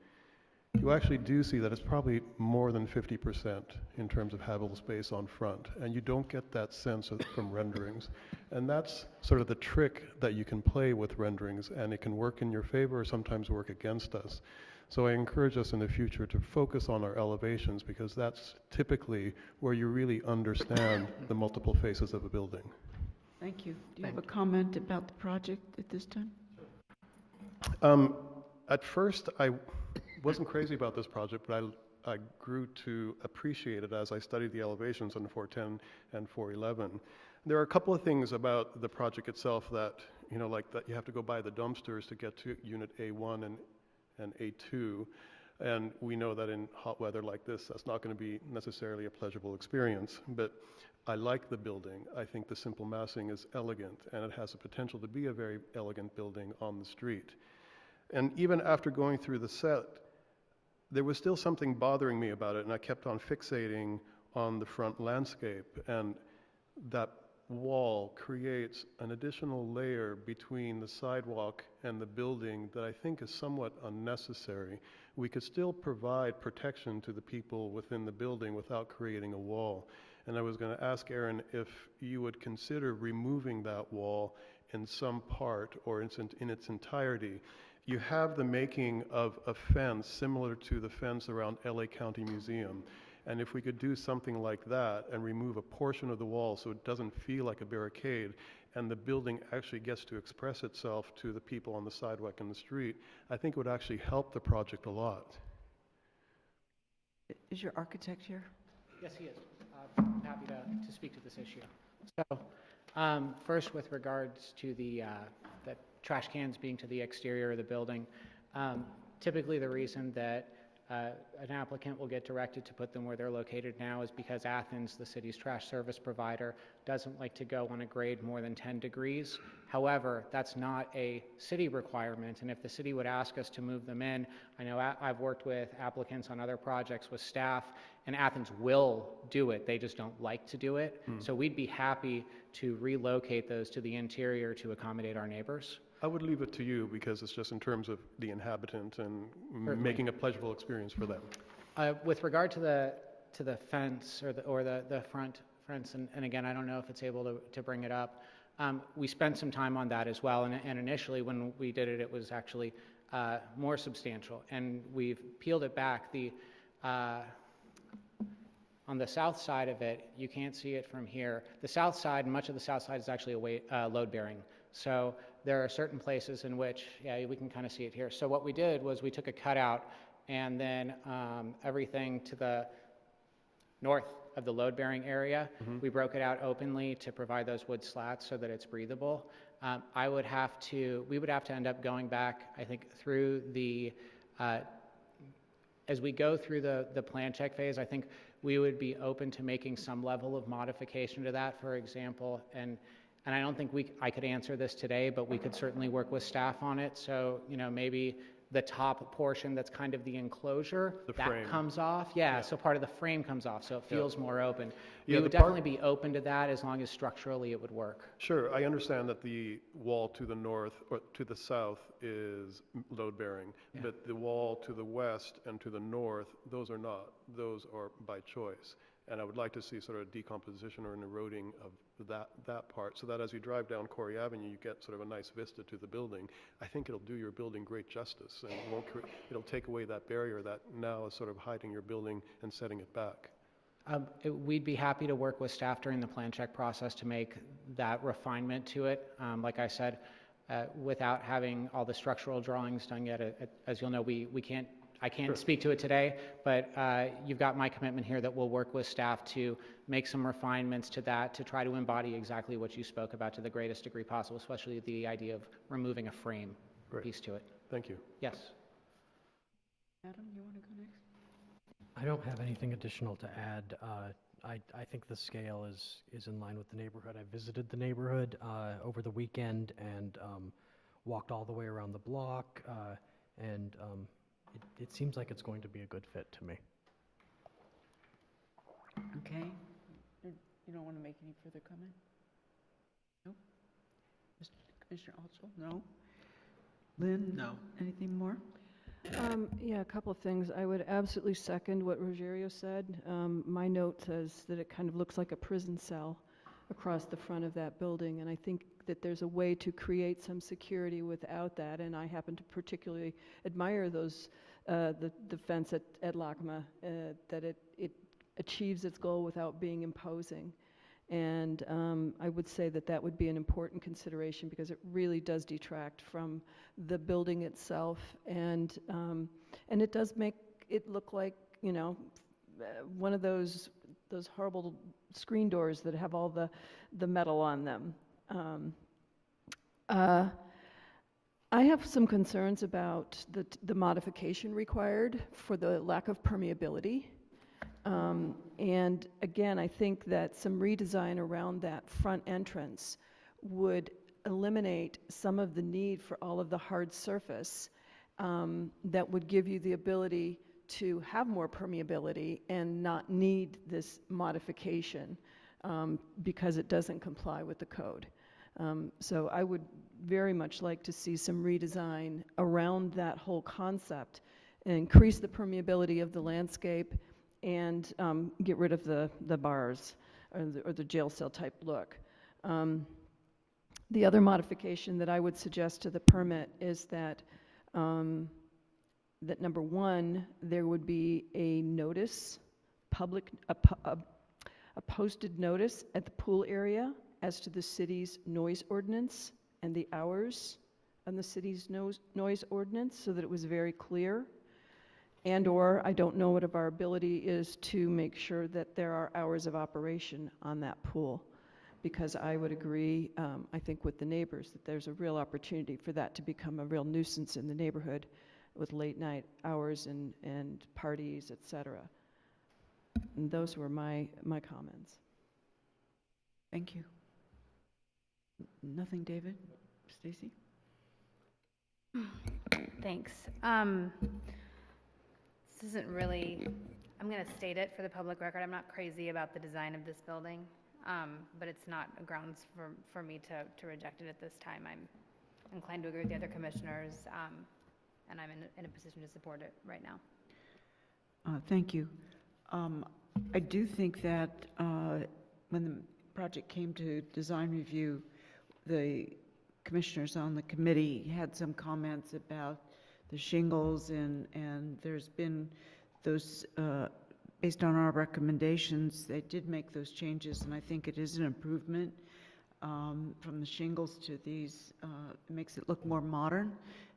you actually do see that it's probably more than 50% in terms of habitable space on front, and you don't get that sense from renderings. And that's sort of the trick that you can play with renderings, and it can work in your favor or sometimes work against us. So I encourage us in the future to focus on our elevations, because that's typically where you really understand the multiple faces of a building. Thank you. Do you have a comment about the project at this time? At first, I wasn't crazy about this project, but I grew to appreciate it as I studied the elevations on 410 and 411. There are a couple of things about the project itself that, you know, like that you have to go by the dumpsters to get to Unit A1 and A2. And we know that in hot weather like this, that's not going to be necessarily a pleasurable experience. But I like the building. I think the simple massing is elegant, and it has the potential to be a very elegant building on the street. And even after going through the set, there was still something bothering me about it, and I kept on fixating on the front landscape. And that wall creates an additional layer between the sidewalk and the building that I think is somewhat unnecessary. We could still provide protection to the people within the building without creating a wall. And I was going to ask Aaron if you would consider removing that wall in some part or in its entirety. You have the making of a fence similar to the fence around LA County Museum. And if we could do something like that and remove a portion of the wall so it doesn't feel like a barricade, and the building actually gets to express itself to the people on the sidewalk and the street, I think it would actually help the project a lot. Is your architect here? Yes, he is. I'm happy to speak to this issue. So, first, with regards to the trash cans being to the exterior of the building, typically the reason that an applicant will get directed to put them where they're located now is because Athens, the city's trash service provider, doesn't like to go on a grade more than 10 degrees. However, that's not a city requirement, and if the city would ask us to move them in, I know I've worked with applicants on other projects with staff, and Athens will do it, they just don't like to do it. So we'd be happy to relocate those to the interior to accommodate our neighbors. I would leave it to you because it's just in terms of the inhabitant and Certainly. making a pleasurable experience for them. With regard to the fence or the front fence, and again, I don't know if it's able to bring it up. We spent some time on that as well, and initially when we did it, it was actually more substantial, and we've peeled it back. On the south side of it, you can't see it from here. The south side, much of the south side is actually load bearing. So there are certain places in which, yeah, we can kind of see it here. So what we did was we took a cutout, and then everything to the north of the load-bearing area, we broke it out openly to provide those wood slats so that it's breathable. We would have to end up going back, I think, through the, as we go through the plan check phase, I think we would be open to making some level of modification to that, for example, and I don't think I could answer this today, but we could certainly work with staff on it. So, you know, maybe the top portion that's kind of the enclosure, that comes off. Yeah, so part of the frame comes off, so it feels more open. We would definitely be open to that as long as structurally it would work. Sure, I understand that the wall to the north or to the south is load bearing, but the wall to the west and to the north, those are not. Those are by choice. And I would like to see sort of a decomposition or an eroding of that part, so that as you drive down Corey Avenue, you get sort of a nice vista to the building. I think it'll do your building great justice, and it'll take away that barrier that now is sort of hiding your building and setting it back. We'd be happy to work with staff during the plan check process to make that refinement to it. Like I said, without having all the structural drawings done yet, as you'll know, I can't speak to it today, but you've got my commitment here that we'll work with staff to make some refinements to that to try to embody exactly what you spoke about to the greatest degree possible, especially the idea of removing a frame piece to it. Thank you. Yes. Adam, you want to go next? I don't have anything additional to add. I think the scale is in line with the neighborhood. I visited the neighborhood over the weekend and walked all the way around the block, and it seems like it's going to be a good fit to me. Okay. You don't want to make any further comment? No? Commissioner Altschul? No? Lynn? No. Anything more? Yeah, a couple of things. I would absolutely second what Rogerio said. My note says that it kind of looks like a prison cell across the front of that building, and I think that there's a way to create some security without that, and I happen to particularly admire those, the fence at LACMA, that it achieves its goal without being imposing. And I would say that that would be an important consideration because it really does detract from the building itself, and it does make it look like, you know, one of those horrible screen doors that have all the metal on them. I have some concerns about the modification required for the lack of permeability. And again, I think that some redesign around that front entrance would eliminate some of the need for all of the hard surface that would give you the ability to have more permeability and not need this modification because it doesn't comply with the code. So I would very much like to see some redesign around that whole concept and increase the permeability of the landscape and get rid of the bars or the jail cell type look. The other modification that I would suggest to the permit is that that number one, there would be a notice, a posted notice at the pool area as to the city's noise ordinance and the hours on the city's noise ordinance, so that it was very clear. And or I don't know what of our ability is to make sure that there are hours of operation on that pool, because I would agree, I think with the neighbors, that there's a real opportunity for that to become a real nuisance in the neighborhood with late night hours and parties, et cetera. And those were my comments. Thank you. Nothing, David? Stacy? Thanks. This isn't really, I'm going to state it for the public record. I'm not crazy about the design of this building, but it's not a grounds for me to reject it at this time. I'm inclined to agree with the other commissioners, and I'm in a position to support it right now. Thank you. I do think that when the project came to design review, the commissioners on the committee had some comments about the shingles, and there's been those, based on our recommendations, they did make those changes, and I think it is an improvement from the shingles to these. It makes it look more modern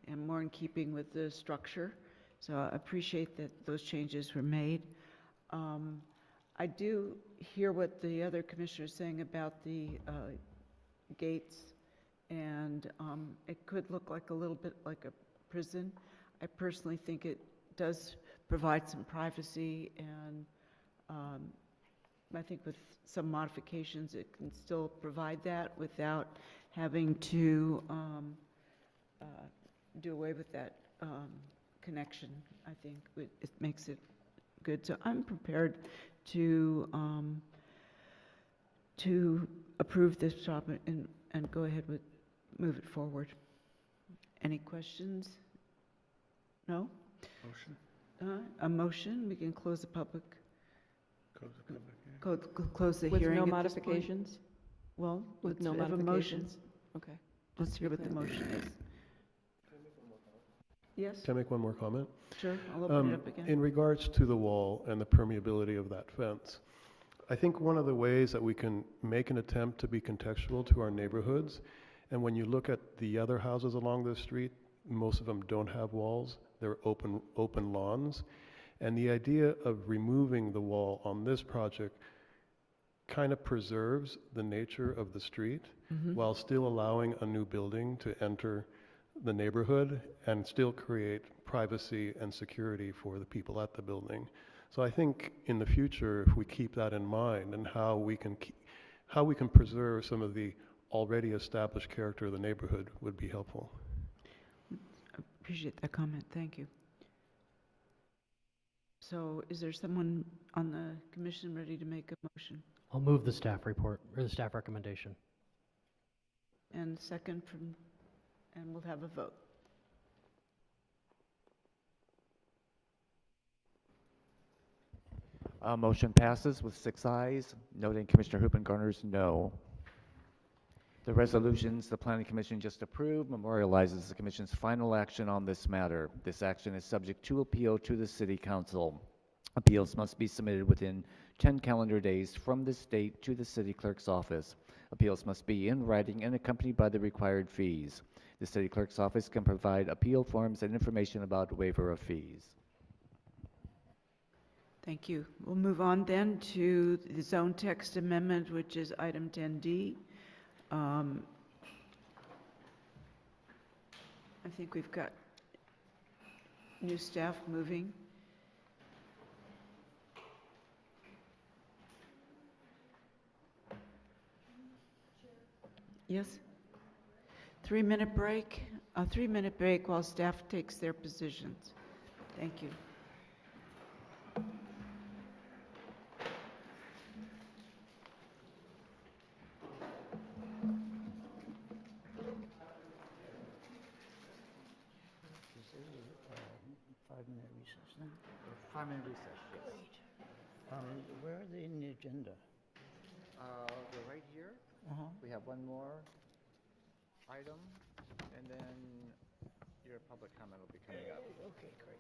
and more in keeping with the structure. So I appreciate that those changes were made. I do hear what the other commissioners are saying about the gates, and it could look like a little bit like a prison. I personally think it does provide some privacy, and I think with some modifications it can still provide that without having to do away with that connection. I think it makes it good. So I'm prepared to approve this job and go ahead with move it forward. Any questions? No? Motion? A motion, we can close the public. Close the public hearing. Close the With hearing no at this point. modifications? Well, With let's no have a motion. modifications? Okay. Let's hear what the motion is. Yes? Can I make one more comment? Sure, I'll open it up again. In regards to the wall and the permeability of that fence, I think one of the ways that we can make an attempt to be contextual to our neighborhoods, and when you look at the other houses along this street, most of them don't have walls, they're open lawns. And the idea of removing the wall on this project kind of preserves the nature of the street while still allowing a new building to enter the neighborhood and still create privacy and security for the people at the building. So I think in the future, if we keep that in mind and how we can preserve some of the already established character of the neighborhood would be helpful. Appreciate that comment, thank you. So is there someone on the commission ready to make a motion? I'll move the staff report, or the staff recommendation. And second from, and we'll have a vote. Motion passes with 6 ayes, noting Commissioner Hoopengarner's no. The resolutions the Planning Commission just approved memorializes the Commission's final action on this matter. This action is subject to appeal to the City Council. Appeals must be submitted within 10 calendar days from this date to the City Clerk's office. Appeals must be in writing and accompanied by the required fees. The City Clerk's office can provide appeal forms and information about waiver of fees. Thank you. We'll move on then to the zone text amendment, which is item 10D. I think we've got new staff moving. Yes? 3-minute break? A 3-minute break while staff takes their positions. Thank you. Five-minute recess then? 5-minute recess, yes. Where are they in the agenda? They're right here. Uh-huh. We have one more item, and then your public comment will be coming up. Okay, great.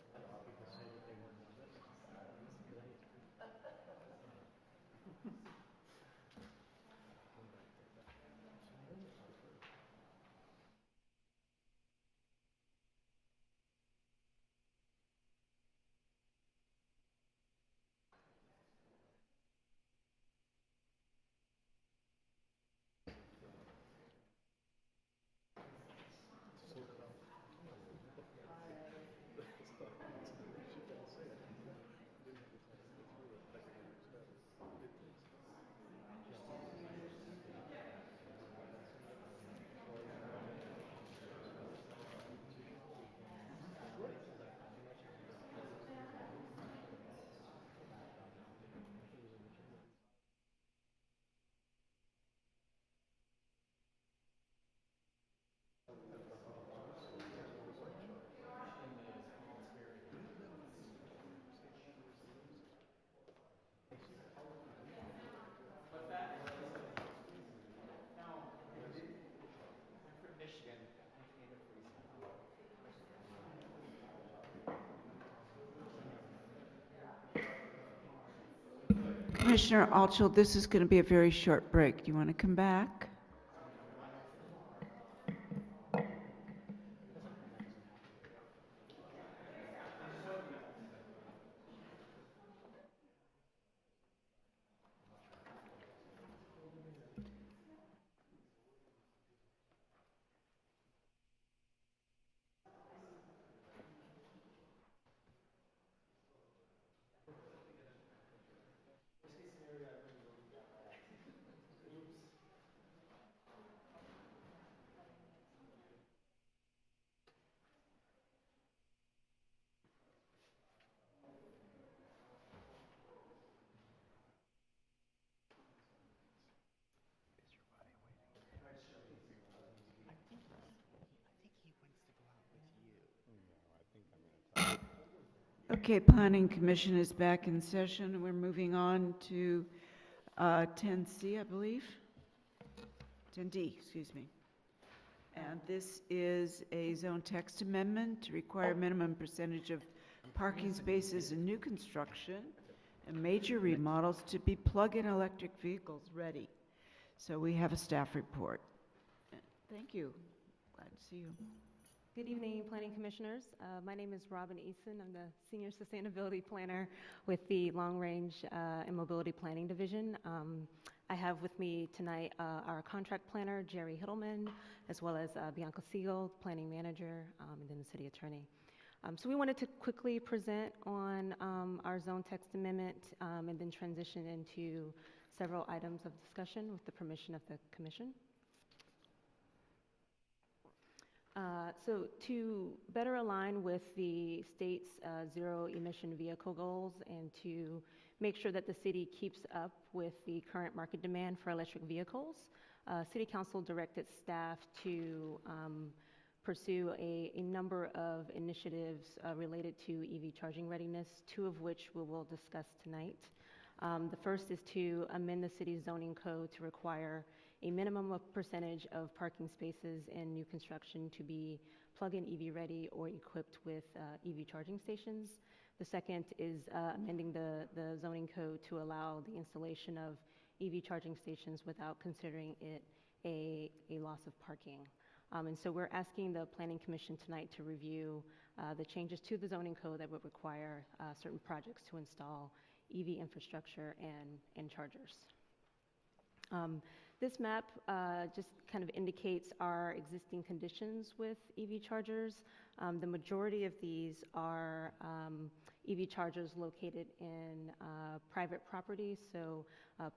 Commissioner Altschul, this is going to be a very short break. Do you want to come back? Okay, Planning Commission is back in session. We're moving on to 10C, I believe. 10D, excuse me. And this is a zone text amendment to require minimum percentage of parking spaces in new construction and major remodels to be plug-in electric vehicles ready. So we have a staff report. Thank you. Glad to see you. Good evening, Planning Commissioners. My name is Robin Eason. I'm the Senior Sustainability Planner with the Long Range and Mobility Planning Division. I have with me tonight our Contract Planner, Jerry Hiddleman, as well as Bianca Siegel, Planning Manager, and then the City Attorney. So we wanted to quickly present on our Zone Text Amendment and then transition into several items of discussion with the permission of the Commission. So to better align with the state's zero emission vehicle goals and to make sure that the city keeps up with the current market demand for electric vehicles, City Council directed staff to pursue a number of initiatives related to EV charging readiness, 2 of which we will discuss tonight. The first is to amend the city's zoning code to require a minimum of percentage of parking spaces in new construction to be plug-in EV ready or equipped with EV charging stations. The second is amending the zoning code to allow the installation of EV charging stations without considering it a loss of parking. And so we're asking the Planning Commission tonight to review the changes to the zoning code that would require certain projects to install EV infrastructure and chargers. This map just kind of indicates our existing conditions with EV chargers. The majority of these are EV chargers located in private properties, so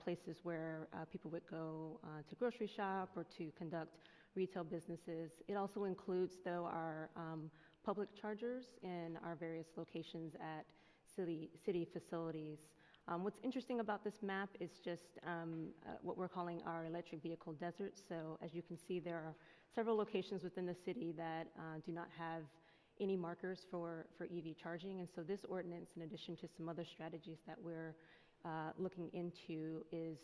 places where people would go to grocery shop or to conduct retail businesses. It also includes, though, our public chargers in our various locations at city facilities. What's interesting about this map is just what we're calling our electric vehicle desert. So as you can see, there are several locations within the city that do not have any markers for EV charging. And so this ordinance, in addition to some other strategies that we're looking into, is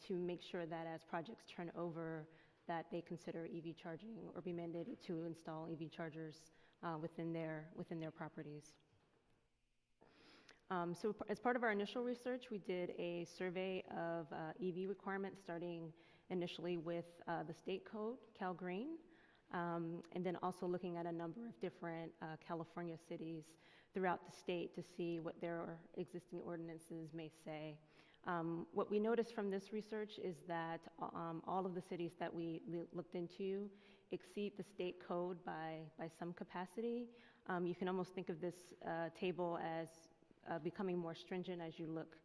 to make sure that as projects turn over, that they consider EV charging or be mandated to install EV chargers within their properties. So as part of our initial research, we did a survey of EV requirements, starting initially with the state code, Cal Green, and then also looking at a number of different California cities throughout the state to see what their existing ordinances may say. What we noticed from this research is that all of the cities that we looked into exceed the state code by some capacity. You can almost think of this table as becoming more stringent as you look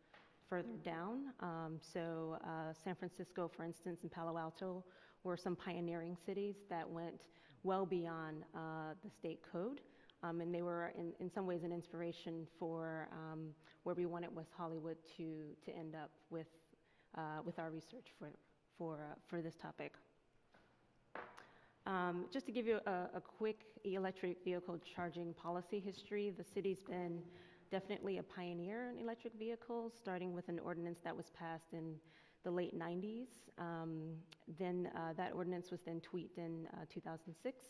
further down. So San Francisco, for instance, and Palo Alto were some pioneering cities that went well beyond the state code. And they were, in some ways, an inspiration for where we wanted West Hollywood to end up with our research for this topic. Just to give you a quick electric vehicle charging policy history, the city's been definitely a pioneer in electric vehicles, starting with an ordinance that was passed in the late 90s. Then that ordinance was then tweaked in 2006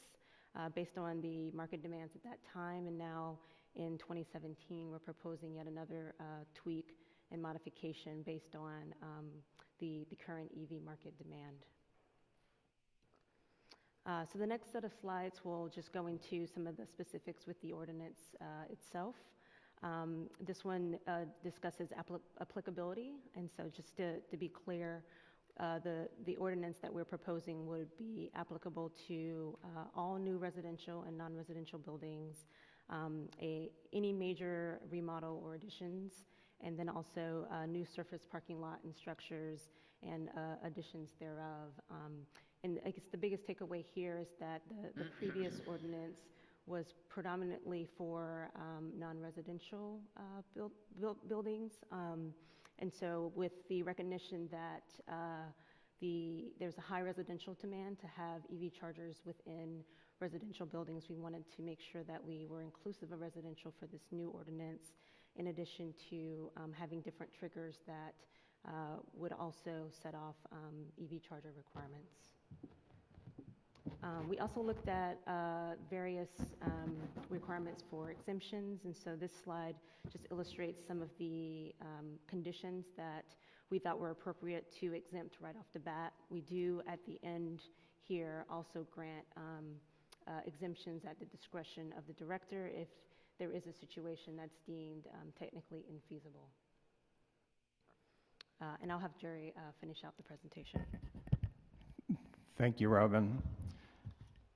based on the market demands at that time, and now in 2017 we're proposing yet another tweak and modification based on the current EV market demand. So the next set of slides will just go into some of the specifics with the ordinance itself. This one discusses applicability, and so just to be clear, the ordinance that we're proposing would be applicable to all new residential and non-residential buildings, any major remodel or additions, and then also new surface parking lot and structures and additions thereof. And I guess the biggest takeaway here is that the previous ordinance was predominantly for non-residential buildings. And so with the recognition that there's a high residential demand to have EV chargers within residential buildings, we wanted to make sure that we were inclusive of residential for this new ordinance, in addition to having different triggers that would also set off EV charger requirements. We also looked at various requirements for exemptions, and so this slide just illustrates some of the conditions that we thought were appropriate to exempt right off the bat. We do, at the end here, also grant exemptions at the discretion of the director if there is a situation that's deemed technically infeasible. And I'll have Jerry finish out the presentation. Thank you, Robin.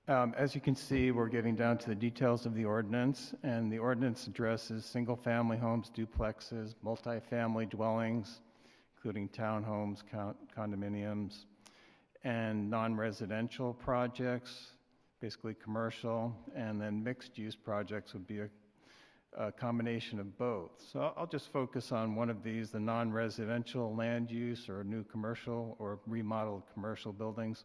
As you can see, we're getting down to the details of the ordinance, and the ordinance addresses single-family homes, duplexes, multifamily dwellings, including townhomes, condominiums, and non-residential projects, basically commercial, and then mixed-use projects would be a combination of both. So I'll just focus on one of these, the non-residential land use or new commercial or remodeled commercial buildings.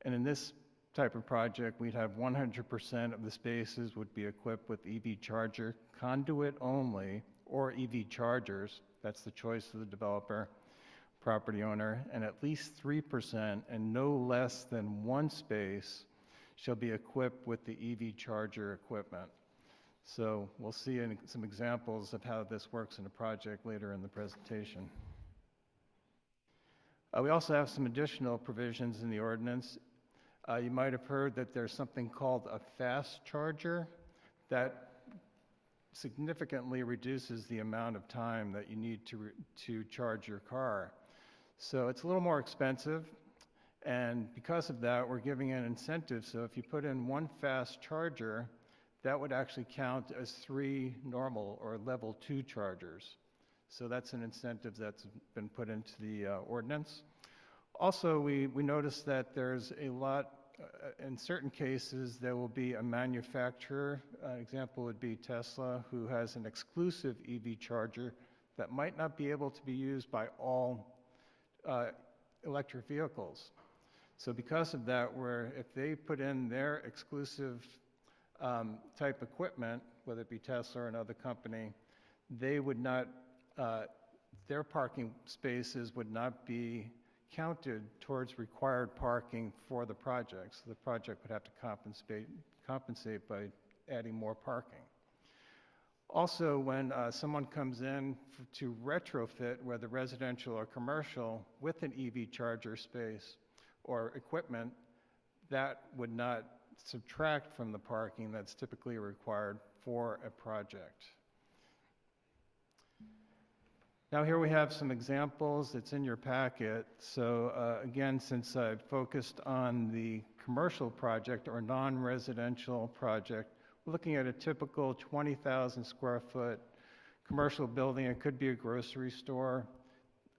And in this type of project, we'd have 100% of the spaces would be equipped with EV charger conduit only or EV chargers, that's the choice of the developer, property owner, and at least 3% and no less than one space shall be equipped with the EV charger equipment. So we'll see some examples of how this works in a project later in the presentation. We also have some additional provisions in the ordinance. You might have heard that there's something called a fast charger that significantly reduces the amount of time that you need to charge your car. So it's a little more expensive, and because of that, we're giving an incentive. So if you put in one fast charger, that would actually count as 3 normal or level 2 chargers. So that's an incentive that's been put into the ordinance. Also, we noticed that there's a lot, in certain cases, there will be a manufacturer, an example would be Tesla, who has an exclusive EV charger that might not be able to be used by all electric vehicles. So because of that, if they put in their exclusive type equipment, whether it be Tesla or another company, they would not, their parking spaces would not be counted towards required parking for the project. So the project would have to compensate by adding more parking. Also, when someone comes in to retrofit, whether residential or commercial, with an EV charger space or equipment, that would not subtract from the parking that's typically required for a project. Now here we have some examples. It's in your packet. So again, since I've focused on the commercial project or non-residential project, we're looking at a typical 20,000 square foot commercial building. It could be a grocery store.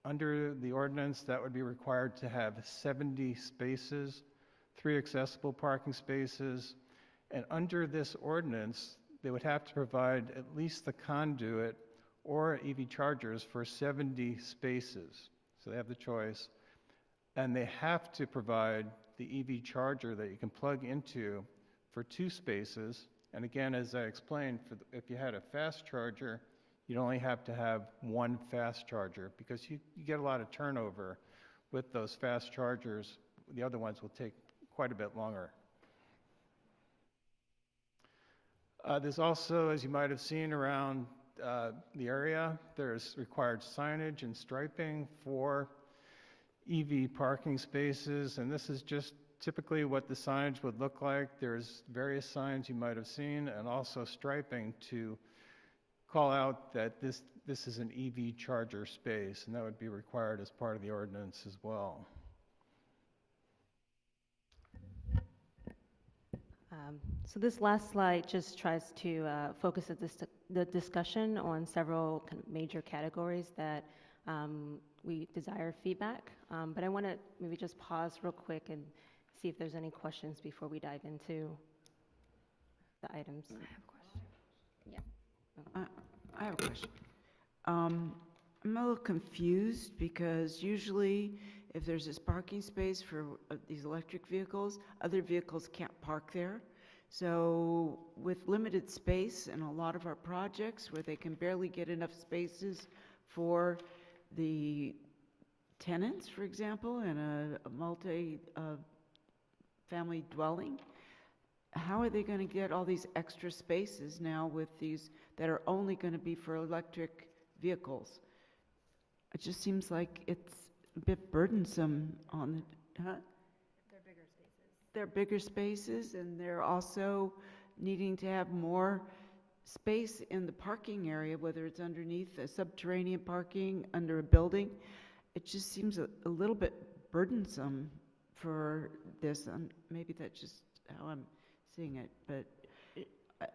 Under the ordinance, that would be required to have 70 spaces, 3 accessible parking spaces, and under this ordinance, they would have to provide at least the conduit or EV chargers for 70 spaces. So they have the choice. And they have to provide the EV charger that you can plug into for 2 spaces. And again, as I explained, if you had a fast charger, you'd only have to have 1 fast charger because you get a lot of turnover with those fast chargers. The other ones will take quite a bit longer. There's also, as you might have seen around the area, there's required signage and striping for EV parking spaces, and this is just typically what the signage would look like. There's various signs you might have seen, and also striping to call out that this is an EV charger space, and that would be required as part of the ordinance as well. So this last slide just tries to focus the discussion on several kind of major categories that we desire feedback. But I want to maybe just pause real quick and see if there's any questions before we dive into the items. I have a question. Yeah. I have a question. I'm a little confused because usually if there's this parking space for these electric vehicles, other vehicles can't park there. So with limited space in a lot of our projects where they can barely get enough spaces for the tenants, for example, in a multi-family dwelling, how are they going to get all these extra spaces now with these that are only going to be for electric vehicles? It just seems like it's a bit burdensome on the, huh? They're bigger spaces. They're bigger spaces, and they're also needing to have more space in the parking area, whether it's underneath a subterranean parking under a building. It just seems a little bit burdensome for this, and maybe that's just how I'm seeing it, but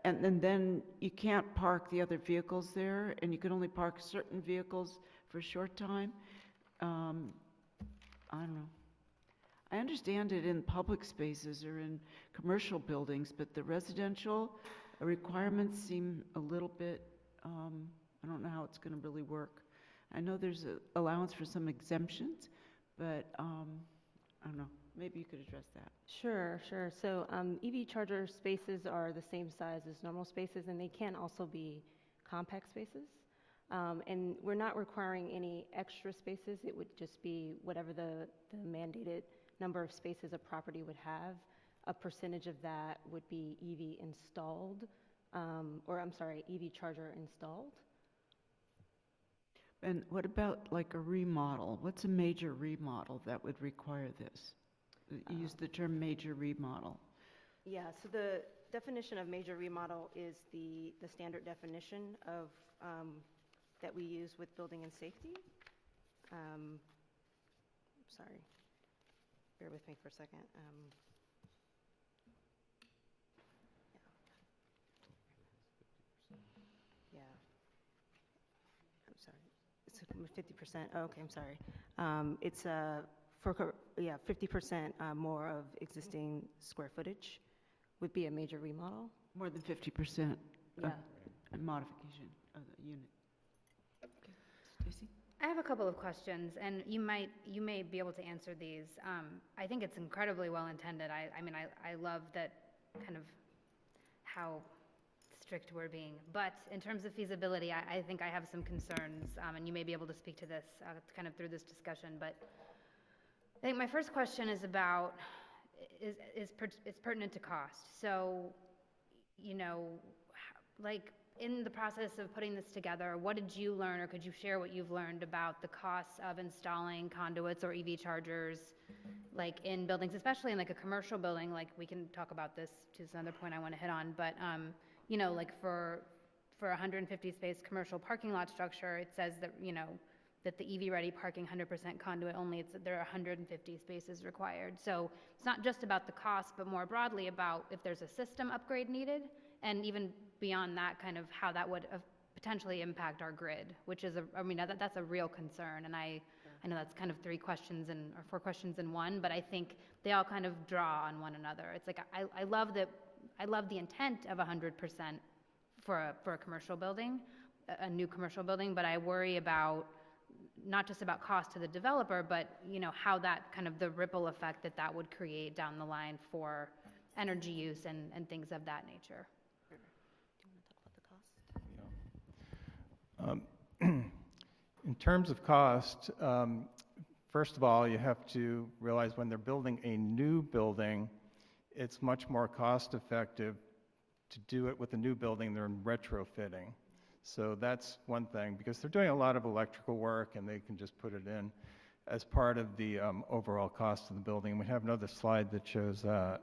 and then you can't park the other vehicles there, and you can only park certain vehicles for a short time. I don't know. I understand it in public spaces or in commercial buildings, but the residential requirements seem a little bit, I don't know how it's going to really work. I know there's an allowance for some exemptions, but I don't know. Maybe you could address that. Sure. So EV charger spaces are the same size as normal spaces, and they can also be compact spaces. And we're not requiring any extra spaces. It would just be whatever the mandated number of spaces a property would have. A percentage of that would be EV installed, or I'm sorry, EV charger installed. And what about like a remodel? What's a major remodel that would require this? You use the term major remodel. Yeah, so the definition of major remodel is the standard definition of, that we use with building and safety. Sorry, bear with me for a second. Yeah. I'm sorry. It's 50%. Oh, okay, I'm sorry. It's for 50% more of existing square footage would be a major remodel. More than 50% Yeah. modification of the unit. Okay. Stacy? I have a couple of questions, and you may be able to answer these. I think it's incredibly well intended. I mean, I love that kind of how strict we're being. But in terms of feasibility, I think I have some concerns, and you may be able to speak to this kind of through this discussion. But I think my first question is about, is pertinent to cost. So, you know, like in the process of putting this together, what did you learn, or could you share what you've learned about the costs of installing conduits or EV chargers, like in buildings, especially in like a commercial building? Like we can talk about this, to another point I want to hit on, but you know, like for a 150 space commercial parking lot structure, it says that, you know, that the EV ready parking 100% conduit only, there are 150 spaces required. So it's not just about the cost, but more broadly about if there's a system upgrade needed, and even beyond that, kind of how that would potentially impact our grid, which is I mean, that's a real concern. And I know that's kind of 3 questions or 4 questions in one, but I think they all kind of draw on one another. It's like, I love the intent of 100% for a commercial building, a new commercial building, but I worry about not just about cost to the developer, but, you know, how that kind of the ripple effect that would create down the line for energy use and things of that nature. Do you want to talk about the cost? In terms of cost, first of all, you have to realize when they're building a new building, it's much more cost effective to do it with a new building than retrofitting. So that's one thing, because they're doing a lot of electrical work and they can just put it in as part of the overall cost of the building. We have another slide that shows that.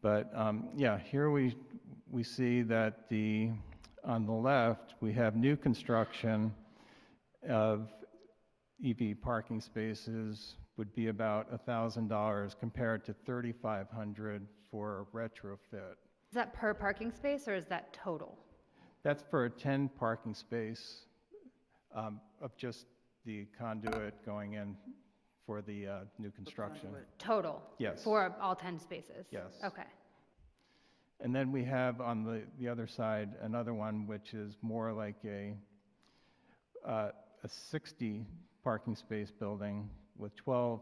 But yeah, here we see that on the left, we have new construction of EV parking spaces would be about $1,000 compared to $3,500 for a retrofit. Is that per parking space, or is that total? That's for a 10 parking space of just the conduit going in for the new construction. Total? Yes. For all 10 spaces? Yes. Okay. And then we have on the other side another one which is more like a 60 parking space building with 12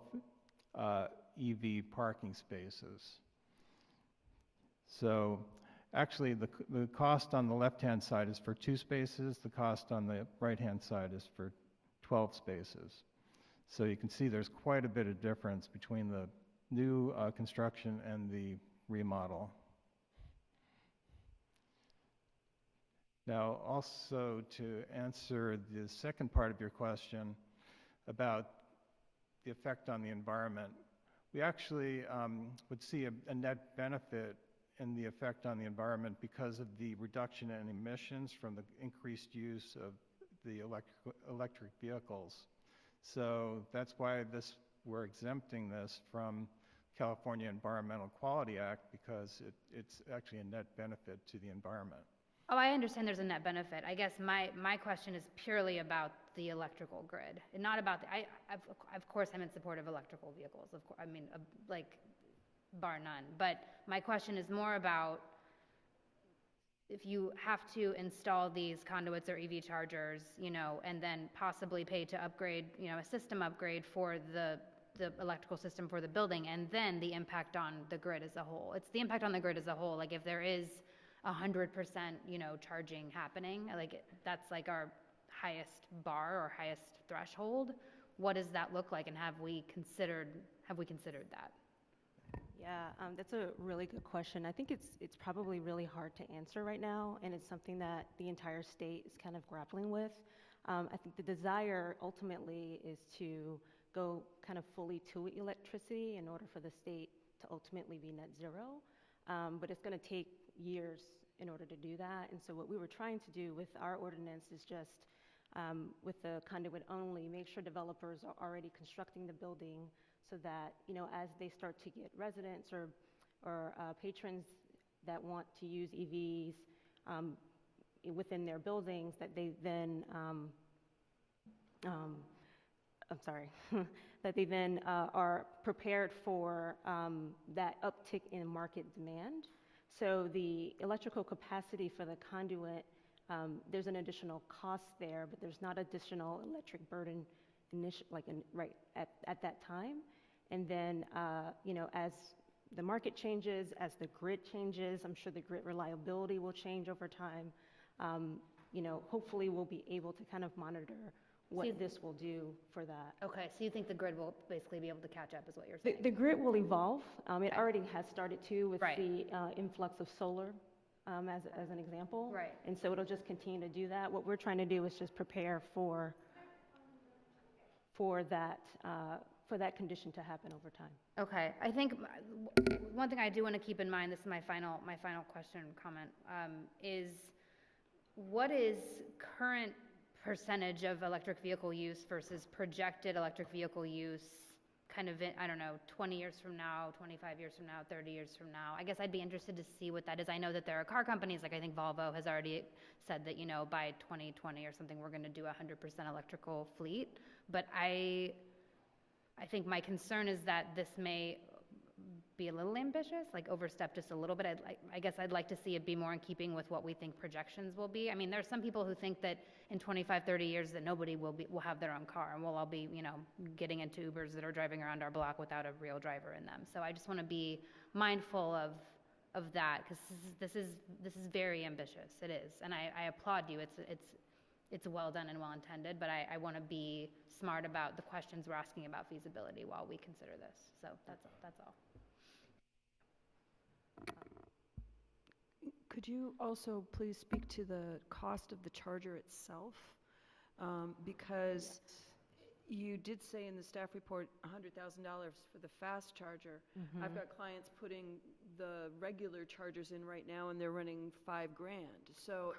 EV parking spaces. So actually the cost on the left-hand side is for 2 spaces, the cost on the right-hand side is for 12 spaces. So you can see there's quite a bit of difference between the new construction and the remodel. Now, also to answer the second part of your question about the effect on the environment, we actually would see a net benefit in the effect on the environment because of the reduction in emissions from the increased use of the electric vehicles. So that's why we're exempting this from California Environmental Quality Act, because it's actually a net benefit to the environment. Oh, I understand there's a net benefit. I guess my question is purely about the electrical grid, and not about of course I'm in support of electrical vehicles, of course, I mean, like, bar none. But my question is more about if you have to install these conduits or EV chargers, you know, and then possibly pay to upgrade, you know, a system upgrade for the electrical system for the building, and then the impact on the grid as a whole. It's the impact on the grid as a whole. Like if there is 100%, you know, charging happening. Like, that's like our highest bar or highest threshold. What does that look like, and have we considered that? Yeah, that's a really good question. I think it's probably really hard to answer right now, and it's something that the entire state is kind of grappling with. I think the desire ultimately is to go kind of fully to electricity in order for the state to ultimately be net zero, but it's going to take years in order to do that. And so what we were trying to do with our ordinance is just, with the conduit only, make sure developers are already constructing the building so that, you know, as they start to get residents or patrons that want to use EVs within their buildings, that they then, that they then are prepared for that uptick in market demand. So the electrical capacity for the conduit, there's an additional cost there, but there's not additional electric burden right at that time. And then, you know, as the market changes, as the grid changes, I'm sure the grid reliability will change over time. You know, hopefully we'll be able to kind of monitor what this will do for that. Okay, so you think the grid will basically be able to catch up, is what you're saying? The grid will evolve. It already has started to with the influx of solar, as an example. Right. And so it'll just continue to do that. What we're trying to do is just prepare for that condition to happen over time. Okay, I think one thing I do want to keep in mind, this is my final question or comment, is what is current percentage of electric vehicle use versus projected electric vehicle use kind of, I don't know, 20 years from now, 25 years from now, 30 years from now? I guess I'd be interested to see what that is. I know that there are car companies, like I think Volvo has already said that, you know, by 2020 or something, we're going to do 100% electrical fleet. But I think my concern is that this may be a little ambitious, like overstep just a little bit. I guess I'd like to see it be more in keeping with what we think projections will be. I mean, there's some people who think that in 25, 30 years that nobody will have their own car, and we'll all be, you know, getting into Ubers that are driving around our block without a real driver in them. So I just want to be mindful of that, because this is very ambitious. It is, and I applaud you. It's well done and well intended, but I want to be smart about the questions we're asking about feasibility while we consider this. So that's all. Could you also please speak to the cost of the charger itself? Because you did say in the staff report $100,000 for the fast charger. Mm-hmm. I've got clients putting the regular chargers in right now, and they're running $5,000. So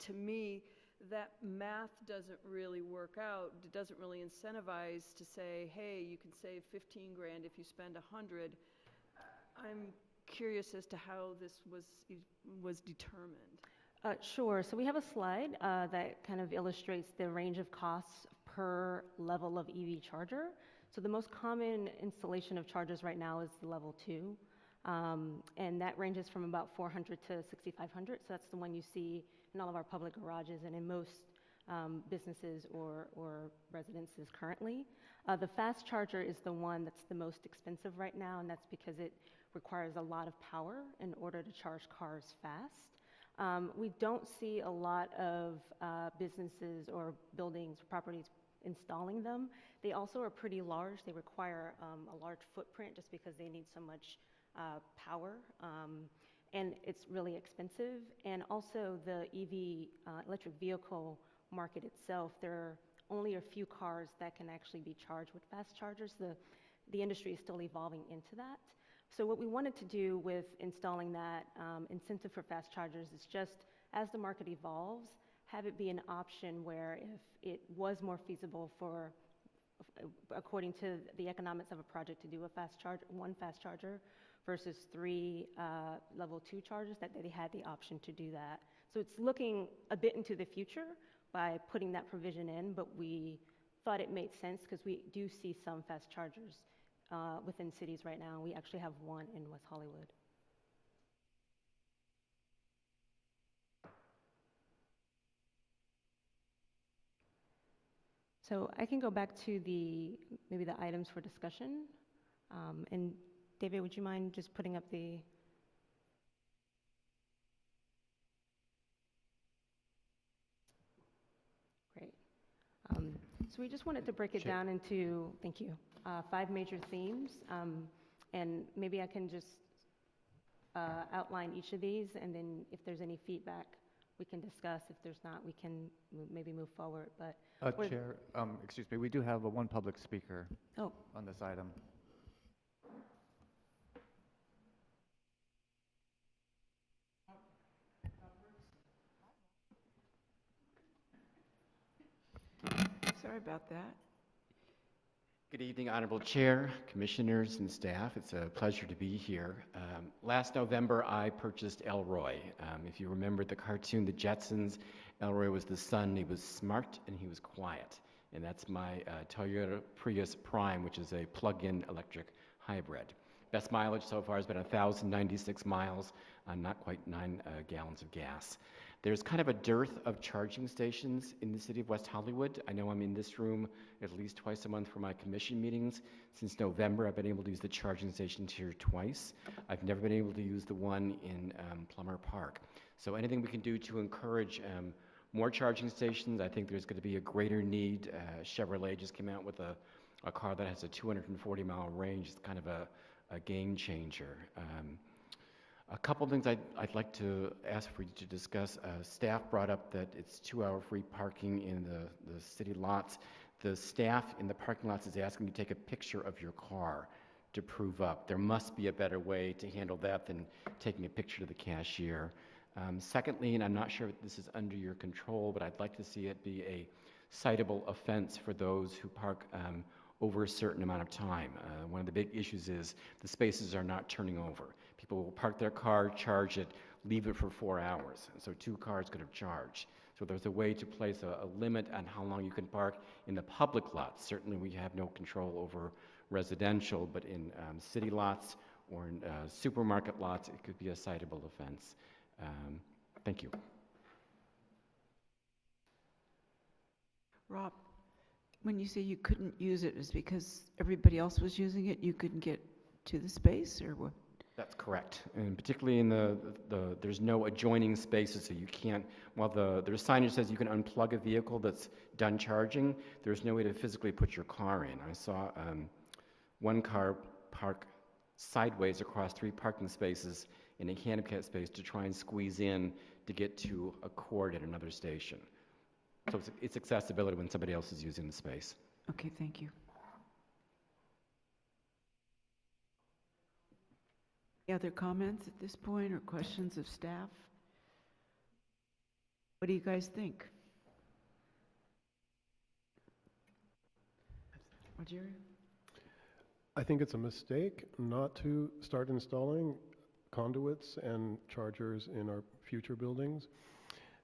to me, that math doesn't really work out. It doesn't really incentivize to say, hey, you can save $15,000 if you spend $100,000. I'm curious as to how this was determined. Sure. So we have a slide that kind of illustrates the range of costs per level of EV charger. So the most common installation of chargers right now is the level 2. And that ranges from about $400 to $6,500. So that's the one you see in all of our public garages and in most businesses or residences currently. The fast charger is the one that's the most expensive right now, and that's because it requires a lot of power in order to charge cars fast. We don't see a lot of businesses or buildings, properties installing them. They also are pretty large. They require a large footprint just because they need so much power, and it's really expensive. And also the EV, electric vehicle market itself, there are only a few cars that can actually be charged with fast chargers. The industry is still evolving into that. So what we wanted to do with installing that incentive for fast chargers is just, as the market evolves, have it be an option where if it was more feasible for, according to the economics of a project, to do one fast charger versus 3 level 2 chargers, that they had the option to do that. So it's looking a bit into the future by putting that provision in, but we thought it made sense because we do see some fast chargers within cities right now. We actually have one in West Hollywood. So I can go back to maybe the items for discussion. And David, would you mind just putting up the So we just wanted to break it Sure. down into, thank you, 5 major themes. And maybe I can just outline each of these, and then if there's any feedback, we can discuss. If there's not, we can maybe move forward, but. what- Chair, excuse me, we do have one public speaker Oh, on this item. Sorry about that. Good evening, Honorable Chair, Commissioners, and staff. It's a pleasure to be here. Last November, I purchased Elroy. If you remember the cartoon, The Jetsons, Elroy was the son. He was smart and he was quiet. And that's my Toyota Prius Prime, which is a plug-in electric hybrid. Best mileage so far has been 1,096 miles on not quite 9 gallons of gas. There's kind of a dearth of charging stations in the city of West Hollywood. I know I'm in this room at least twice a month for my commission meetings. Since November, I've been able to use the charging stations here twice. I've never been able to use the one in Plummer Park. So anything we can do to encourage more charging stations, I think there's going to be a greater need. Chevrolet just came out with a car that has a 240-mile range. It's kind of a game changer. A couple things I'd like to ask for you to discuss. Staff brought up that it's 2-hour free parking in the city lots. The staff in the parking lots is asking you to take a picture of your car to prove up. There must be a better way to handle that than taking a picture to the cashier. Secondly, and I'm not sure if this is under your control, but I'd like to see it be a citable offense for those who park over a certain amount of time. One of the big issues is the spaces are not turning over. People will park their car, charge it, leave it for 4 hours. So 2 cars could have charged. So there's a way to place a limit on how long you can park in the public lots. Certainly we have no control over residential, but in city lots or in supermarket lots, it could be a citable offense. Thank you. Rob, when you say you couldn't use it, is because everybody else was using it, you couldn't get to the space, or what? That's correct, and particularly in there's no adjoining spaces, so you can't, while there's signage says you can unplug a vehicle that's done charging, there's no way to physically put your car in. I saw one car park sideways across 3 parking spaces in a handicap space to try and squeeze in to get to a cord at another station. So it's accessibility when somebody else is using the space. Okay, thank you. Any other comments at this point or questions of staff? What do you guys think? Rogerio? I think it's a mistake not to start installing conduits and chargers in our future buildings.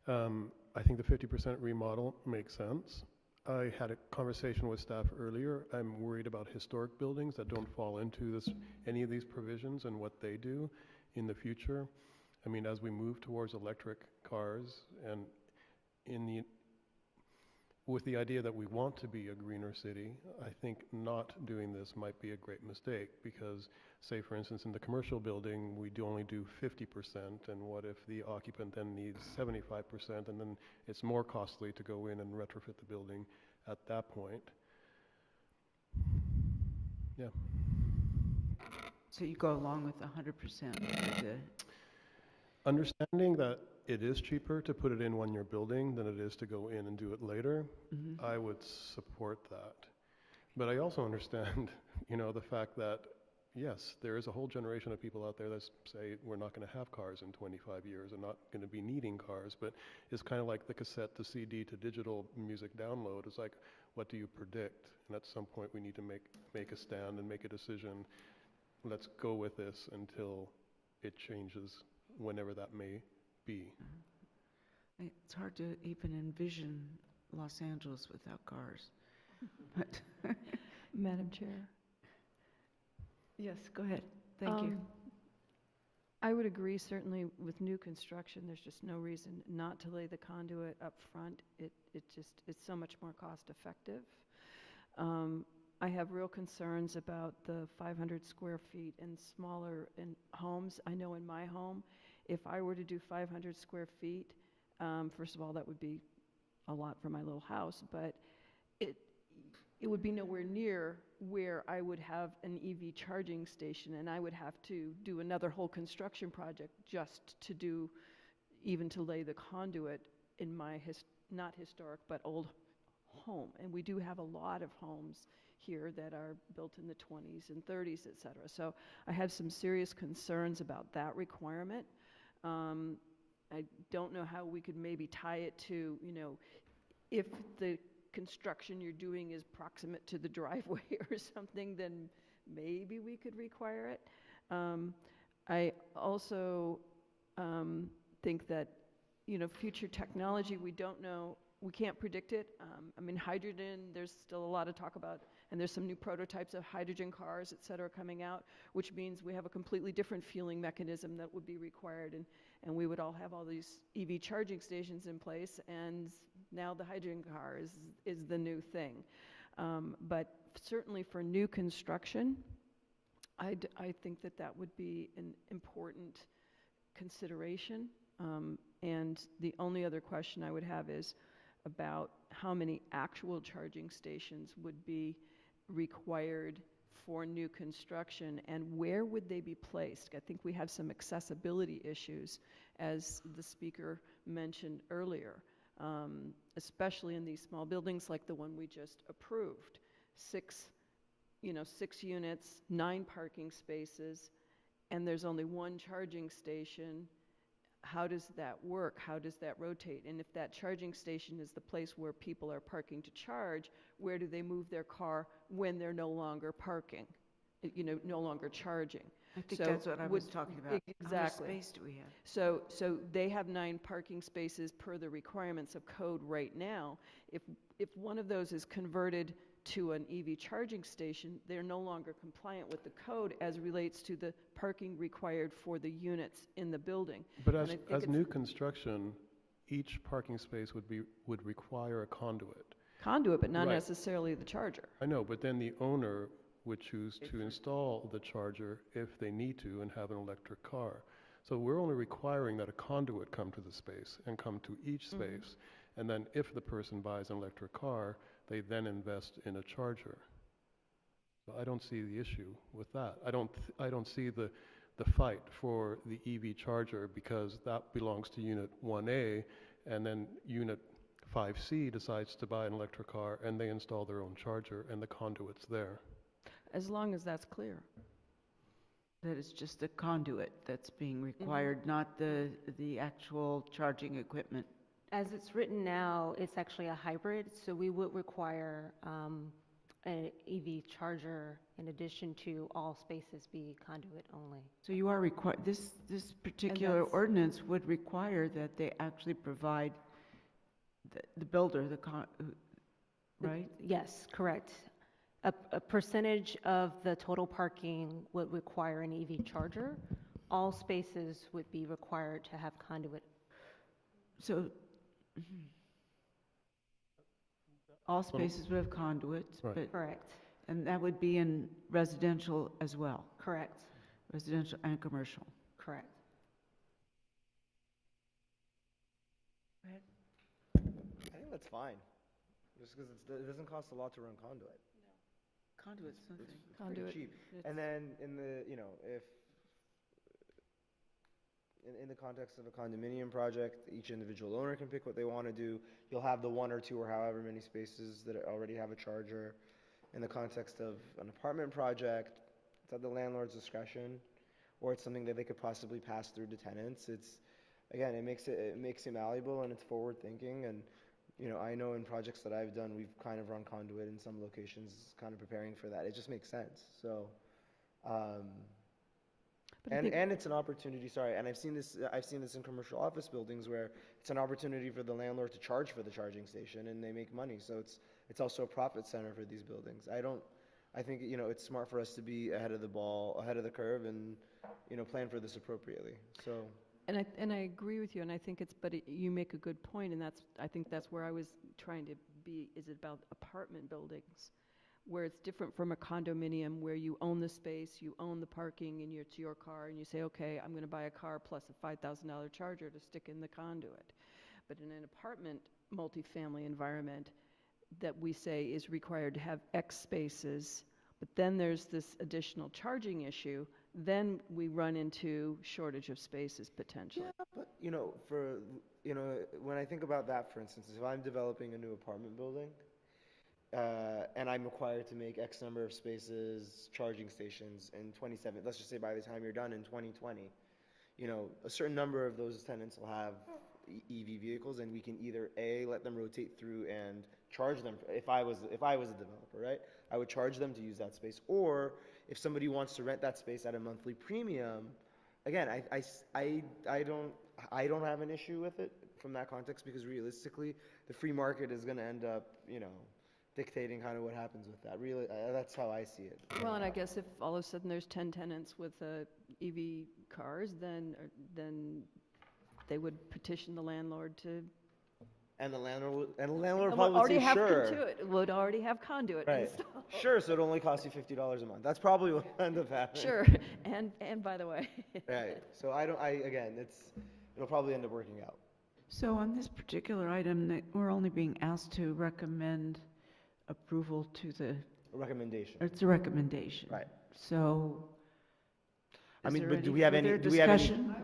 I think the 50% remodel makes sense. I had a conversation with staff earlier. I'm worried about historic buildings that don't fall into any of these provisions and what they do in the future. I mean, as we move towards electric cars and with the idea that we want to be a greener city, I think not doing this might be a great mistake because, say for instance, in the commercial building, we only do 50%, and what if the occupant then needs 75%, and then it's more costly to go in and retrofit the building at that point. Yeah. So you go along with 100% of the... Understanding that it is cheaper to put it in when you're building than it is to go in and do it later, I would support that. But I also understand, the fact that, yes, there is a whole generation of people out there that say we're not going to have cars in 25 years and not going to be needing cars, but it's kind of like the cassette to CD to digital music download. It's like, what do you predict? And at some point we need to make a stand and make a decision. Let's go with this until it changes, whenever that may be. It's hard to even envision Los Angeles without cars. But Madam Chair. Yes, go ahead. Thank you. I would agree, certainly with new construction, there's just no reason not to lay the conduit up front. It's so much more cost effective. I have real concerns about the 500 square feet and smaller in homes. I know in my home, if I were to do 500 square feet, first of all, that would be a lot for my little house, but it would be nowhere near where I would have an EV charging station, and I would have to do another whole construction project just to do, even to lay the conduit in my not historic, but old home. And we do have a lot of homes here that are built in the 20s and 30s, et cetera. So I have some serious concerns about that requirement. I don't know how we could maybe tie it to, you know, if the construction you're doing is proximate to the driveway or something, then maybe we could require it. I also think that, you know, future technology, we don't know, we can't predict it. I mean, hydrogen, there's still a lot of talk about, and there's some new prototypes of hydrogen cars, et cetera, coming out, which means we have a completely different fueling mechanism that would be required, and we would all have all these EV charging stations in place, and now the hydrogen car is the new thing. But certainly for new construction, I think that that would be an important consideration. And the only other question I would have is about how many actual charging stations would be required for new construction, and where would they be placed? I think we have some accessibility issues, as the speaker mentioned earlier, especially in these small buildings like the one we just approved. 6 units, 9 parking spaces, and there's only 1 charging station. How does that work? How does that rotate? And if that charging station is the place where people are parking to charge, where do they move their car when they're no longer parking, you know, no longer charging? I think that's what I was talking about. Exactly. How much space do we have? So they have 9 parking spaces per the requirements of code right now. If one of those is converted to an EV charging station, they're no longer compliant with the code as relates to the parking required for the units in the building. But as new construction, each parking space would require a conduit. Conduit, but not Right. necessarily the charger. I know, but then the owner would choose to install the charger if they need to and have an electric car. So we're only requiring that a conduit come to the space and come to each space. And then if the person buys an electric car, they then invest in a charger. So I don't see the issue with that. I don't see the fight for the EV charger, because that belongs to Unit 1A, and then Unit 5C decides to buy an electric car and they install their own charger and the conduit's there. As long as that's clear. That it's just the conduit that's being required, not the actual charging equipment. As it's written now, it's actually a hybrid, so we would require an EV charger in addition to all spaces be conduit only. So you are required, this particular that's- ordinance would require that they actually provide the builder, right? Yes, correct. A percentage of the total parking would require an EV charger. All spaces would be required to have conduit. So, all spaces would have conduits, Right. but, Correct, and that would be in residential as well, correct, residential and commercial. correct. I think that's fine, just because it doesn't cost a lot to run conduit. Conduit's nothing. It's Conduit, pretty cheap. it's- And then in the, you know, if, in the context of a condominium project, each individual owner can pick what they want to do. You'll have the 1 or 2 or however many spaces that already have a charger. In the context of an apartment project, it's at the landlord's discretion, or it's something that they could possibly pass through to tenants. It's, again, it makes it malleable and it's forward thinking. And, you know, I know in projects that I've done, we've kind of run conduit in some locations, kind of preparing for that. It just makes sense. So, and it's an opportunity, and I've seen this in commercial office buildings where it's an opportunity for the landlord to charge for the charging station and they make money. So it's also a profit center for these buildings. I think, you know, it's smart for us to be ahead of the curve and, you know, plan for this appropriately. So. And I agree with you, and I think you make a good point, and I think that's where I was trying to be, is it about apartment buildings, where it's different from a condominium, where you own the space, you own the parking, and it's your car, and you say, okay, I'm gonna buy a car plus a $5,000 charger to stick in the conduit. But in an apartment multifamily environment, that we say is required to have X spaces, but then there's this additional charging issue, then we run into shortage of spaces potentially. Yeah, but when I think about that, for instance, if I'm developing a new apartment building, and I'm required to make X number of spaces, charging stations in 27, let's just say by the time you're done in 2020, a certain number of those tenants will have EV vehicles, and we can either A, let them rotate through and charge them. If I was a developer, right, I would charge them to use that space. Or if somebody wants to rent that space at a monthly premium, again, I don't have an issue with it from that context, because realistically, the free market is going to end up, dictating kind of what happens with that. Really, that's how I see it. Well, and I guess if all of a sudden there's 10 tenants with EV cars, then they would petition the landlord to. And the landlord And would would probably already say have sure. would already have conduit Right. installed. Sure, so it only costs you $50 a month. That's probably what will end up happening. Sure, and by the way. Right. So again, it'll probably end up working out. So on this particular item, that we're only being asked to recommend approval to the, A recommendation. it's a recommendation. Right. So, I is mean, there but any do we have any? further Do we have any? discussion?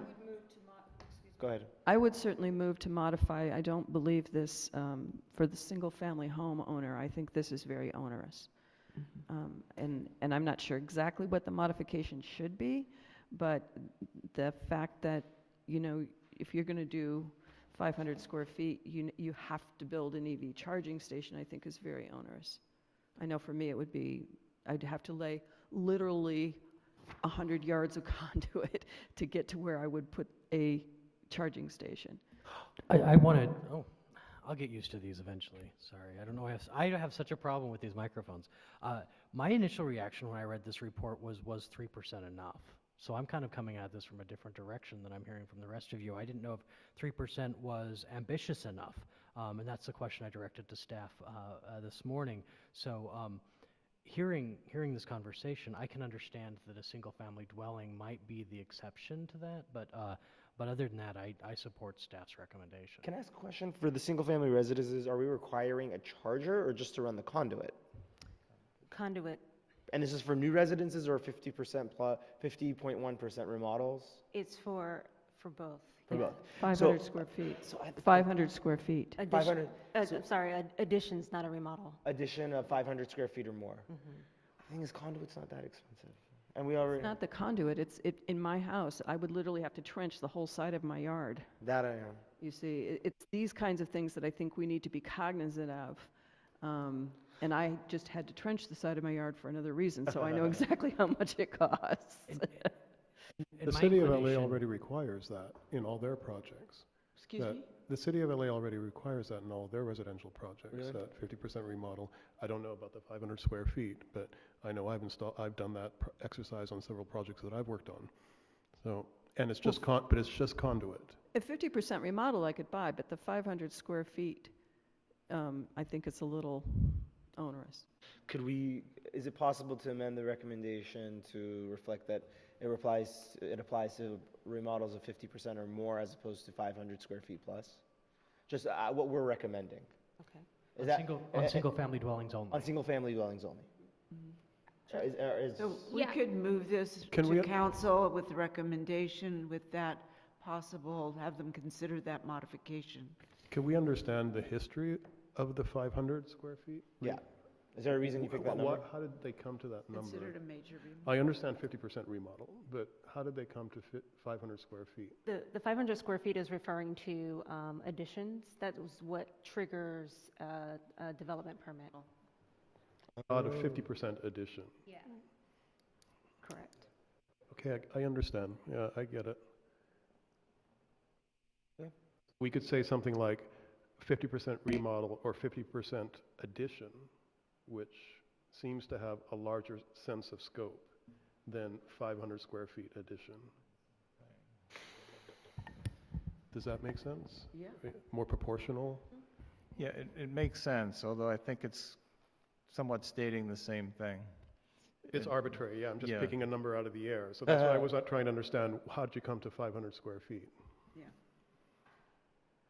Go ahead. I would certainly move to modify. I don't believe this, for the single-family homeowner, I think this is very onerous. And I'm not sure exactly what the modification should be, but the fact that, if you're going to do 500 square feet, you have to build an EV charging station, I think is very onerous. I know for me it would be, I'd have to lay literally 100 yards of conduit to get to where I would put a charging station. I wanted, I'll get used to these eventually. Sorry, I don't know. I have such a problem with these microphones. My initial reaction when I read this report was 3% enough? So I'm kind of coming at this from a different direction than I'm hearing from the rest of you. I didn't know if 3% was ambitious enough, and that's the question I directed to staff this morning. So hearing this conversation, I can understand that a single-family dwelling might be the exception to that, but other than that, I support staff's recommendation. Can I ask a question? For the single-family residences, are we requiring a charger or just to run the conduit? Conduit. And this is for new residences or 50% plus 50.1% remodels? It's for both. For both. 500 square feet. 500 square feet. 500. Sorry, additions, not a remodel. Addition of 500 square feet or more. The thing is, conduit's not that expensive, and we already. It's not the conduit. In my house, I would literally have to trench the whole side of my yard. That I am. You see, it's these kinds of things that I think we need to be cognizant of. And I just had to trench the side of my yard for another reason, so I know exactly how much it costs. The city of LA already requires that in all their projects. Excuse me? The city of LA already requires that in all their residential projects, Really? that 50% remodel. I don't know about the 500 square feet, but I know I've done that exercise on several projects that I've worked on. So, and it's just but it's just conduit. A 50% remodel I could buy, but the 500 square feet, I think it's a little onerous. Is it possible to amend the recommendation to reflect that it applies to remodels of 50% or more as opposed to 500 square feet plus? Just what we're recommending. Okay. On single-family dwellings only. On single-family dwellings only. So we could move this to council with the recommendation, with that possible, have them consider that modification. Can we understand the history of the 500 square feet? Yeah. Is there a reason you picked that number? How did they come to that number? Considered a major remodel. I understand 50% remodel, but how did they come to 500 square feet? The 500 square feet is referring to additions. That was what triggers a development permit. Not a 50% addition. Yeah. Correct. Okay, I understand. Yeah, I get it. Yeah. We could say something like 50% remodel or 50% addition, which seems to have a larger sense of scope than 500 square feet addition. Does that make sense? Yeah. More proportional? Yeah, it makes sense, although I think it's somewhat stating the same thing. It's arbitrary, yeah. I'm just Yeah. picking a number out of the air. So that's why I was not trying to understand, how did you come to 500 square feet? Yeah.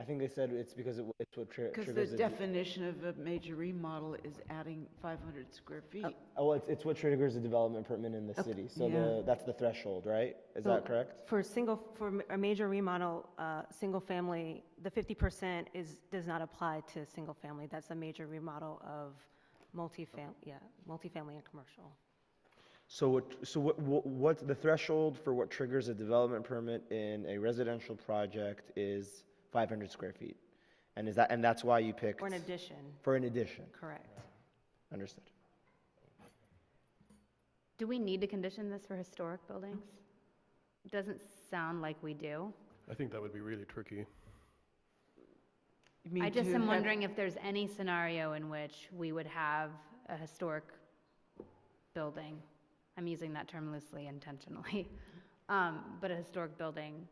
I think they said it's because it's what Because triggers the definition of a major remodel is adding 500 square feet. Oh, well, it's what triggers a development permit in the city. So Yeah. that's the threshold, right? Is So that correct? For a major remodel, single family, the 50% does not apply to single family. That's a major remodel of multifamily and commercial. So what's the threshold for what triggers a development permit in a residential project is 500 square feet? And that's why you picked? For an addition. For an addition. Correct. Understood. Do we need to condition this for historic buildings? It doesn't sound like we do. I think that would be really tricky. I just am wondering if there's any scenario in which we would have a historic building. I'm using that term loosely intentionally. But a historic building,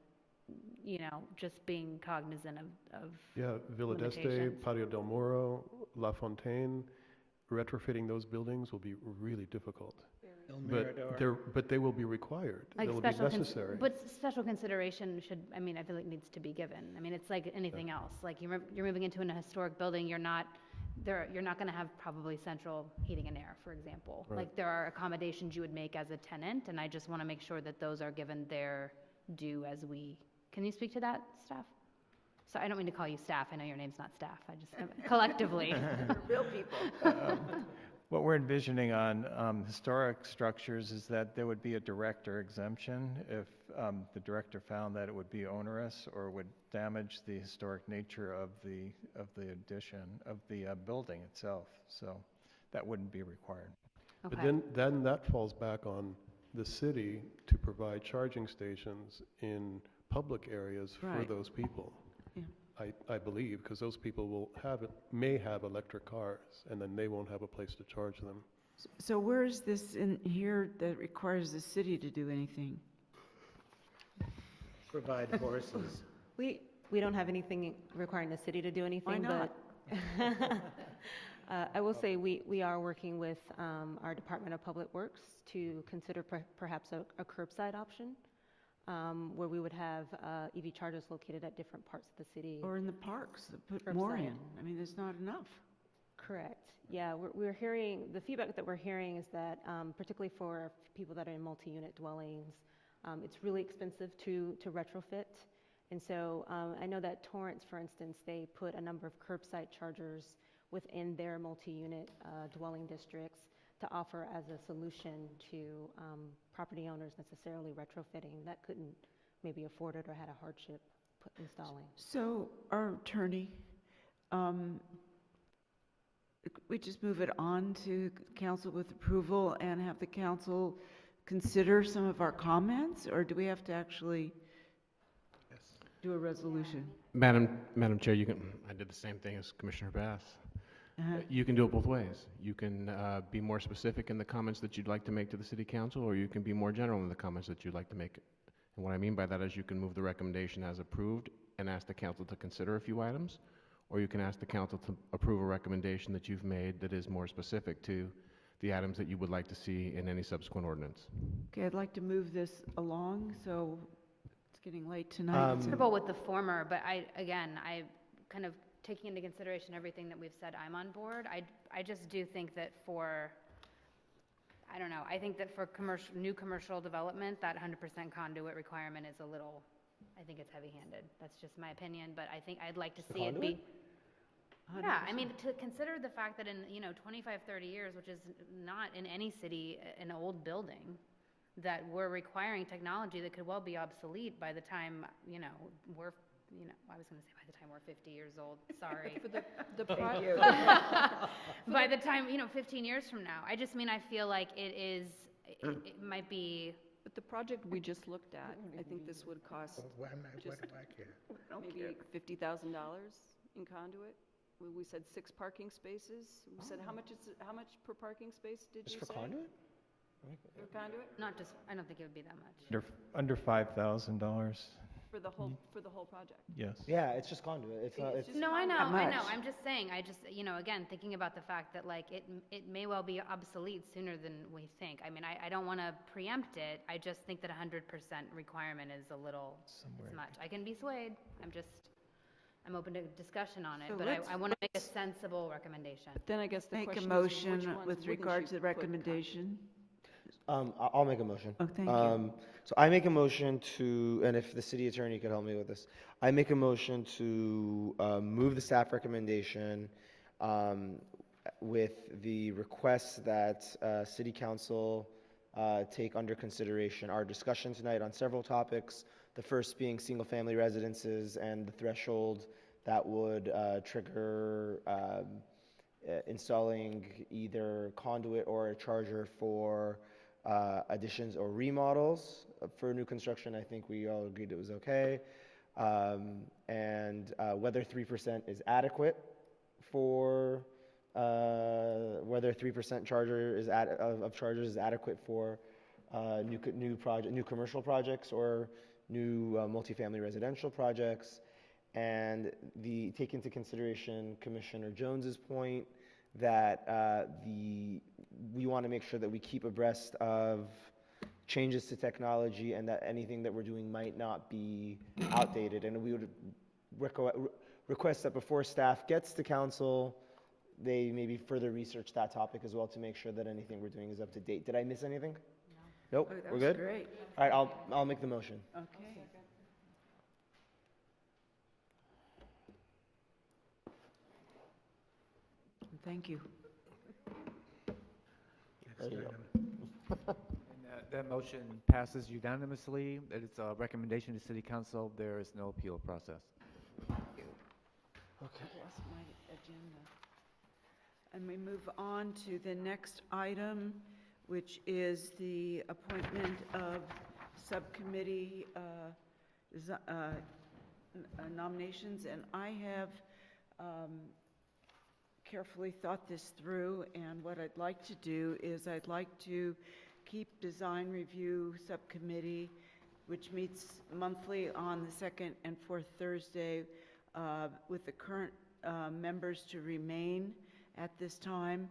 just being cognizant of Yeah, Villa d'Este, limitations. Patio del Moro, La Fontaine, retrofitting those buildings will be really difficult. But they will be required. They will be necessary. But special consideration I feel like needs to be given. It's like anything else. Like you're moving into a historic building, you're not going to have probably central heating and air, for example. Right. Like there are accommodations you would make as a tenant, and I just want to make sure that those are given their due as we. Can you speak to that, staff? So I don't mean to call you staff. I know your name's not staff. I just collectively. Real people. What we're envisioning on historic structures is that there would be a director exemption if the director found that it would be onerous or would damage the historic nature of the addition of the building itself. So that wouldn't be required. But then that falls back on the city to provide charging stations in public areas for those people. Yeah. I believe, because those people may have electric cars, and then they won't have a place to charge them. So where is this in here that requires the city to do anything? Provide horses. We don't have anything requiring the city to do anything. Why not? But I will say we are working with our Department of Public Works to consider perhaps a curbside option. Where we would have EV chargers located at different parts of the city. Or in the parks, put more in. There's not enough. Correct. Yeah, we're hearing, the feedback that we're hearing is that, particularly for people that are in multi-unit dwellings, it's really expensive to retrofit. And so I know that Torrance, for instance, they put a number of curbside chargers within their multi-unit dwelling districts to offer as a solution to property owners necessarily retrofitting that couldn't maybe afford it or had a hardship installing. So our attorney, we just move it on to council with approval and have the council consider some of our comments, or do we have to actually do a resolution? Madam Chair, I did the same thing as Commissioner Bass. You can do it both ways. You can be more specific in the comments that you'd like to make to the city council, or you can be more general in the comments that you'd like to make. And what I mean by that is you can move the recommendation as approved and ask the council to consider a few items, or you can ask the council to approve a recommendation that you've made that is more specific to the items that you would like to see in any subsequent ordinance. Okay, I'd like to move this along, so it's getting late tonight. comfortable with the former, but I kind of taking into consideration everything that we've said, I'm on board. I just do think that I think that for new commercial development, that 100% conduit requirement is I think it's heavy-handed. That's just my opinion, but I think I'd like to see it be. 100%. Yeah, to consider the fact that in, 25, 30 years, which is not in any city, an old building, that we're requiring technology that could well be obsolete by the time, we're I was going to say by the time we're 50 years old, sorry. For the project. By the time, 15 years from now. I feel like it might be. But the project we just looked at, I think this would cost maybe $50,000 in conduit. We said 6 parking spaces. We said, how much per parking space did you say? Just for conduit? For conduit? I don't think it would be that much. Under $5,000. For the whole project? Yes. Yeah, it's just conduit. It's not. No, I know. much. I'm just saying. Again, thinking about the fact that it may well be obsolete sooner than we think. I don't want to preempt it. I just think that 100% requirement is a little. It's much. I can be swayed. I'm just. I'm open to discussion on it, So but let's- I want to make a sensible recommendation. But then I guess the Make a question is, which motion ones with wouldn't regard you to the put recommendation. I'll make a motion. Oh, thank you. So I make a motion to, and if the city attorney could help me with this, I make a motion to move the staff recommendation with the request that city council take under consideration our discussion tonight on several topics. The first being single-family residences and the threshold that would trigger installing either conduit or a charger for additions or remodels. For new construction, I think we all agreed it was okay. And whether 3% is adequate for, whether 3% charger is of chargers is adequate for new commercial projects or new multifamily residential projects. And take into consideration Commissioner Jones's point that we want to make sure that we keep abreast of changes to technology and that anything that we're doing might not be outdated. And we would request that before staff gets to council, they maybe further research that topic as well to make sure that anything we're doing is up to date. Did I miss anything? No. Nope. Oh, that We're was good? great. All right, I'll make the motion. Okay. Thank you. Next you go. item. And that motion passes unanimously. It's a recommendation to City Council. There is no appeal process. Okay. Lost my agenda. And we move on to the next item, which is the appointment of subcommittee nominations. And I have carefully thought this through, and what I'd like to do is I'd like to keep Design Review Subcommittee, which meets monthly on the second and fourth Thursday, with the current members to remain at this time.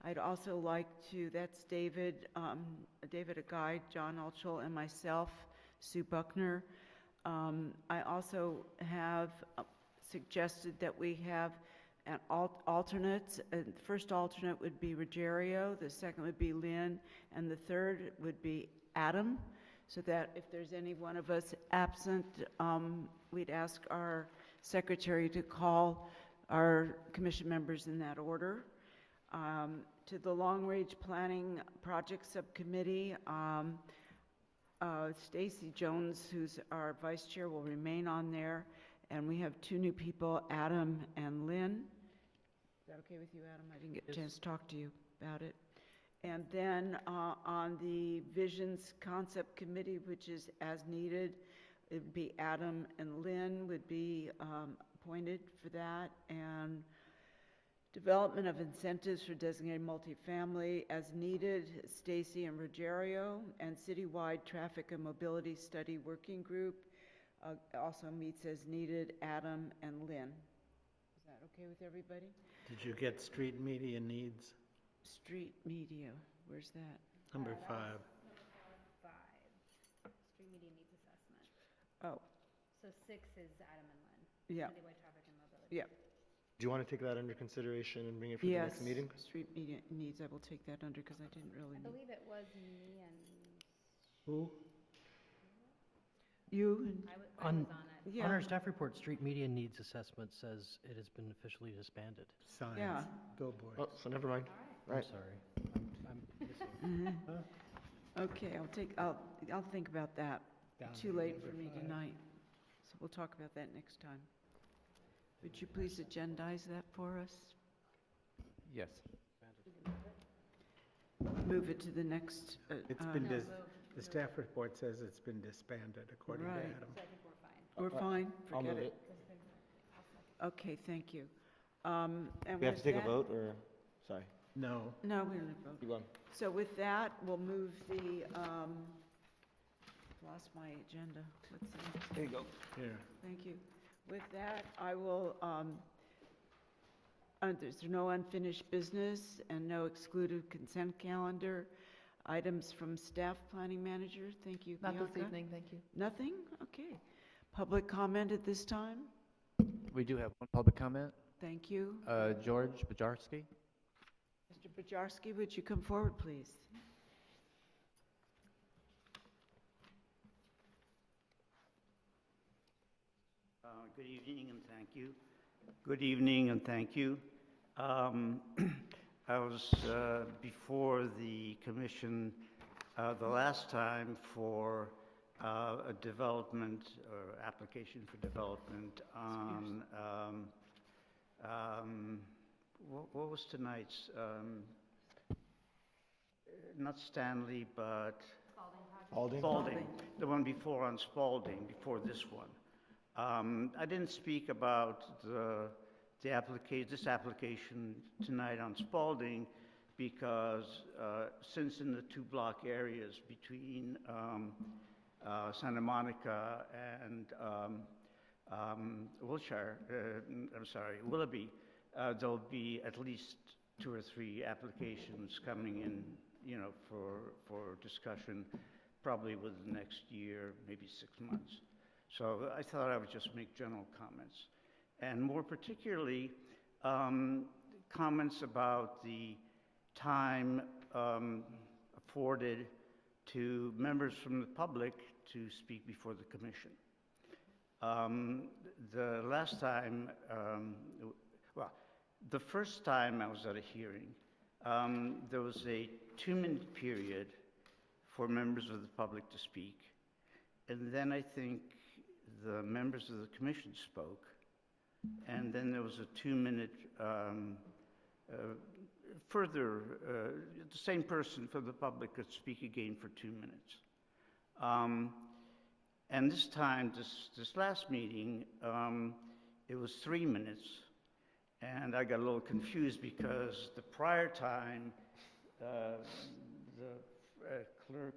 I'd also like to, that's David Agide, John Altschul, and myself, Sue Buckner. I also have suggested that we have an alternates. The first alternate would be Ruggiero, the second would be Lynn, and the third would be Adam, so that if there's any one of us absent, we'd ask our secretary to call our commission members in that order. To the Long Range Planning Project Subcommittee, Stacy Jones, who's our vice chair, will remain on there. And we have two new people, Adam and Lynn. Is that okay with you, Adam? I didn't get a chance to talk to you about it. And then on the Visions Concept Committee, which is as needed, it would be Adam and Lynn would be appointed for that. And Development of Incentives for Designated Multifamily as needed, Stacy and Ruggiero. And Citywide Traffic and Mobility Study Working Group also meets as needed, Adam and Lynn. Is that okay with everybody? Did you get street media needs? Street media, where's that? Number 5. Street media needs assessment. Oh, So 6 is Adam and Lynn. yeah, Citywide traffic and mobility. yeah. Do you want to take that under consideration and bring it for the Yes, next meeting? street media needs, I will take that under, because I didn't really I know. believe it was me and Who? You and, I was On, on it. yeah, on our staff report, street media needs assessment says it has been officially disbanded. Signs. Yeah. Billboards. Oh, so never mind. I'm Right. sorry. I'm missing. okay, I'll think about that. Down Too to late number for me 5. tonight, so we'll talk about that next time. Would you please agendize that for us? Yes. Move it to the next, It's been, the staff report says it's been disbanded, according to Right. Adam. So I think we're fine. we're fine, I'll forget move it. it. Okay, thank you. And We have to with take a that- vote, or, sorry, No. No, we don't have to vote. keep going. So with that, we'll move the, lost my agenda. Let's see. There you go. Here. Thank you. With that, I will, there's no unfinished business and no excluded consent calendar. Items from staff planning manager, thank you, Not this Bianca. evening, thank you. Nothing? Okay. Public comment at this time? We do have one public comment. Thank you. George Bajarski. Mr. Bajarski, would you come forward, please? Good evening and thank you. Good evening and thank you. I was before the commission the last time for a development or application for development on, what was tonight's? Not Stanley, but Spalding. The one before on Spalding, before this one. I didn't speak about this application tonight on Spalding because since in the two block areas between Santa Monica and Willoughby, there'll be at least 2 or 3 applications coming in, you know, for discussion, probably within the next year, maybe 6 months. So I thought I would just make general comments. And more particularly, comments about the time afforded to members from the public to speak before the commission. The last time, well, the first time I was at a hearing, there was a 2-minute period for members of the public to speak. And then I think the members of the commission spoke. And then there was a 2-minute further, the same person for the public could speak again for 2 minutes. And this time, this last meeting, it was 3 minutes. And I got a little confused because the prior time, the clerk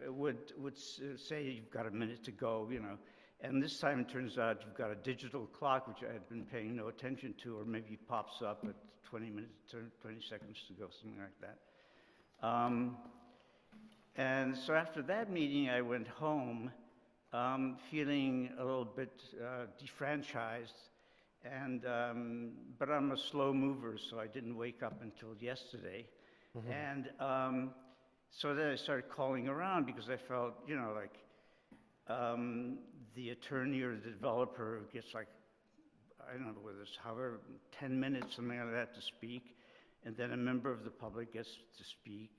would say you've got a minute to go, you know. And this time it turns out you've got a digital clock, which I had been paying no attention to, or maybe it pops up at 20 minutes, 20 seconds to go, something like that. And so after that meeting, I went home feeling a little bit defranchised. And, but I'm a slow mover, so I didn't wake up until yesterday. And so then I started calling around because I felt, you know, like the attorney or the developer gets like, I don't know whether it's however, 10 minutes, something like that to speak. And then a member of the public gets to speak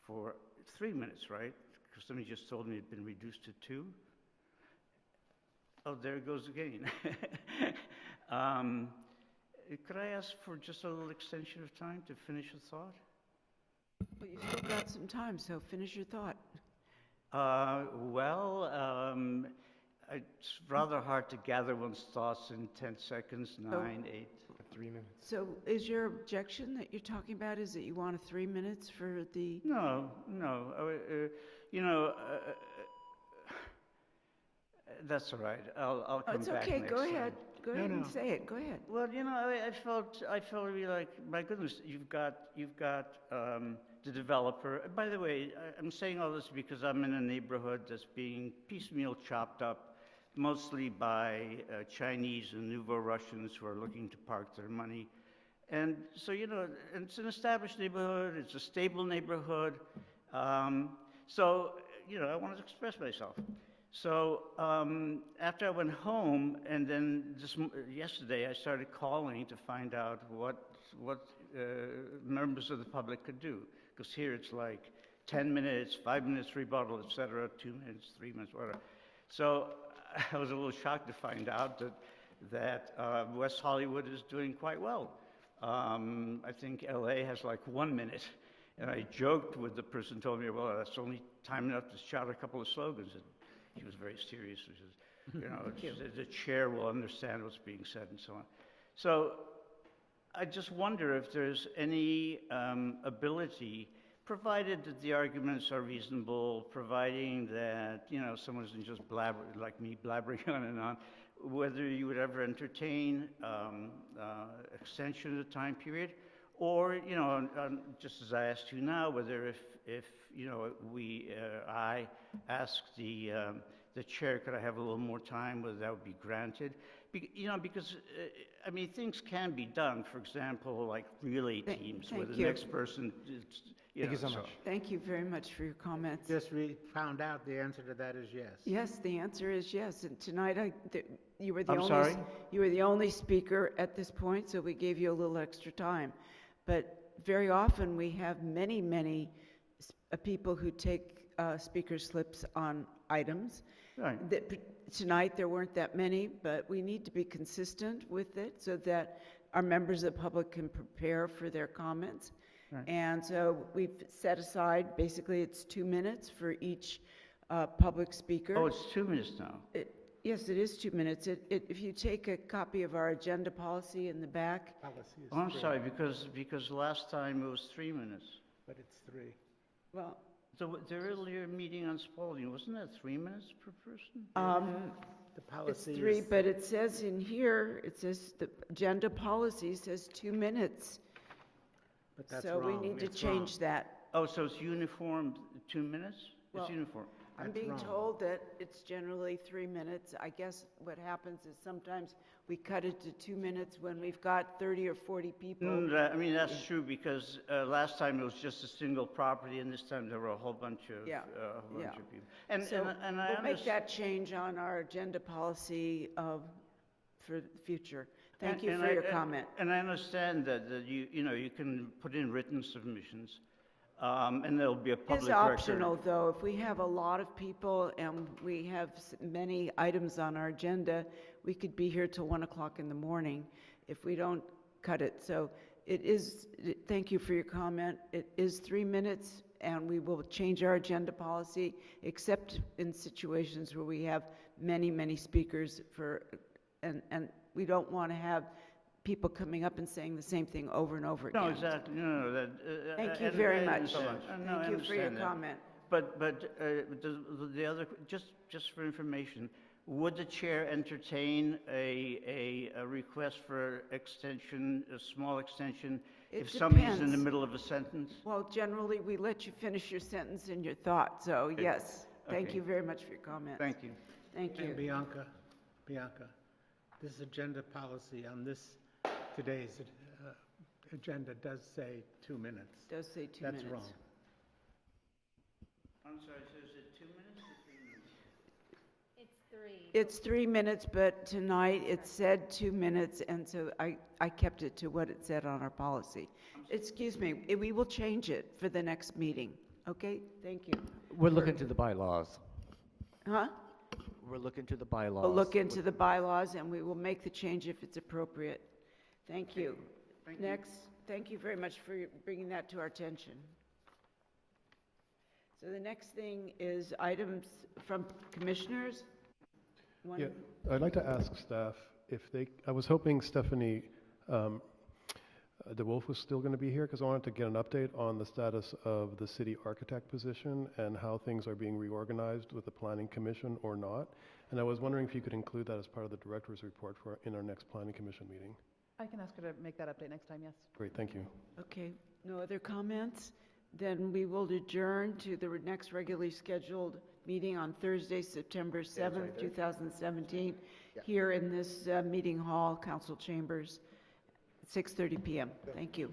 for 3 minutes, right? Because somebody just told me it had been reduced to 2. Oh, there it goes again. Could I ask for just a little extension of time to finish a thought? Well, you've still got some time, so finish your thought. It's rather hard to gather one's thoughts in 10 seconds, 9, 8, 3 minutes. So is your objection that you're talking about is that you want 3 minutes for the... No. You know, that's all right. I'll come it's back okay. next Go time. ahead. Go ahead and say it. Go ahead. Well, you know, I felt really like, my goodness, you've got the developer. By the way, I'm saying all this because I'm in a neighborhood that's being piecemeal chopped up, mostly by Chinese and Nouveau Russians who are looking to park their money. And so, you know, and it's an established neighborhood. It's a stable neighborhood. So, you know, I wanted to express myself. So after I went home, and then yesterday I started calling to find out what members of the public could do. Because here it's like 10 minutes, 5 minutes rebuttal, et cetera, 2 minutes, 3 minutes, whatever. So I was a little shocked to find out that West Hollywood is doing quite well. I think LA has like 1 minute. And I joked with the person who told me, well, that's only time enough to shout a couple of slogans. And he was very serious. He says, you know, the chair will understand what's being said and so on. So I just wonder if there's any ability, provided that the arguments are reasonable, providing that, you know, someone isn't just like me blabbering on and on, whether you would ever entertain extension of the time period, or, you know, just as I asked you now, whether if you know, I ask the chair, could I have a little more time, whether that would be granted. You know, because, I mean, things can be done, for example, like relay teams, where thank the you. next person is, Thank you so much. Thank you very much for your comments. Just found out the answer to that is yes. Yes, the answer is yes, and tonight you were the I'm only. sorry? You were the only speaker at this point, so we gave you a little extra time. But very often, we have many people who take speaker slips on items. Right. Tonight, there weren't that many, but we need to be consistent with it so that our members of the public can prepare for their comments. Right. And so we've set aside, basically, it's 2 minutes for each public speaker. Oh, it's 2 minutes now. Yes, it is 2 minutes. If you take a copy of our agenda policy in the back. Policy is Oh, I'm 3, sorry, because last time it was 3 minutes. but it's 3. Well, The earlier meeting on Spalding, wasn't that 3 minutes per person? The it's policy 3, is, but it says in here, it says the agenda policy says 2 minutes. but that's So wrong. we need to It's change wrong. that. Oh, so it's uniform 2 minutes? Well, It's uniform. I'm That's being wrong. told that it's generally 3 minutes. I guess what happens is sometimes we cut it to 2 minutes when we've got 30 or 40 people. I mean, that's true, because last time it was just a single property, and this time there were a whole bunch of, Yeah, a whole bunch yeah. of people. And So I we'll make understand. that change on our agenda policy for the future. Thank you And for I- your comment. And I understand that you know, you can put in written submissions, and there'll be a It public is record. optional, though. If we have a lot of people and we have many items on our agenda, we could be here till 1 o'clock in the morning if we don't cut it. So it is, thank you for your comment. It is 3 minutes, and we will change our agenda policy, except in situations where we have many speakers and we don't want to have people coming up and saying the same thing over and over again. No, exactly, no, that. Thank you and very I much. understand. No, I Thank you for your understand that. comment. But the other, just for information, would the chair entertain a request for extension, a small extension, It if somebody's in the depends. middle of a sentence? Well, generally, we let you finish your sentence and your thought, so yes. Thank Okay. you very much for your comments. Thank you. Thank And you. Bianca, this agenda policy on today's agenda does say 2 minutes. Does say 2 That's minutes. wrong. I'm sorry, so is it 2 minutes or 3 minutes? It's 3. It's 3 minutes, but tonight it said 2 minutes, and so I kept it to what it said on our policy. Excuse me, we will change it for the next meeting, okay? Thank you. We're looking to the bylaws. Huh? We're looking to the bylaws. We'll look into the bylaws, and we will make the change if it's appropriate. Thank you. Thank you. Next, thank you very much for bringing that to our attention. So the next thing is items from commissioners. One- Yeah, I'd like to ask staff if I was hoping Stephanie DeWolf was still going to be here, because I wanted to get an update on the status of the city architect position and how things are being reorganized with the planning commission or not. And I was wondering if you could include that as part of the director's report in our next planning commission meeting. I can ask her to make that update next time, yes. Great, thank you. Okay, no other comments? Then we will adjourn to the next regularly scheduled meeting on Thursday, September 7th, 2017, here in this meeting hall, council chambers, 6:30 PM. Thank you.